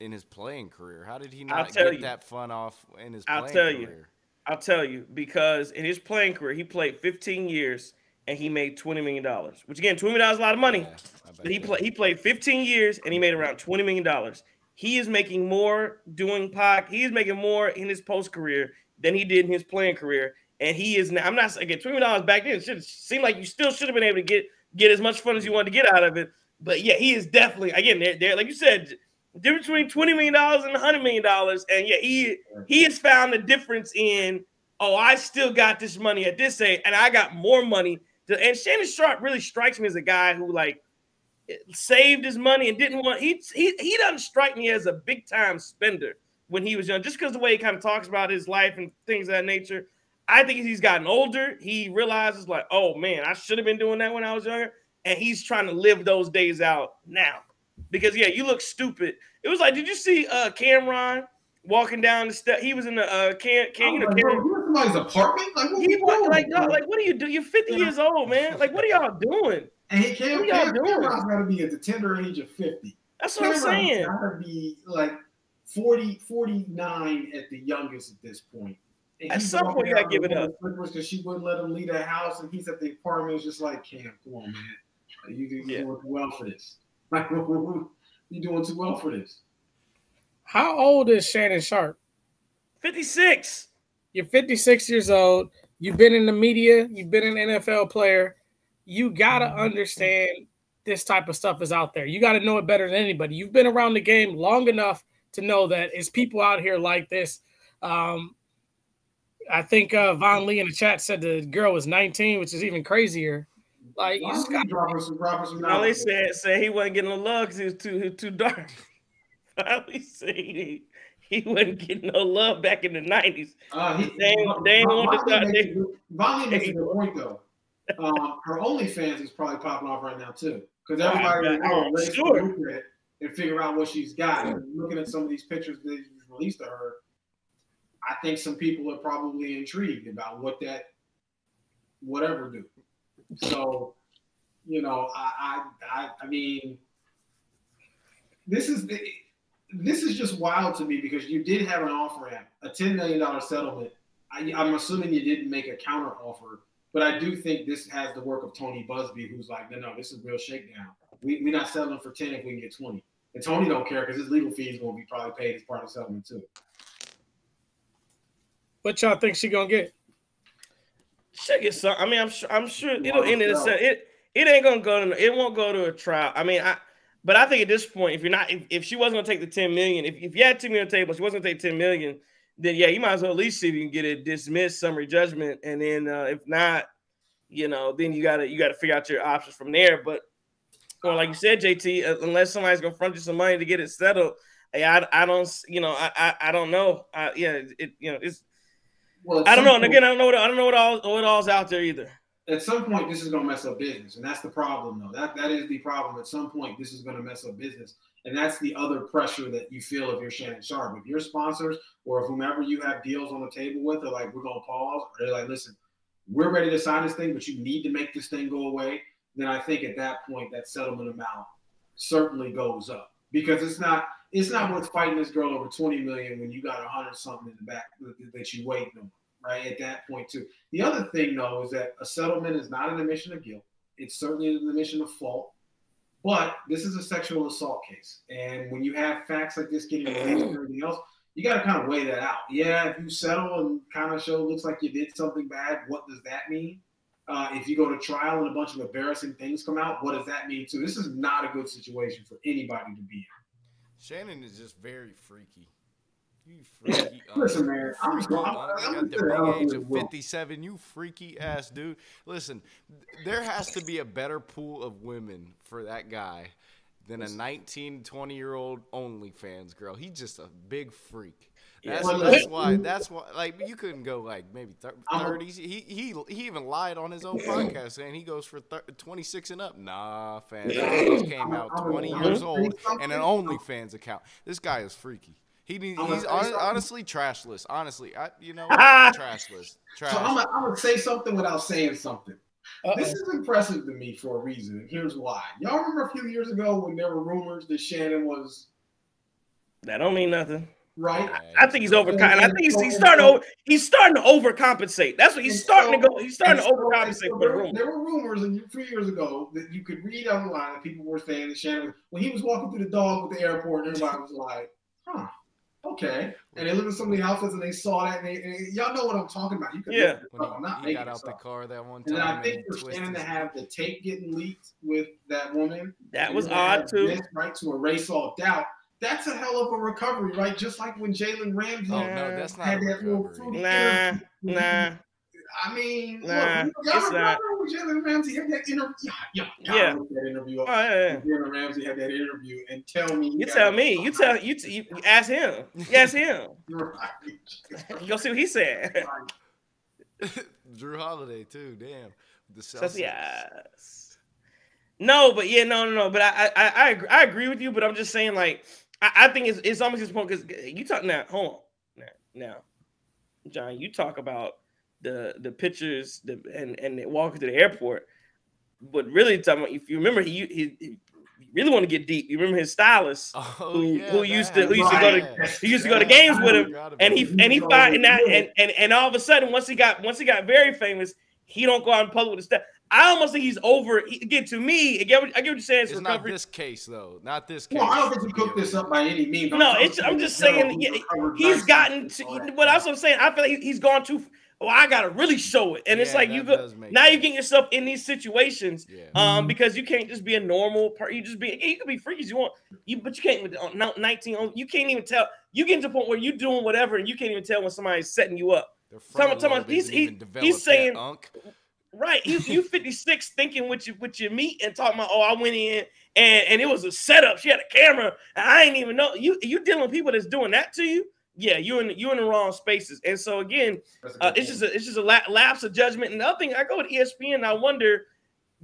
in his playing career? How did he not get that fun off in his playing career? I'll tell you, because in his playing career, he played 15 years and he made $20 million, which again, $20 million is a lot of money. Yeah, but he played 15 years and he made around $20 million. He is making more he is making more in his post career than he did in his playing career. And he is now, I'm not again, $20 million back then, it seemed like you still should have been able to get as much fun as you wanted to get out of it. But yeah, he is definitely, again, they're like you said, the difference between $20 million and $100 million. And yeah, he has found the difference in, I still got this money at this age, and I got more money. And Shannon Sharpe really strikes me as a guy who saved his money and didn't want. He doesn't strike me as a big time spender when he was young, just because the way he kind of talks about his life and things of that nature. I think as he's gotten older, he realizes oh man, I should have been doing that when I was younger, and he's trying to live those days out now. Because yeah, you look stupid. It was did you see Cameron walking down the step? He was in the somebody's apartment. What do you do? You're 50 years old, man. What are y'all doing? And Cameron's got to be at the tender age of 50. That's what I'm saying. Got to be 40, 49 at the youngest at this point. And at some point, you got to give it up. Because she wouldn't let him leave the house, and he's at the apartment. It's just Cam, come on, man. You're doing too well for this. You're doing too well for this. How old is Shannon Sharpe? 56. You're 56 years old. You've been in the media. You've been an NFL player. You got to understand this type of stuff is out there. You got to know it better than anybody. You've been around the game long enough to know that it's people out here like this. I think Von Lee in the chat said the girl was 19, which is even crazier. You just got Von Lee said he wasn't getting no love because he was too dark. Von Lee said he wasn't getting no love back in the 90s. They ain't want to start. Von Lee makes a good point though. Her OnlyFans is probably popping off right now too, because everybody look at it and figure out what she's got. And looking at some of these pictures that he's released of her, I think some people are probably intrigued about what that whatever do. So, I mean, this is just wild to me because you did have an offer at a $10 million settlement. I'm assuming you didn't make a counter offer, but I do think this has the work of Tony Busby, who's no, this is real shakedown. We're not settling for 10 if we can get 20. And Tony don't care because his legal fee is going to be probably paid as part of the settlement too. What y'all think she gonna get? She'll get some. I mean, I'm sure it'll end in a sense. It ain't gonna go to. It won't go to a trial. I mean, but I think at this point, if she wasn't gonna take the $10 million, if you had $10 million on the table, she wasn't gonna take $10 million, then yeah, you might as well at least see if you can get it dismissed, summary judgment, and then if not, then you gotta figure out your options from there. But like you said, JT, unless somebody's gonna front you some money to get it settled, I don't, I don't know. It's. Well, I don't know. And again, I don't know what all's out there either. At some point, this is going to mess up business, and that's the problem, though. That is the problem. At some point, this is going to mess up business, and that's the other pressure that you feel if you're Shannon Sharpe. If your sponsors or if whomever you have deals on the table with are we're going to pause, or they're listen, we're ready to sign this thing, but you need to make this thing go away, then I think at that point, that settlement amount certainly goes up because it's not worth fighting this girl over $20 million when you got 100 something in the back that you waiting on, right? At that point too. The other thing though is that a settlement is not an admission of guilt. It's certainly an admission of fault, but this is a sexual assault case, and when you have facts like this getting released and everything else, you got to kind of weigh that out. Yeah, if you settle and kind of show it looks like you did something bad, what does that mean? If you go to trial and a bunch of embarrassing things come out, what does that mean too? This is not a good situation for anybody to be in. Shannon is just very freaky. You freaky. Listen, man. I'm at the big age of 57. You freaky ass dude. Listen, there has to be a better pool of women for that guy than a 19, 20-year-old OnlyFans girl. He's just a big freak. That's why. Like, you couldn't go like maybe 30s. He even lied on his own podcast saying he goes for 26 and up. Nah, fam. He just came out 20 years old and an OnlyFans account. This guy is freaky. He's honestly trashless. Honestly, trashless. Trash. So I'm gonna say something without saying something. This is impressive to me for a reason, and here's why. Y'all remember a few years ago when there were rumors that Shannon was? That don't mean nothing. Right. I think he's I think he's starting to overcompensate. That's what he's starting to go. He's starting to overcompensate for the rumor. There were rumors a few years ago that you could read online that people were saying that Shannon, when he was walking through the dog with the airport, and everybody was like, "Huh, okay." And they looked at some of the outfits and they saw that, and y'all know what I'm talking about. You could I'm not making got out the car that one time. And I think for Shannon to have the tape getting leaked with that woman, that was odd too. Right, to erase all doubt. That's a hell of a recovery, right? Just like when Jalen Ramsey that's not had that little fruity interview. I mean, look, y'all remember when Jalen Ramsey had that interview? That interview. Jalen Ramsey had that interview, and tell me. You tell me. You ask him. You ask him. You go see what he said. Drew Holiday too. Damn. The Celtics. Yes. No, but no. But I agree with you. But I'm just saying, like, I think it's almost his point because you talk now. Hold on, now, John. You talk about the pictures and walking to the airport, but really talking about, if you remember, he really want to get deep. You remember his stylist who used to go to games with him, and he find and all of a sudden once he got very famous, he don't go out in public with his stuff. I almost think he's over. Again, to me, I get what you're saying. It's not this case, though. Not this case. Well, I don't think you cooked this up by any means. I'm just saying he's gotten to. What I'm saying, I feel like he's gone too. Oh, I gotta really show it, and it's like you get yourself in these situations, because you can't just be a normal person. You can be freaky as you want, but you can't. 19, you can't even tell. You get to the point where you're doing whatever, and you can't even tell when somebody's setting you up. He's saying. Right, you 56 thinking with your meat and talking about, I went in and it was a setup. She had a camera and I didn't even know. You dealing with people that's doing that to you. Yeah, you in the wrong spaces. And so again, it's just a lapse of judgment. And the other thing, I go with ESPN and I wonder,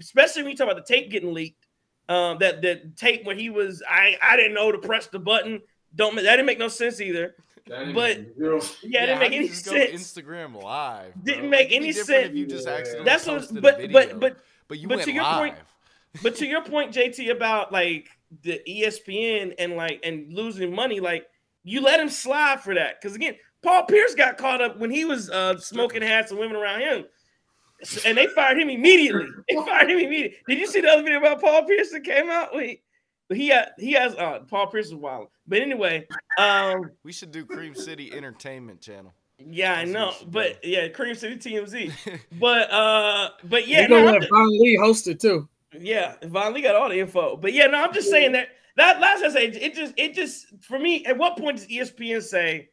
especially when you talk about the tape getting leaked, that tape where he was, I didn't know to press the button. That didn't make no sense either. It didn't make any sense. Instagram Live didn't make any sense. If you just accidentally that's posted but a video, but you went to your live. point. But to your point, JT, about like the ESPN and losing money, like you let him slide for that because again, Paul Pierce got caught up when he was smoking hats and women around him, and they fired him immediately. Did you see the other video about Paul Pierce that came out? He has Paul Pierce is wild. But anyway, we should do Cream City Entertainment Channel. Yeah, I know, but Cream City TMZ. but yeah, let Von Lee host it too. Yeah, Von Lee got all the info. But yeah, no, I'm just saying that last I say it just for me. At what point does ESPN say,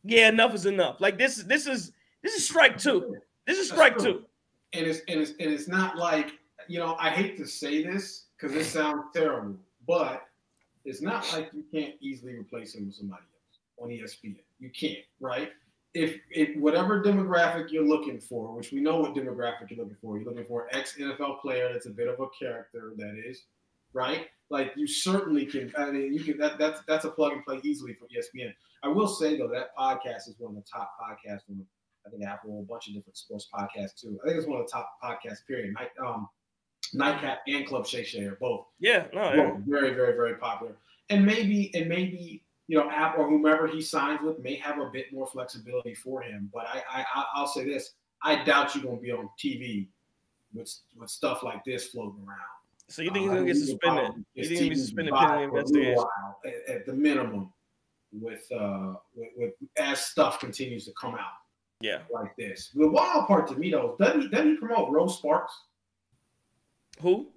yeah, enough is enough? Like this is strike two. This is strike two. And it's not like, I hate to say this because it sounds terrible, but it's not like you can't easily replace him with somebody else on ESPN. You can't, right? If whatever demographic you're looking for, which we know what demographic you're looking for an ex-NFL player that's a bit of a character, that is, right? Like you certainly can. I mean, you can. That's a plug and play easily for ESPN. I will say though that podcast is one of the top podcasts on, I think, Apple, a bunch of different sports podcasts too. I think it's one of the top podcasts. Period. Nightcap and Club Shay Shay are both. Yeah, both very, very, very popular. And maybe Apple or whomever he signs with may have a bit more flexibility for him. But I'll say this: I doubt you're going to be on TV with stuff like this floating around. So you think he's going to get suspended? You think he's going to be suspended pending investigation? At the minimum, with as stuff continues to come out. Yeah, like this. The wild part to me though, doesn't he promote Rose Sparks? Who?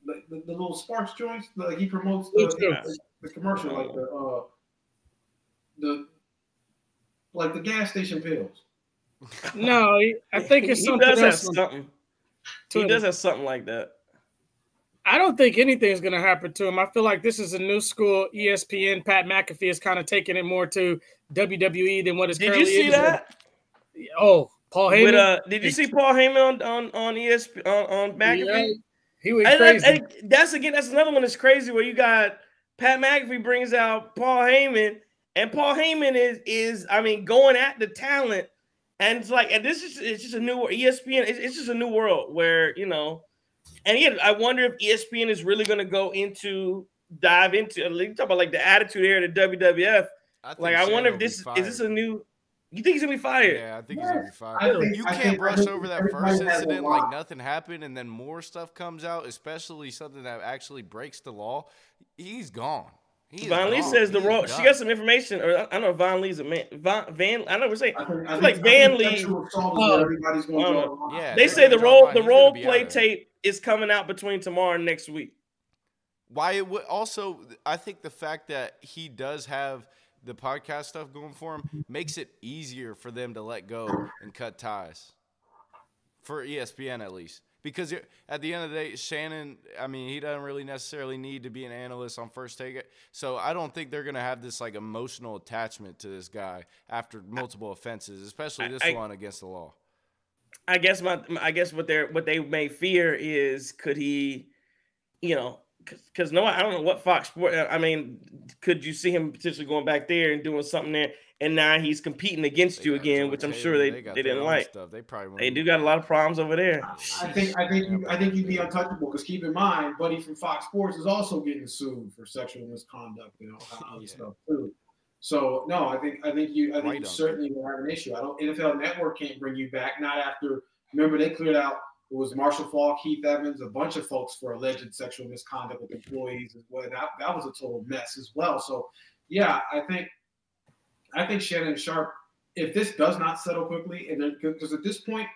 The little Sparks joints. He promotes the commercial, like the gas station pills. No, I think it's something. He does have something like that. I don't think anything's going to happen to him. I feel like this is a new school ESPN. Pat McAfee is kind of taking it more to WWE than what it's currently is. Did you see that? Oh, Paul Heyman. Did you see Paul Heyman on ESPN on McAfee? Yeah, he went crazy. That's another one that's crazy where you got Pat McAfee brings out Paul Heyman, and Paul Heyman is I mean going at the talent, and it's like, and it's just a new ESPN. It's just a new world where, you know. And again, I wonder if ESPN is really going to dive into. You talk about like the attitude era of the WWF. I wonder if this is this a new. You think he's gonna be fired? Yeah, I think he's gonna be fired. You can't brush over that first incident like nothing happened, and then more stuff comes out, especially something that actually breaks the law. He's gone. Von Lee says the role. She got some information, or I don't know if Von Lee's a man. Van. I know we're saying like Van Lee. Yeah, they say the role play tape is coming out between tomorrow and next week. Why it would also, I think the fact that he does have the podcast stuff going for him makes it easier for them to let go and cut ties. For ESPN at least. Because at the end of the day, Shannon, I mean, he doesn't really necessarily need to be an analyst on First Take. So I don't think they're going to have this like emotional attachment to this guy after multiple offenses, especially this one against the law. I guess what they may fear is, could he, you know, because no, I don't know what Fox Sports. I mean, could you see him potentially going back there and doing something there, and now he's competing against you again, which I'm sure they didn't like. Stuff. They do got a lot of problems over there. I think you'd be untouchable, because keep in mind, Buddy from Fox Sports is also getting sued for sexual misconduct and all that other stuff too. So no, I think you certainly will have an issue. NFL Network can't bring you back, not after. Remember, they cleared out. It was Marshall Faulk, Keith Evans, a bunch of folks for alleged sexual misconduct with employees as well. That was a total mess as well. So, yeah, I think Shannon Sharp, if this does not settle quickly, and because at this point,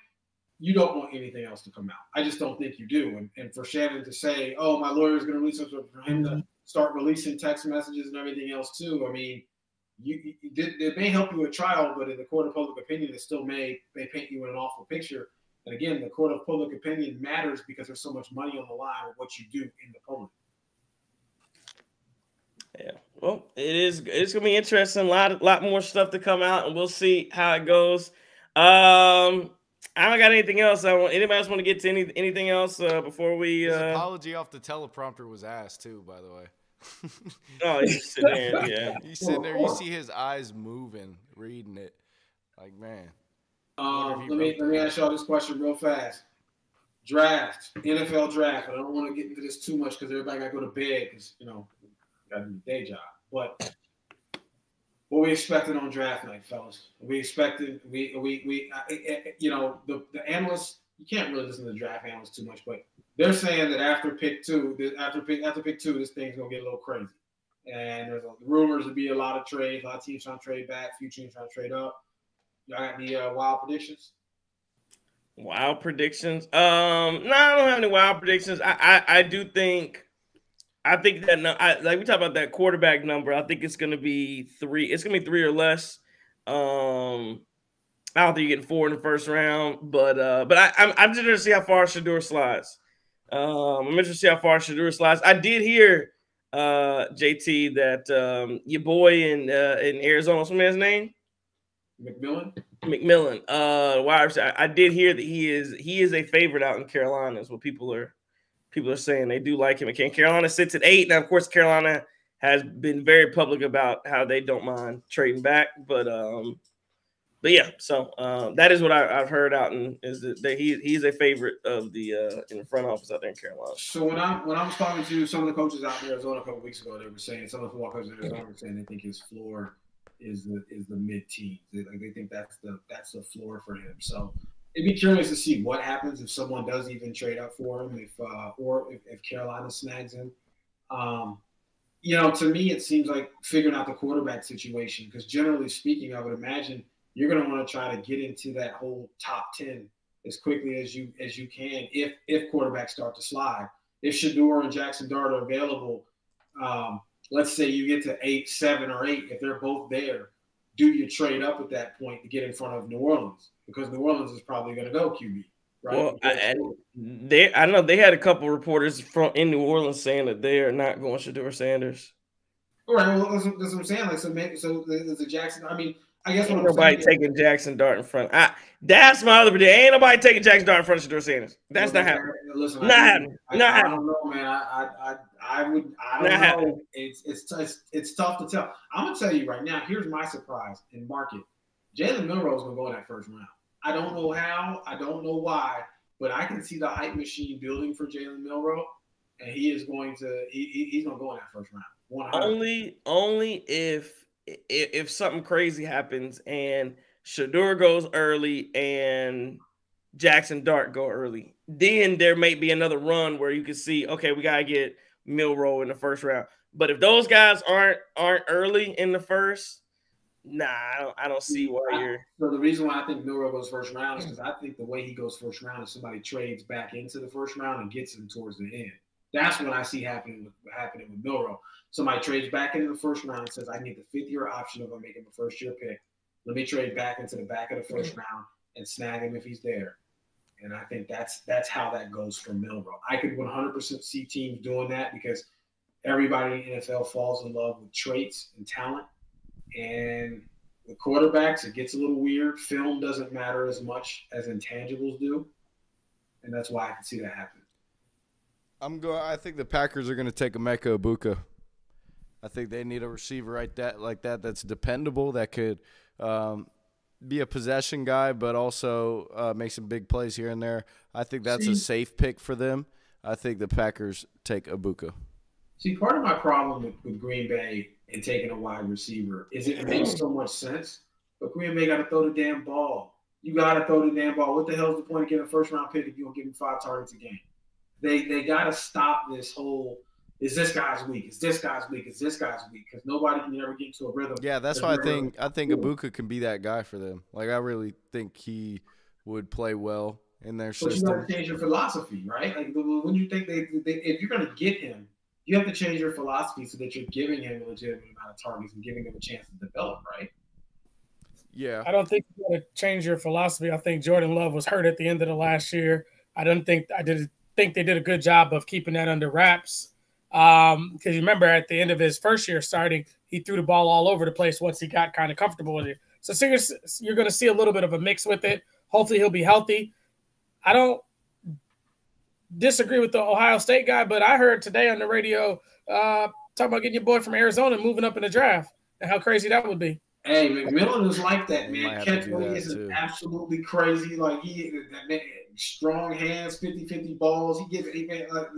you don't want anything else to come out. I just don't think you do. And for Shannon to say, "Oh, my lawyer is going to release something," for him to start releasing text messages and everything else too. I mean, it may help you at trial, but in the court of public opinion, it still may paint you in an awful picture. And again, the court of public opinion matters because there's so much money on the line with what you do in the public. Yeah, well, it's gonna be interesting. A lot more stuff to come out, and we'll see how it goes. I don't got anything else. Anybody else want to get to anything else before we? His apology off the teleprompter was ass too, by the way. Oh, he's sitting there. Yeah, he's sitting there. You see his eyes moving, reading it. Like, man. Let me ask y'all this question real fast. Draft, NFL draft. I don't want to get into this too much because everybody got to go to bed because, you know, got to do a day job. But what we expecting on draft night, fellas? We expected you know, the analysts. You can't really listen to the draft analysts too much, but they're saying that after pick two, this thing's gonna get a little crazy. And there's rumors to be a lot of trades, a lot of teams trying to trade back, few teams trying to trade up. Y'all got any wild predictions? Wild predictions? No, I don't have any wild predictions. I do think. I think that like we talk about that quarterback number. I think it's going to be 3. It's going to be 3 or less. I don't think you're getting 4 in the first round, but I'm interested to see how far Shedeur slides. I'm interested to see how far Shedeur slides. I did hear JT that your boy in Arizona, what's his name? McMillan. Wide receiver. I did hear that he is a favorite out in Carolina. Is what people are saying. They do like him. And Carolina sits at 8. Now, of course, Carolina has been very public about how they don't mind trading back. But yeah. So that is what I've heard out, and is that he's a favorite of the in the front office out there in Carolina. So when I was talking to some of the coaches out in Arizona a couple weeks ago, they were saying, some of the football coaches in Arizona were saying they think his floor is the mid-teens. They think that's the floor for him. So it'd be curious to see what happens if someone does even trade up for him, if Carolina snags him. You know, to me, it seems like figuring out the quarterback situation, because generally speaking, I would imagine you're going to want to try to get into that whole top 10 as quickly as you can if quarterbacks start to slide. If Shedeur and Jackson Dart are available, let's say you get to 8, 7, or 8. If they're both there, do you trade up at that point to get in front of New Orleans? Because New Orleans is probably going to go QB. right? Well, I know they had a couple reporters in New Orleans saying that they are not going Shedeur Sanders. Right. Well, that's what I'm saying. Like, so there's a Jackson. I mean, I guess Ain't what I'm nobody saying taking Jackson Dart in front. That's my other prediction. Ain't nobody taking Jackson Dart in front of Shedeur Sanders. That's not happening. Listen, Not happening. I don't know, man. I don't know. Happening. It's tough to tell. I'm gonna tell you right now. Here's my surprise and market. Jalen Milroe is gonna go in that first round. I don't know how. I don't know why, but I can see the hype machine building for Jalen Milroe, and he is going to. He's gonna go in that first round. 100. Only if something crazy happens and Shedeur goes early and Jackson Dart go early, then there may be another run where you can see, okay, we gotta get Milroe in the first round. But if those guys aren't early in the first, nah, I don't see why you're. So the reason why I think Milroe goes first round is because I think the way he goes first round is somebody trades back into the first round and gets him towards the end. That's what I see happening with Milroe. Somebody trades back into the first round and says, I need the 5th-year option if I'm making a first-year pick. Let me trade back into the back of the first round and snag him if he's there. And I think that's how that goes for Milroe. I could 100% see teams doing that because everybody in the NFL falls in love with traits and talent. And with quarterbacks, it gets a little weird. Film doesn't matter as much as intangibles do. And that's why I can see that happen. I think the Packers are going to take Emeka Egbuka. I think they need a receiver like that that's dependable, that could be a possession guy, but also make some big plays here and there. I think that's a safe pick for them. I think the Packers take Egbuka. See, part of my problem with Green Bay and taking a wide receiver is it makes so much sense, but Green Bay got to throw the damn ball. You got to throw the damn ball. What the hell is the point of getting a first-round pick if you don't give him 5 targets a game? They got to stop this whole is this guy's weak? Is this guy's weak? Is this guy's weak? Because nobody can ever get into a rhythm. Yeah, that's why I think Egbuka can be that guy for them. Like, I really think he would play well in their system. But you got to change your philosophy, right? Like, when you think if you're going to get him, you have to change your philosophy so that you're giving him a legitimate amount of targets and giving him a chance to develop, right? Yeah. I don't think you got to change your philosophy. I think Jordan Love was hurt at the end of the last year. I think they did a good job of keeping that under wraps. Because you remember at the end of his first year starting, he threw the ball all over the place once he got kind of comfortable with it. So you're going to see a little bit of a mix with it. Hopefully he'll be healthy. I don't disagree with the Ohio State guy, but I heard today on the radio talking about getting your boy from Arizona and moving up in the draft and how crazy that would be. Hey, McMillan is like that, man. Catch is absolutely crazy. Like that man, strong hands, 50-50 balls.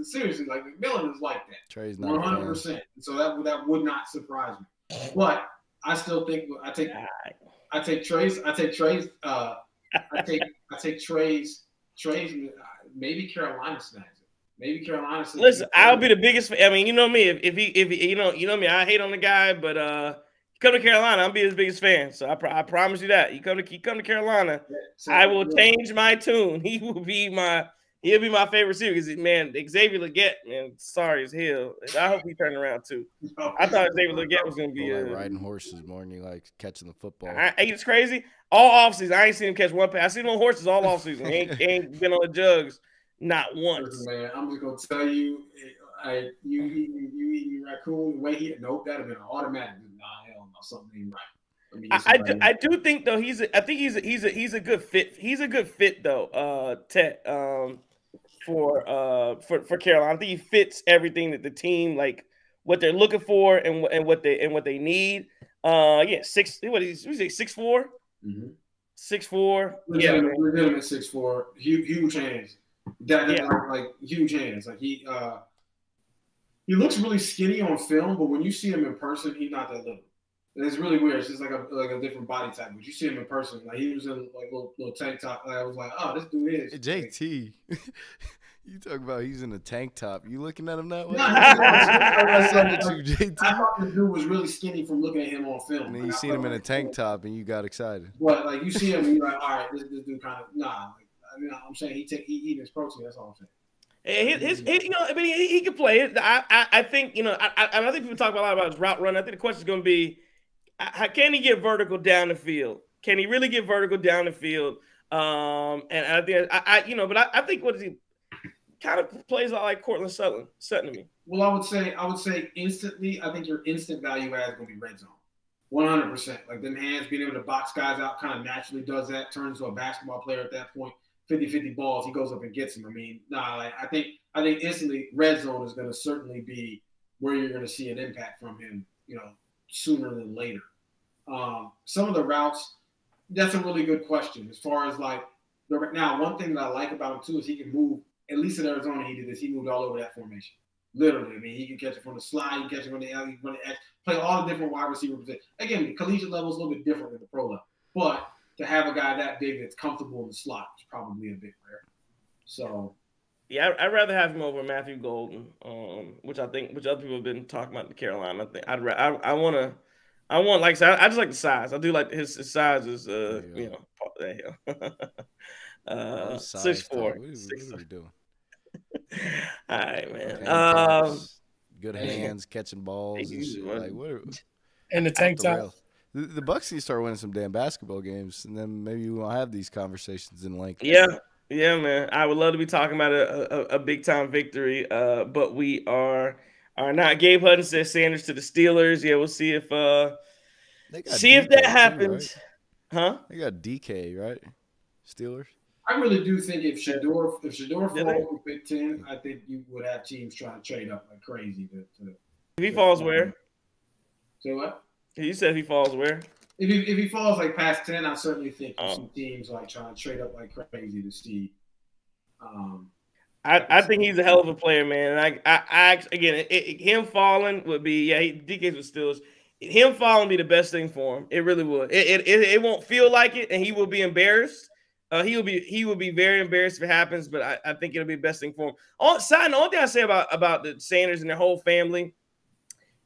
Seriously, like McMillan is like that. Trey's 100%. So that would not surprise me. But I still think I take Trey's. Maybe Carolina snags it. Maybe Carolina snags it. Listen, I'll be the biggest fan. I mean, you know me. If he you know me, I hate on the guy, but come to Carolina, I'll be his biggest fan. So I promise you that. You come to Carolina, I will change my tune. He'll be my favorite receiver because, man, Xavier Legette, man, sorry as hell. I hope he turned around too. I thought Xavier Legette was gonna be riding horses more than you like catching the football. It's crazy. All offseason, I ain't seen him catch one pass. I seen him on horses all offseason. He ain't been on the jugs not once. Man, I'm just gonna tell you, you eating raccoon the way that'd have been an automatic. Nah, hell no, something ain't right. I do think though he's a good fit. He's a good fit though, Ted, for Carolina. I think he fits everything that the team, like what they're looking for and what they need. 6'4"? Mm-hmm. 6'4". Legitimate 6'4". Huge hands. Like huge hands. Like he looks really skinny on film, but when you see him in person, he's not that little. And it's really weird. It's just like a different body type. But you see him in person, like he was in like little tank top. Like, I was like, oh, this dude is. Hey, JT, you talk about he's in a tank top. You looking at him that way? I thought the dude was really skinny from looking at him on film. And then you seen him in a tank top, and you got excited. But like you see him, and you're like, all right, this dude kind of nah. Like, I mean, I'm saying he eat his protein. That's all I'm saying. And he can play it. I think I think people talk a lot about his route run. I think the question is going to be, can he get vertical down the field? Can he really get vertical down the field? And I think but I think what is he kind of plays out like Cortland Sutton to me. Well, I would say instantly. I think your instant value add is going to be red zone, 100%. Like them hands, being able to box guys out, kind of naturally does that. Turns into a basketball player at that point. 50-50 balls, he goes up and gets them. I mean, like I think instantly red zone is going to certainly be where you're going to see an impact from him. Sooner than later. Some of the routes, that's a really good question. As far as like now, one thing that I like about him too is he can move. At least in Arizona, he did this. He moved all over that formation. Literally, I mean, he can catch it from the slide, he can catch it from the L, he can run the X, play all the different wide receiver positions. Again, the collegiate level is a little bit different than the pro level, but to have a guy that big that's comfortable in the slot is probably a bit rare. So, yeah, I'd rather have him over Matthew Golden, which other people have been talking about in Carolina. I think I want, like I said, I just like the size. I do like his size is, there you go. 6'4". What are we doing? All right, man. Good hands, catching balls and shit. Like what? And the tank top. The Bucks need to start winning some damn basketball games, and then maybe we won't have these conversations in length. Yeah, man. I would love to be talking about a big time victory, but we are not. Gabe Hutton says Sanders to the Steelers. Yeah, we'll see if if that happens, too, right? Huh? They got DK, right? Steelers. I really do think if Shador falls with Big Ten, I think you would have teams trying to trade up like crazy. If he falls where? Say what? You said he falls where? If he falls like past 10, I certainly think some teams like trying to trade up like crazy to see. I think he's a hell of a player, man. And I again, him falling would be DK's with Steelers. Him falling would be the best thing for him. It really would. It won't feel like it, and he will be embarrassed. He will be very embarrassed if it happens, but I think it'll be the best thing for him. Only thing I say about the Sanders and their whole family,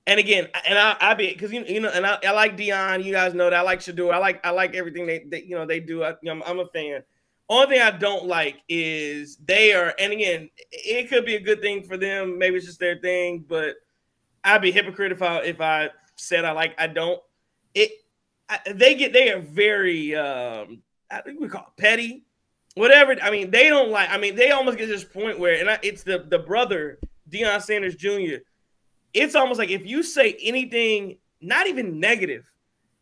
and again, and I be because and I like Dion. You guys know that I like Shador. I like everything they do. I'm a fan. Only thing I don't like is they are, and again, it could be a good thing for them. Maybe it's just their thing, but I'd be hypocrite if I said I don't. They are very. I think we call it petty, whatever. I mean, they don't like. I mean, they almost get to this point where, and it's the brother Deion Sanders Jr. It's almost like if you say anything, not even negative,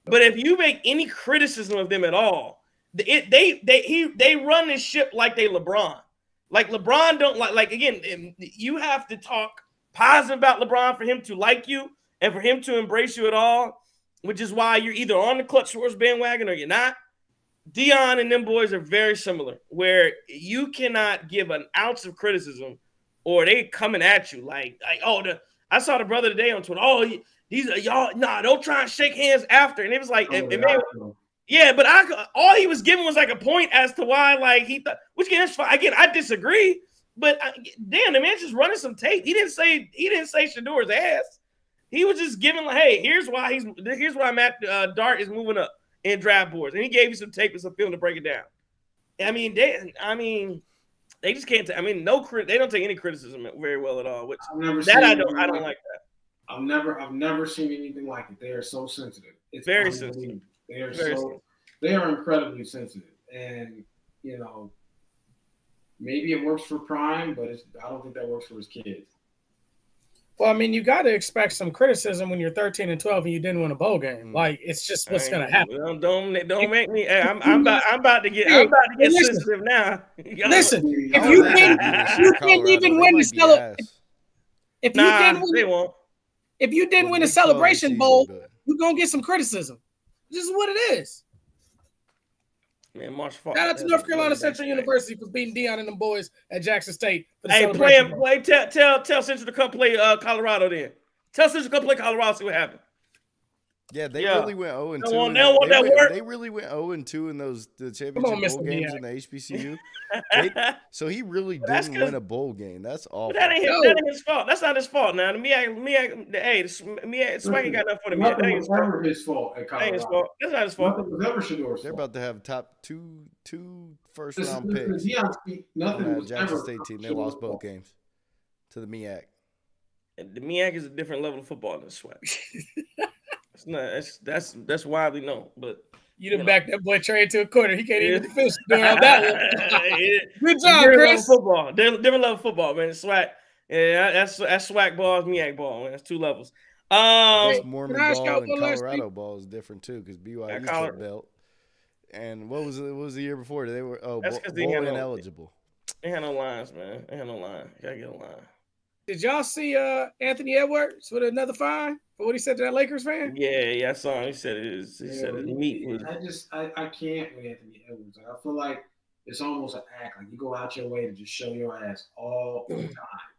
but if you make any criticism of them at all, they run this ship like they LeBron. Like LeBron don't like again. You have to talk positive about LeBron for him to like you and for him to embrace you at all, which is why you're either on the Clutch Sports bandwagon or you're not. Dion and them boys are very similar, where you cannot give an ounce of criticism or they coming at you like I saw the brother today on Twitter. Oh, these are y'all. Nah, don't try and shake hands after. And it was like, but all he was giving was like a point as to why like he thought. Which again, I disagree. But damn, the man just running some tape. He didn't say Shador's ass. He was just giving like, hey, here's why I'm at. Dart is moving up in draft boards, and he gave you some tape and some film to break it down. I mean, they just can't. They don't take any criticism very well at all. Which I don't like that. I've never seen anything like it. They are so sensitive. It's very sensitive. They are incredibly sensitive, and maybe it works for Prime, but I don't think that works for his kids. Well, I mean, you got to expect some criticism when you're 13 and 12 and you didn't win a bowl game. Like, it's just what's going to happen. Don't make me. I'm about to get sensitive now. Listen, if you didn't even win the celebration, if you didn't win a celebration bowl, you're gonna get some criticism. This is what it is. Man, shout out to North Carolina Central University for beating Dion and them boys at Jackson State. Tell Central to come play Colorado then. Tell Central to come play Colorado, see what happened. Yeah, they really went 0-2. They really went 0-2 in the championship bowl games in the HBCU. So he really didn't win a bowl game. That's awful. That ain't his fault. That's not his fault. Now, Swag ain't got nothing for the Miak. That ain't his fault at Colorado. That's not his fault. Nothing was ever Shador's fault. They're about to have top two first-round picks. Nothing was Jackson ever State team. They lost both games to the Miak. The Miak is a different level of football than Swag. It's not. That's widely known, but You done back that boy trade to a corner. He can't even defend on that one. Good job, different Chris. Level football. Different level football, man. Swag. Yeah, that's swag ball, MEAC ball, man. That's 2 levels. Mormon ball and Colorado ball is different too, because BYU took belt. And what was the year before? They were bowl ineligible. They had no lines, man. They had no line. You gotta get a line. Did y'all see Anthony Edwards with another fine for what he said to that Lakers fan? Yeah, I saw him. He said the meat was. I can't with Anthony Edwards. I feel like it's almost an act. Like you go out your way to just show your ass all the time.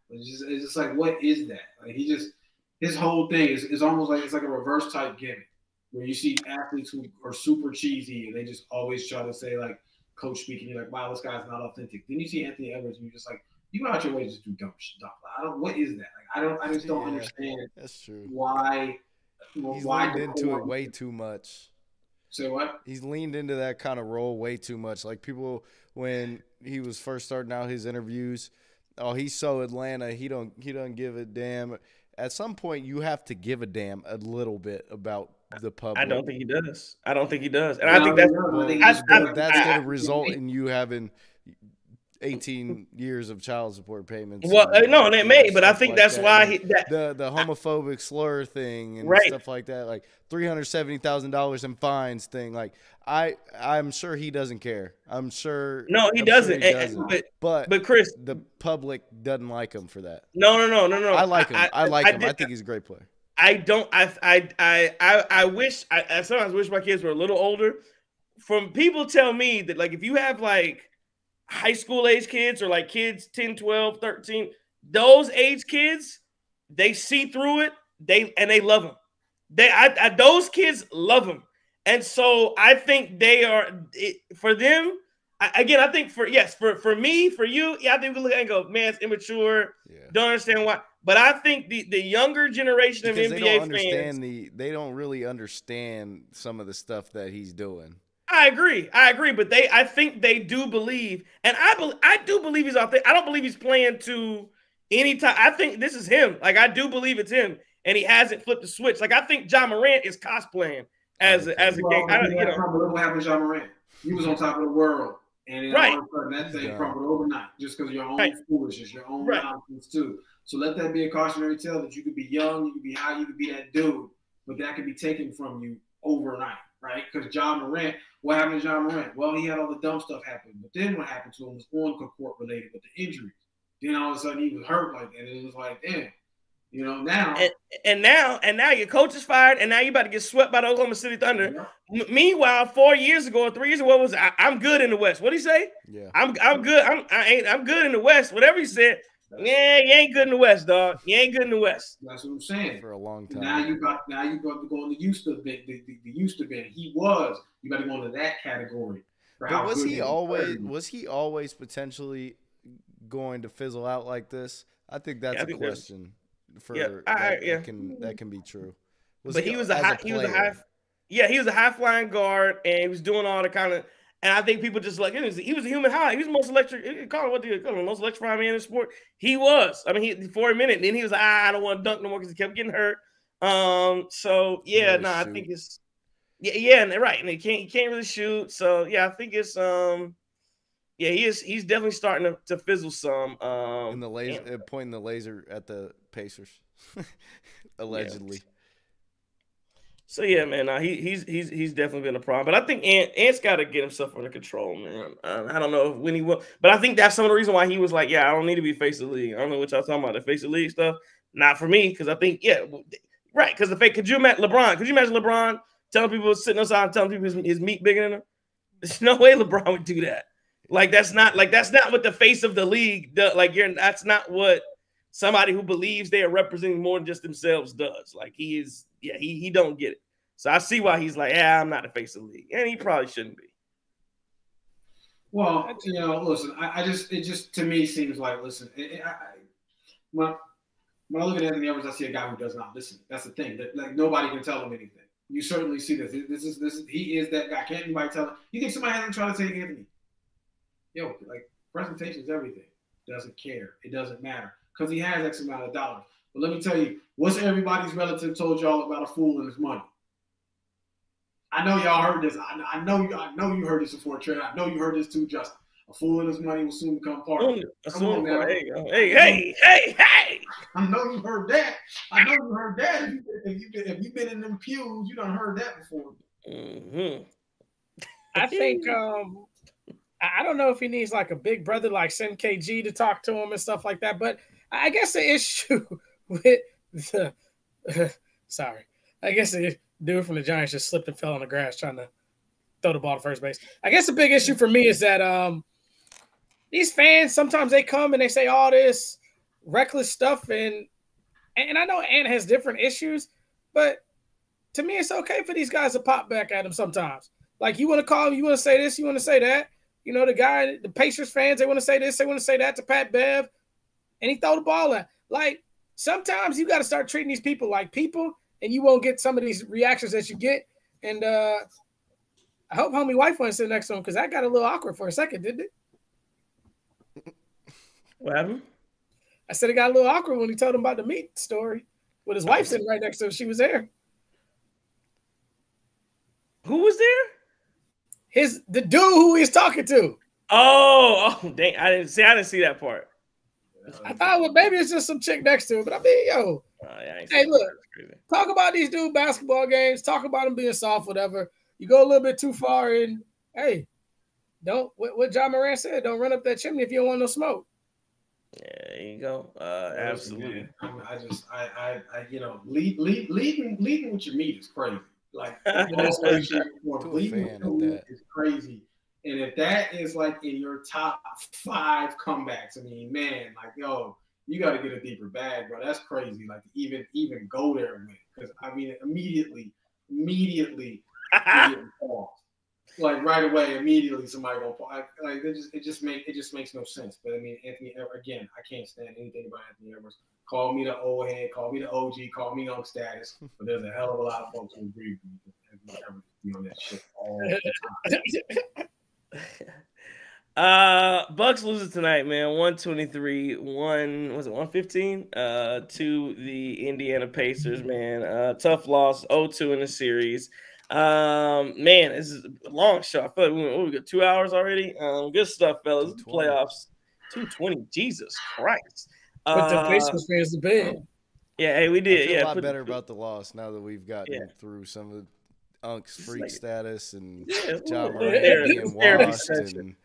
It's just like, what is that? Like his whole thing is almost like it's like a reverse type gimmick where you see athletes who are super cheesy and they just always try to say like coach speaking. You're like, wow, this guy's not authentic. Then you see Anthony Edwards and you're just like, you go out your way to just do dumb stuff. What is that? Like, I just don't understand. That's true. Why he's leaned into it way too much. Say what? He's leaned into that kind of role way too much. Like people, when he was first starting out his interviews, oh, he's so Atlanta. He don't give a damn. At some point, you have to give a damn a little bit about the public. I don't think he does. And I think that's going to result in you having 18 years of child support payments. Well, no, and it may, but I think that's why the homophobic slur thing and stuff like that, like $370,000 in fines thing. Like I'm sure he doesn't care. I'm sure. No, he doesn't. But Chris, the public doesn't like him for that. No. I like him. I like him. I think he's a great player. I don't. I wish. I sometimes wish my kids were a little older. From people tell me that like if you have like high school age kids or like kids 10, 12, 13, those age kids, they see through it. They love them. Those kids love them. And so I think they are for them. I think for me, for you, I think we look and go, man, it's immature. Yeah. Don't understand why. But I think the younger generation of NBA fans, they don't really understand some of the stuff that he's doing. I agree, but I think they do believe, and I do believe he's out there. I don't believe he's playing to any time. I think this is him. Like I do believe it's him, and he hasn't flipped the switch. Like I think John Morant is cosplaying as a game. What happened to John Morant? He was on top of the world, and then all of a sudden that thing crumbled overnight just because of your own foolishness, your own nonsense too. So let that be a cautionary tale that you could be young, you could be high, you could be that dude, but that could be taken from you overnight, right? Because John Morant. What happened to John Morant? Well, he had all the dumb stuff happen. But then what happened to him was on-court related with the injuries. Then all of a sudden he was hurt like that. And it was like, damn, now. And now your coach is fired, and now you're about to get swept by the Oklahoma City Thunder. Yeah. Meanwhile, 4 years ago, 3 years ago, what was I'm good in the West. What did he say? Yeah. I'm good. I'm good in the West. Whatever he said. Yeah, you ain't good in the West, dog. You ain't good in the West. That's what I'm saying. For a long time. Now you got to go on the used to bit. The used to bit. He was. You got to go into that category. But was he always potentially going to fizzle out like this? I think that's a question that can be true. He was a high flying guard, and he was doing all the kind of. And I think people just like he was a human high. He was the most electric. Call him what do you call him? Most electrifying man in the sport. He was. I mean, for a minute, then he was like, I don't want to dunk no more because he kept getting hurt. So yeah, I think it's right. And he can't really shoot. So yeah, I think it's he's definitely starting to fizzle some. And the laser pointing the laser at the Pacers, allegedly. Yeah. So yeah, man, he's definitely been a problem. But I think Ant's got to get himself under control, man. I don't know when he will, but I think that's some of the reason why he was like, yeah, I don't need to be face of the league. I don't know what y'all talking about, the face of the league stuff. Not for me, because I think right. Because could you imagine LeBron? Could you imagine LeBron telling people sitting outside and telling people his meat bigger than him? There's no way LeBron would do that. That's not what the face of the league does. That's not what somebody who believes they are representing more than just themselves does. Like he is. Yeah, he don't get it. So I see why he's like, I'm not the face of the league. And he probably shouldn't be. Well, listen, it just to me seems like, listen, when I look at Anthony Edwards, I see a guy who does not listen. That's the thing. Like nobody can tell him anything. You certainly see this. He is that guy. Can't anybody tell him? You think somebody hasn't tried to take Anthony? Presentation is everything. Doesn't care. It doesn't matter. Because he has X amount of dollars. But let me tell you, what's everybody's relative told y'all about a fool and his money? I know y'all heard this. I know you heard this before, Trey. I know you heard this too, Justin. A fool and his money will soon become part. Come on now. Hey. I know you heard that. I know you heard that. If you've been in them pews, you done heard that before. Mm-hmm. I think I don't know if he needs like a big brother like Sen KG to talk to him and stuff like that. But I guess the issue with the sorry, I guess the dude from the Giants just slipped and fell on the grass trying to throw the ball to first base. I guess the big issue for me is that these fans sometimes they come and they say all this reckless stuff, and I know Ant has different issues, but to me it's okay for these guys to pop back at him sometimes. Like you want to call him, you want to say this, you want to say that. You know, the Pacers fans, they want to say this, they want to say that to Pat Bev, and he throw the ball at. Like sometimes you got to start treating these people like people, and you won't get some of these reactions that you get. And I hope homie wife wants to sit next to him because that got a little awkward for a second, didn't it? What happened? I said it got a little awkward when he told him about the meat story with his wife sitting right next to him. She was there. Who was there? The dude who he was talking to. Oh, dang! I didn't see that part. I thought, well, maybe it's just some chick next to him. But I mean, yo, hey, look, talk about these dude basketball games. Talk about them being soft, whatever. You go a little bit too far, and hey, don't what John Moran said. Don't run up that chimney if you don't want no smoke. Yeah, there you go. Absolutely. Leading with your meat is crazy. Like is crazy. And if that is like in your top 5 comebacks, I mean, man, like yo, you got to get a deeper bag, bro. That's crazy. Like even go there with, because I mean, immediately, like right away, immediately somebody gonna like it just makes no sense. But I mean, Anthony, again, I can't stand anything about Anthony Edwards. Call me the old head, call me the OG, call me on status, but there's a hell of a lot of folks who agree with me. Anthony Edwards be on that shit all the time. Bucks loses tonight, man. 115 to the Indiana Pacers, man. Tough loss, 0-2 in the series. Man, this is a long show. I feel like we got 2 hours already. Good stuff, fellas. Playoffs, 220. Jesus Christ. But the Pacers fans the bed. Yeah, hey, we did. I feel a lot better about the loss now that we've gotten through some of Unk's freak status and John Moran being washed and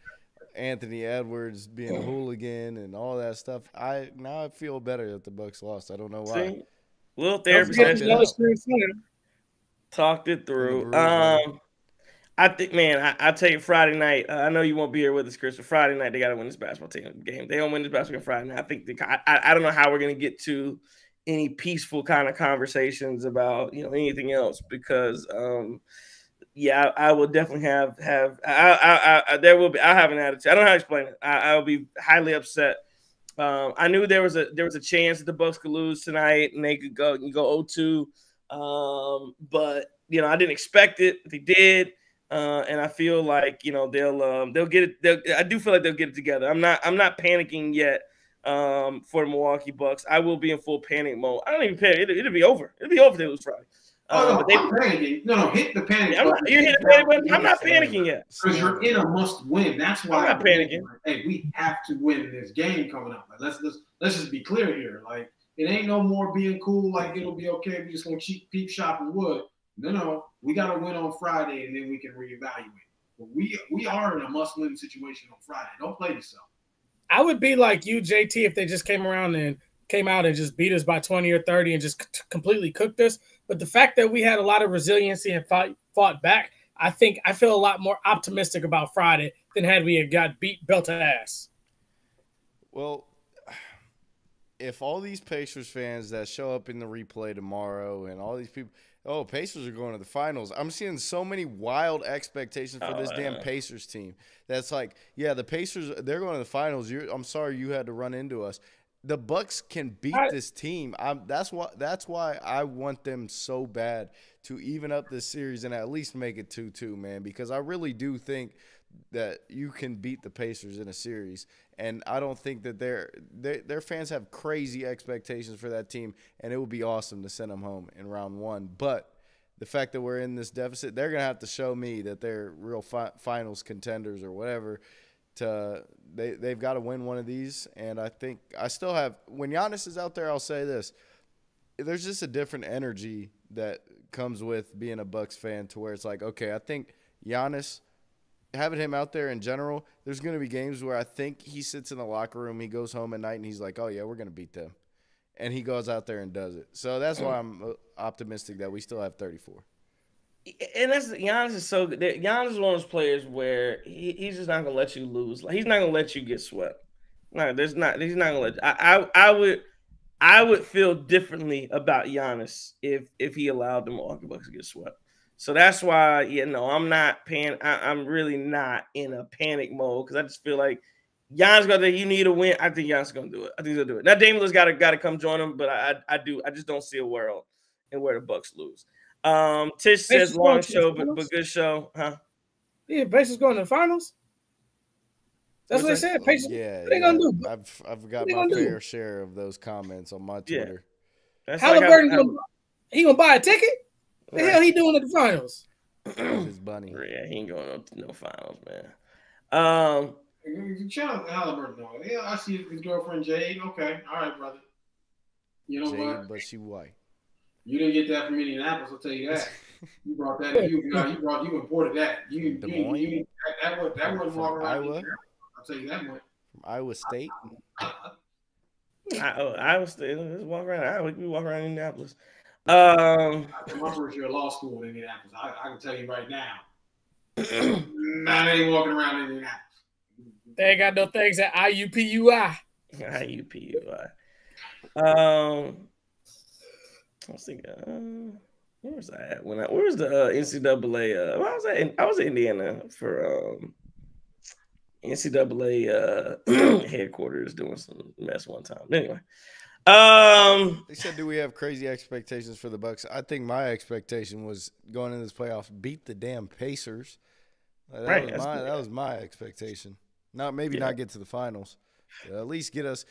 Anthony Edwards being a hooligan and all that stuff. Now I feel better that the Bucks lost. I don't know why. See? Little therapy session. Talked it through. I think, man, I tell you, Friday night. I know you won't be here with us, Chris, but Friday night they got to win this basketball game. They don't win this basketball game Friday night. I think I don't know how we're gonna get to any peaceful kind of conversations about anything else because I will definitely have there will be I'll have an attitude. I don't know how to explain it. I'll be highly upset. I knew there was a chance that the Bucks could lose tonight and they could go 0-2. But I didn't expect it. They did. And I feel like they'll get it. I do feel like they'll get it together. I'm not panicking yet. For the Milwaukee Bucks, I will be in full panic mode. I don't even panic. It'll be over. It'll be over if they lose Friday. I'm panicking. No, hit the panic button. You're hitting the panic button? I'm not panicking yet. Because you're in a must-win. That's why I'm not panicking. Hey, we have to win this game coming up. Like, let's just be clear here. Like, it ain't no more being cool. Like, it'll be okay. We just gonna peep shop and wood. No. We gotta win on Friday, and then we can reevaluate. But we are in a must-win situation on Friday. Don't play yourself. I would be like you, JT, if they just came out and just beat us by 20 or 30 and just completely cooked us. But the fact that we had a lot of resiliency and fought back, I feel a lot more optimistic about Friday than had we got belt ass. Well, if all these Pacers fans that show up in the replay tomorrow and all these people, Pacers are going to the finals. I'm seeing so many wild expectations for this damn Pacers team. That's like, the Pacers, they're going to the finals. I'm sorry you had to run into us. The Bucks can beat this team. That's why I want them so bad to even up this series and at least make it 2-2, man, because I really do think that you can beat the Pacers in a series. And I don't think that their fans have crazy expectations for that team, and it would be awesome to send them home in round 1. But the fact that we're in this deficit, they're going to have to show me that they're real finals contenders or whatever. They've got to win one of these. And I think I still have – when Giannis is out there, I'll say this. There's just a different energy that comes with being a Bucks fan to where it's like, okay, I think Giannis – having him out there in general, there's going to be games where I think he sits in the locker room, he goes home at night, and he's like, oh, yeah, we're going to beat them. And he goes out there and does it. So that's why I'm optimistic that we still have 34. And Giannis is so good. Giannis is one of those players where he's just not going to let you lose. Like, he's not going to let you get swept. No, he's not going to let you. I would feel differently about Giannis if he allowed the Milwaukee Bucks to get swept. So that's why, I'm not I'm really not in a panic mode because I just feel like Giannis got that you need a win. I think Giannis is gonna do it. I think he'll do it. Now Dame Lillard's got to come join him, but I just don't see a world in where the Bucks lose. Tish says long show, but good show, huh? Yeah, Pacers going to the finals. That's what they said. Pacers. Yeah, what they gonna do? I've got my fair share of those comments on my Twitter. Yeah. Halliburton gonna buy a ticket? What the hell he doing at the finals? His bunny. Yeah, he ain't going to no finals, man. Shout out to Halliburton, though. Yeah, I see his girlfriend Jade. Okay, all right, brother. You know Jade, what? But she white. You didn't get that from Indianapolis. I'll tell you that. You brought that. You imported that. That wasn't walking around Iowa. I'll tell you that much. From Iowa State. Iowa State. Let's walk around Iowa. We walk around Indianapolis. My first year of law school in Indianapolis. I can tell you right now. I ain't walking around Indianapolis. They ain't got no things at IUPUI. IUPUI. I was thinking, where was I at? Where was the NCAA? I was in Indiana for NCAA headquarters doing some mess one time. Anyway. They said, do we have crazy expectations for the Bucks? I think my expectation was going into this playoffs, beat the damn Pacers. That was my expectation. Not get to the finals. At least get us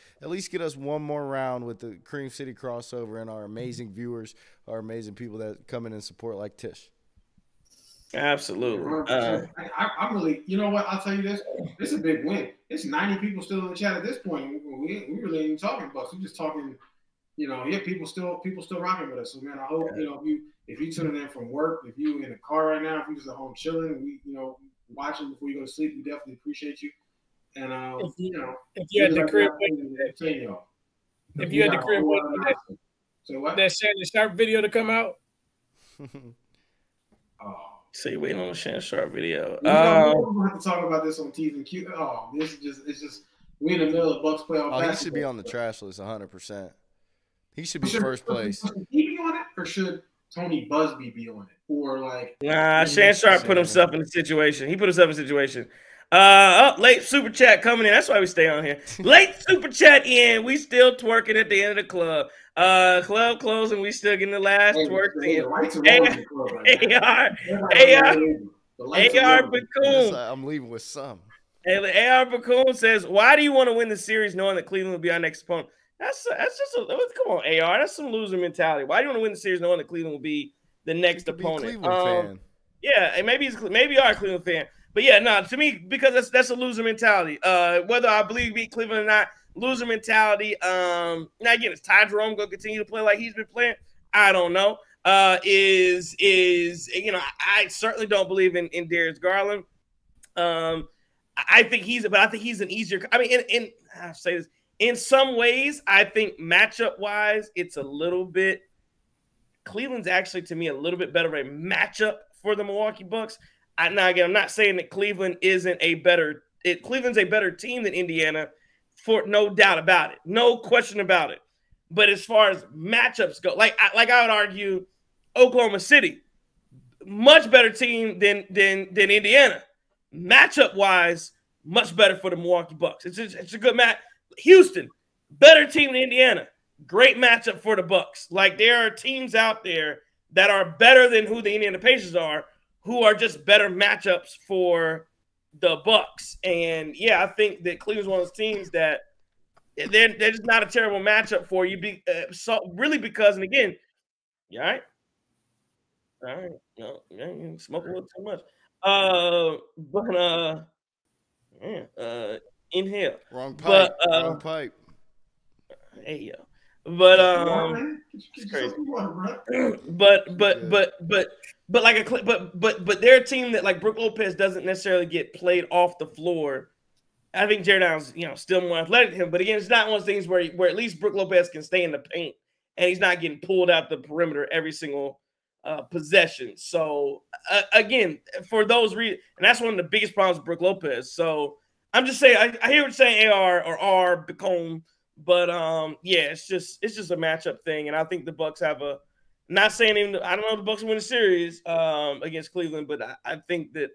one more round with the Cream City crossover and our amazing viewers, our amazing people that come in and support like Tish. Absolutely. I'm really, you know what? I'll tell you this. This is a big win. It's 90 people still in the chat at this point. We really ain't talking Bucks. We're just talking, people still rocking with us. So man, I hope, if you tuning in from work, if you in the car right now, if you just at home chilling, watching before you go to sleep, we definitely appreciate you. And if you had the crib, so what? That Shannon Sharp video to come out. So you're waiting on the Shannon Sharp video. We're gonna have to talk about this on T's and Q. Oh, it's just we in the middle of Bucks playoff. Oh, he should be on the trash list 100%. He should be first place. Should he be on it, or should Tony Busby be on it, or like? Nah, Shannon Sharp put himself in a situation. He put himself in a situation. Late super chat coming in. That's why we stay on here. Late super chat in. We still twerking at the end of the club. Club closing. We still getting the last twerk in. AR Bacoon. I'm leaving with some. AR Bacoon says, "Why do you want to win the series knowing that Cleveland will be our next opponent?" That's just come on, AR. That's some loser mentality. Why do you want to win the series knowing that Cleveland will be the next opponent? Fan. Yeah, and maybe you are a Cleveland fan. But yeah, no, to me, because that's a loser mentality. Whether I believe beat Cleveland or not, loser mentality. Now again, is Ty Jerome going to continue to play like he's been playing? I don't know. I certainly don't believe in Darius Garland. I think he's an easier. I mean, I have to say this. In some ways, I think matchup wise, it's a little bit. Cleveland's actually to me a little bit better of a matchup for the Milwaukee Bucks. Now, again, I'm not saying that Cleveland's a better team than Indiana, for no doubt about it, no question about it. But as far as matchups go, like I would argue, Oklahoma City, much better team than Indiana. Matchup wise, much better for the Milwaukee Bucks. It's a good match. Houston, better team than Indiana. Great matchup for the Bucks. Like there are teams out there that are better than who the Indiana Pacers are, who are just better matchups for the Bucks. And yeah, I think that Cleveland's one of those teams that they're just not a terrible matchup for you. Really because, and again, you all right? All right. No, yeah, you smoke a little too much. But yeah, inhale. Wrong But pipe. Wrong pipe. hey yo. But Get some water, man. it's Get yourself crazy. some water, bro. Good. But like but they're a team that like Brook Lopez doesn't necessarily get played off the floor. I think Jared Allen's, still more athletic than him. But again, it's not one of those things where at least Brook Lopez can stay in the paint and he's not getting pulled out the perimeter every single possession. So again, for those reasons, and that's one of the biggest problems with Brook Lopez. So I'm just saying, I hear what you're saying, AR or R Becombe, but yeah, it's just a matchup thing, and I think the Bucks have a. Not saying even I don't know if the Bucks win the series against Cleveland, but I think that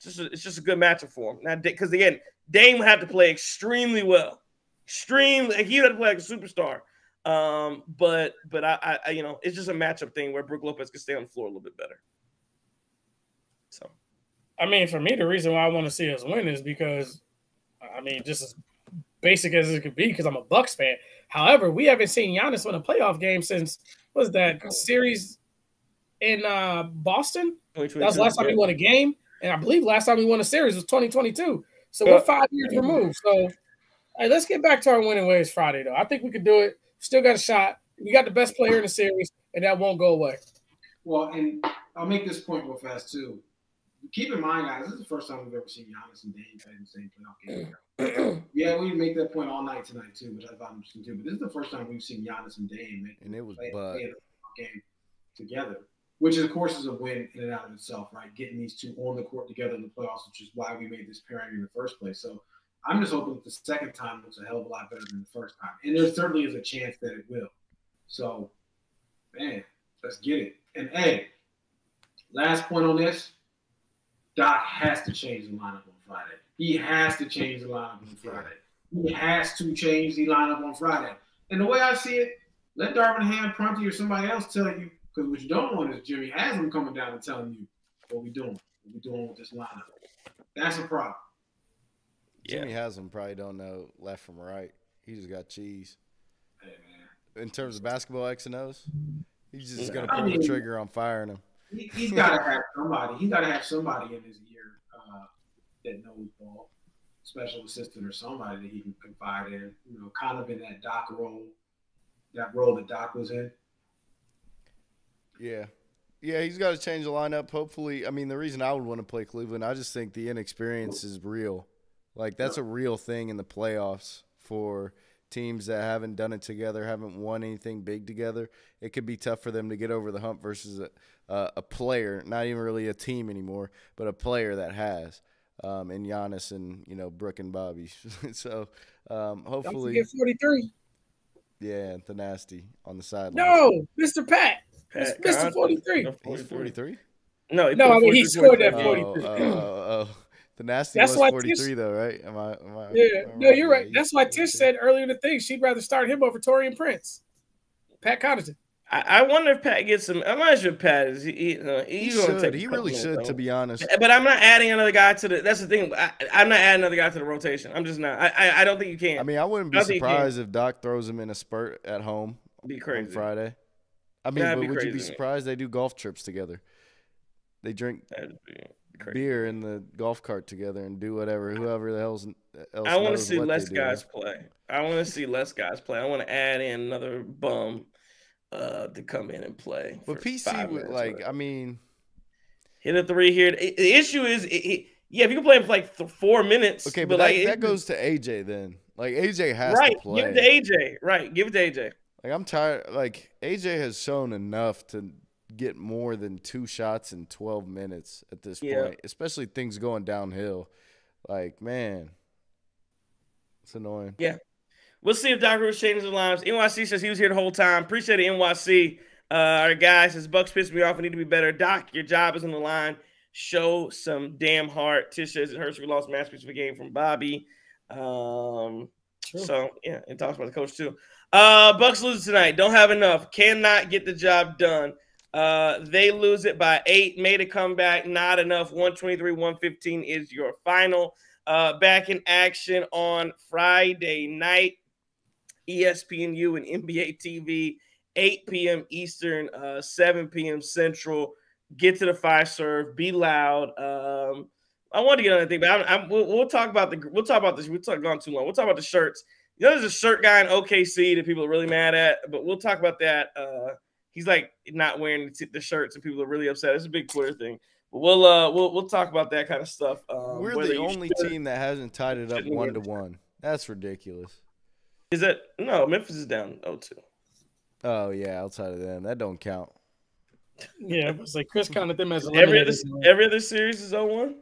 it's just a good matchup for him. Now, because again, Dame would have to play extremely well, extremely. He would have to play like a superstar. But I it's just a matchup thing where Brook Lopez can stay on the floor a little bit better. So, I mean, for me, the reason why I want to see us win is because, I mean, just as basic as it could be, because I'm a Bucks fan. However, we haven't seen Giannis win a playoff game since what was that series in Boston? That was the last time he won a game, and I believe last time he won a series was 2022. So we're 5 years removed. So, hey, let's get back to our winning ways Friday, though. I think we could do it. Still got a shot. We got the best player in the series, and that won't go away. Well, and I'll make this point real fast, too. Keep in mind, guys, this is the first time we've ever seen Giannis and Dame play in the same playoff game. Yeah, we make that point all night tonight, too, which I thought interesting, too. But this is the first time we've seen Giannis and Dame play a game together, which, of course, is a win in and out of itself, right? Getting these two on the court together in the playoffs, which is why we made this pairing in the first place. So I'm just hoping that the second time looks a hell of a lot better than the first time. And there certainly is a chance that it will. So, man, let's get it. And, hey, last point on this. Doc has to change the lineup on Friday. He has to change the lineup on Friday. He has to change the lineup on Friday. And the way I see it, let Darvin Ham, Prunty, or somebody else tell you, because what you don't want is Jimmy Haslam coming down and telling you what we're doing with this lineup. That's a problem. Yeah. Jimmy Haslam probably don't know left from right. He just got cheese. Hey, man. In terms of basketball X and O's, he's just going to pull the trigger on firing him. He's got to have somebody. He's got to have somebody in his ear that knows ball, special assistant or somebody that he can confide in. Kind of in that Doc role, that role that Doc was in. Yeah, he's got to change the lineup. Hopefully, I mean, the reason I would want to play Cleveland, I just think the inexperience is real. Like that's a real thing in the playoffs for teams that haven't done it together, haven't won anything big together. It could be tough for them to get over the hump versus a player, not even really a team anymore, but a player that has, and Giannis and Brooke and Bobby. So hopefully, don't forget 43. Yeah, the nasty on the sideline. No, Mr. Pat Mr. 43. He's 43. No, I mean he scored that 43. The nasty was 43 though, right? Am I no, you're right. That's why Tish said earlier in the thing she'd rather start him over Torian Prince. Pat Connaughton. I wonder if Pat gets some. I'm not sure if Pat is. He should. He really should, to be honest. But I'm not adding another guy to the. That's the thing. I'm not adding another guy to the rotation. I'm just not. I don't think you can. I mean, I wouldn't be surprised if Doc throws him in a spurt at home. Be crazy on Friday. I mean, but would you be surprised they do golf trips together? They drink beer in the golf cart together and do whoever the else. I want to see less guys play. I want to add in another bum to come in and play. But PC would hit a three here. The issue is, if you can play him for like 4 minutes. Okay, but that goes to AJ then. Like AJ has to play. Give it to AJ. Right, give it to AJ. Like I'm tired. Like AJ has shown enough to get more than 2 shots in 12 minutes at this point, especially things going downhill. Like, man, it's annoying. Yeah. We'll see if Doc Rivers changes the lines. NYC says he was here the whole time. Appreciate it, NYC. Our guy says, Bucks pissed me off. I need to be better. Doc, your job is on the line. Show some damn heart. Tish says it hurts we lost masterpiece of a game from Bobby. So, yeah, and talks about the coach, too. Bucks lose tonight. Don't have enough. Cannot get the job done. They lose it by 8. Made a comeback. Not enough. 123-115 is your final. Back in action on Friday night. ESPNU and NBA TV, 8 p.m. Eastern, 7 p.m. Central. get to the 5-serve, be loud. I want to get on that thing, but we'll talk about this. We'll talk on too long. We'll talk about the shirts. You know, there's a shirt guy in OKC that people are really mad at, but we'll talk about that. He's like not wearing the shirts, and people are really upset. It's a big Twitter thing. But we'll talk about that kind of stuff. We're the only team that hasn't tied it up 1-1. That's ridiculous. Is it? No, Memphis is down 0-2. Oh yeah, outside of them, that don't count. Yeah, it was like Chris counted them as every other series is 0-1.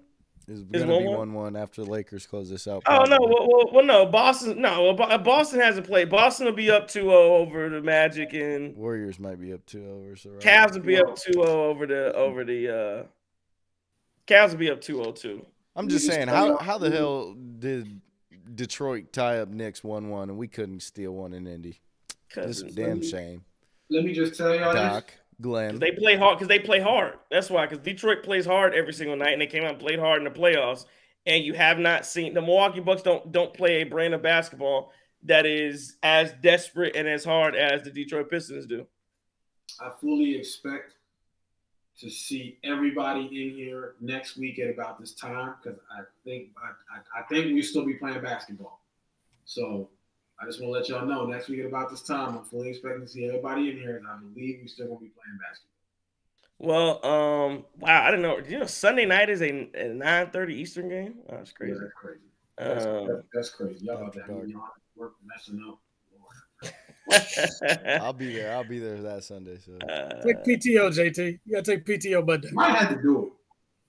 It's going to be 1-1 after the Lakers close this out. Probably. Oh no, no, Boston. No, Boston hasn't played. Boston will be up 2-0 over the Magic, and Warriors might be up 2-0. So right. Cavs will be up 2-0 over the. Cavs will be up 2-0 too. I'm just saying, how the hell did Detroit tie up Knicks 1-1 and we couldn't steal one in Indy? It's a damn shame. Let me just tell y'all Doc, Glenn. They play hard because they play hard. That's why, because Detroit plays hard every single night, and they came out and played hard in the playoffs. And you have not seen the Milwaukee Bucks don't play a brand of basketball that is as desperate and as hard as the Detroit Pistons do. I fully expect to see everybody in here next week at about this time because I think we still be playing basketball. So I just want to let y'all know next week at about this time, I'm fully expecting to see everybody in here, and I believe we still gonna be playing basketball. Well, wow, I didn't know. You know, Sunday night is a 9:30 Eastern game. Oh, that's crazy. Yeah, that's crazy. That's crazy. Y'all about to have me on work messing up. I'll be there. I'll be there that Sunday. So take PTO, JT. You gotta take PTO, but might have to do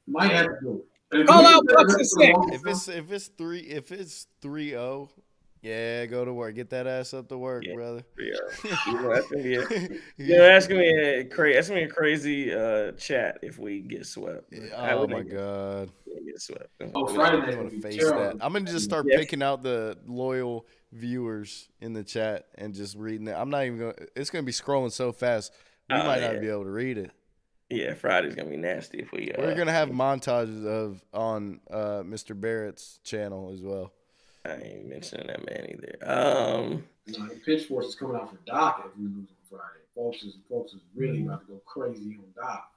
it. Call out Bucks and Six. If it's 3-0, yeah, go to work. Get that ass up to work, brother. Yeah. That's gonna be a crazy chat if we get swept. Oh my god. Get swept. Friday I'm gonna face that. I'm gonna just start picking out the loyal viewers in the chat and just reading it. I'm not even gonna. It's gonna be scrolling so fast we might not be able to read it. Yeah, Friday's gonna be nasty if we. We're gonna have montages on Mr. Barrett's channel as well. I ain't mentioning that man either. Pitchforks is coming out for Doc if we lose on Friday. Folks is really about to go crazy on Doc.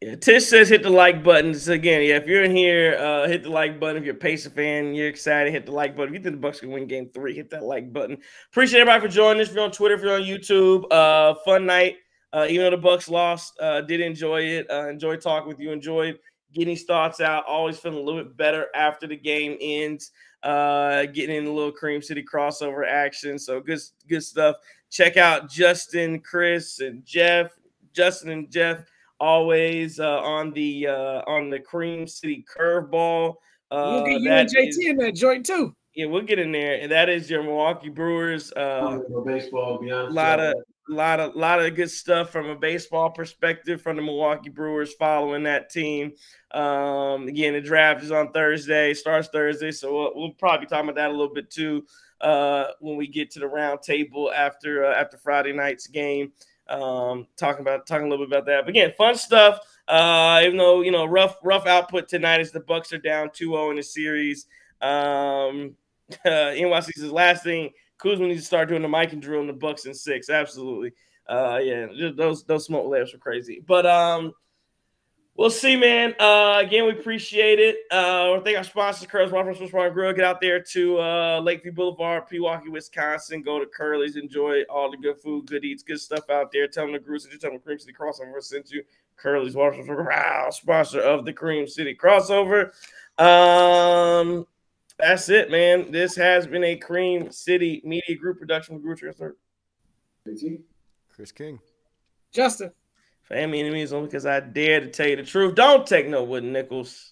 Yeah, Tish says hit the like button. So again, yeah, if you're in here, hit the like button. If you're a Pacer fan, you're excited, hit the like button. If you think the Bucks can win Game 3, hit that like button. Appreciate everybody for joining us. If you're on Twitter, if you're on YouTube, fun night. Even though the Bucks lost, did enjoy it. Enjoyed talking with you. Enjoyed getting these thoughts out. Always feeling a little bit better after the game ends. Getting in a little Cream City crossover action. So good stuff. Check out Justin, Chris, and Jeff. Justin and Jeff always on the Cream City Curveball. We'll get you and JT in that joint too. Yeah, we'll get in there, and that is your Milwaukee Brewers. Baseball, a lot of good stuff from a baseball perspective from the Milwaukee Brewers following that team. Again, the draft is on Thursday, starts Thursday, so we'll probably be talking about that a little bit too when we get to the round table after Friday night's game. Talking a little bit about that. But again, fun stuff. Even though rough output tonight as the Bucks are down 2-0 in the series. NYC's his last thing. Kuzma needs to start doing the mic and drill in the Bucks and 6. Absolutely. Yeah, just those smoke layups were crazy. But we'll see, man. Again, we appreciate it. I thank our sponsors, Curly's Waffle Swiss Bar and Grill. Get out there to Lakeview Boulevard, Pewaukee, Wisconsin. Go to Curly's. Enjoy all the good food, good eats, good stuff out there. Tell them the Group City, tell them Cream City Crossover sent you. Curly's Waffle Swiss Bar, sponsor of the Cream City Crossover. That's it, man. This has been a Cream City Media Group production. Chris King. Justin. Family enemies only because I dare to tell you the truth. Don't take no wooden nickels.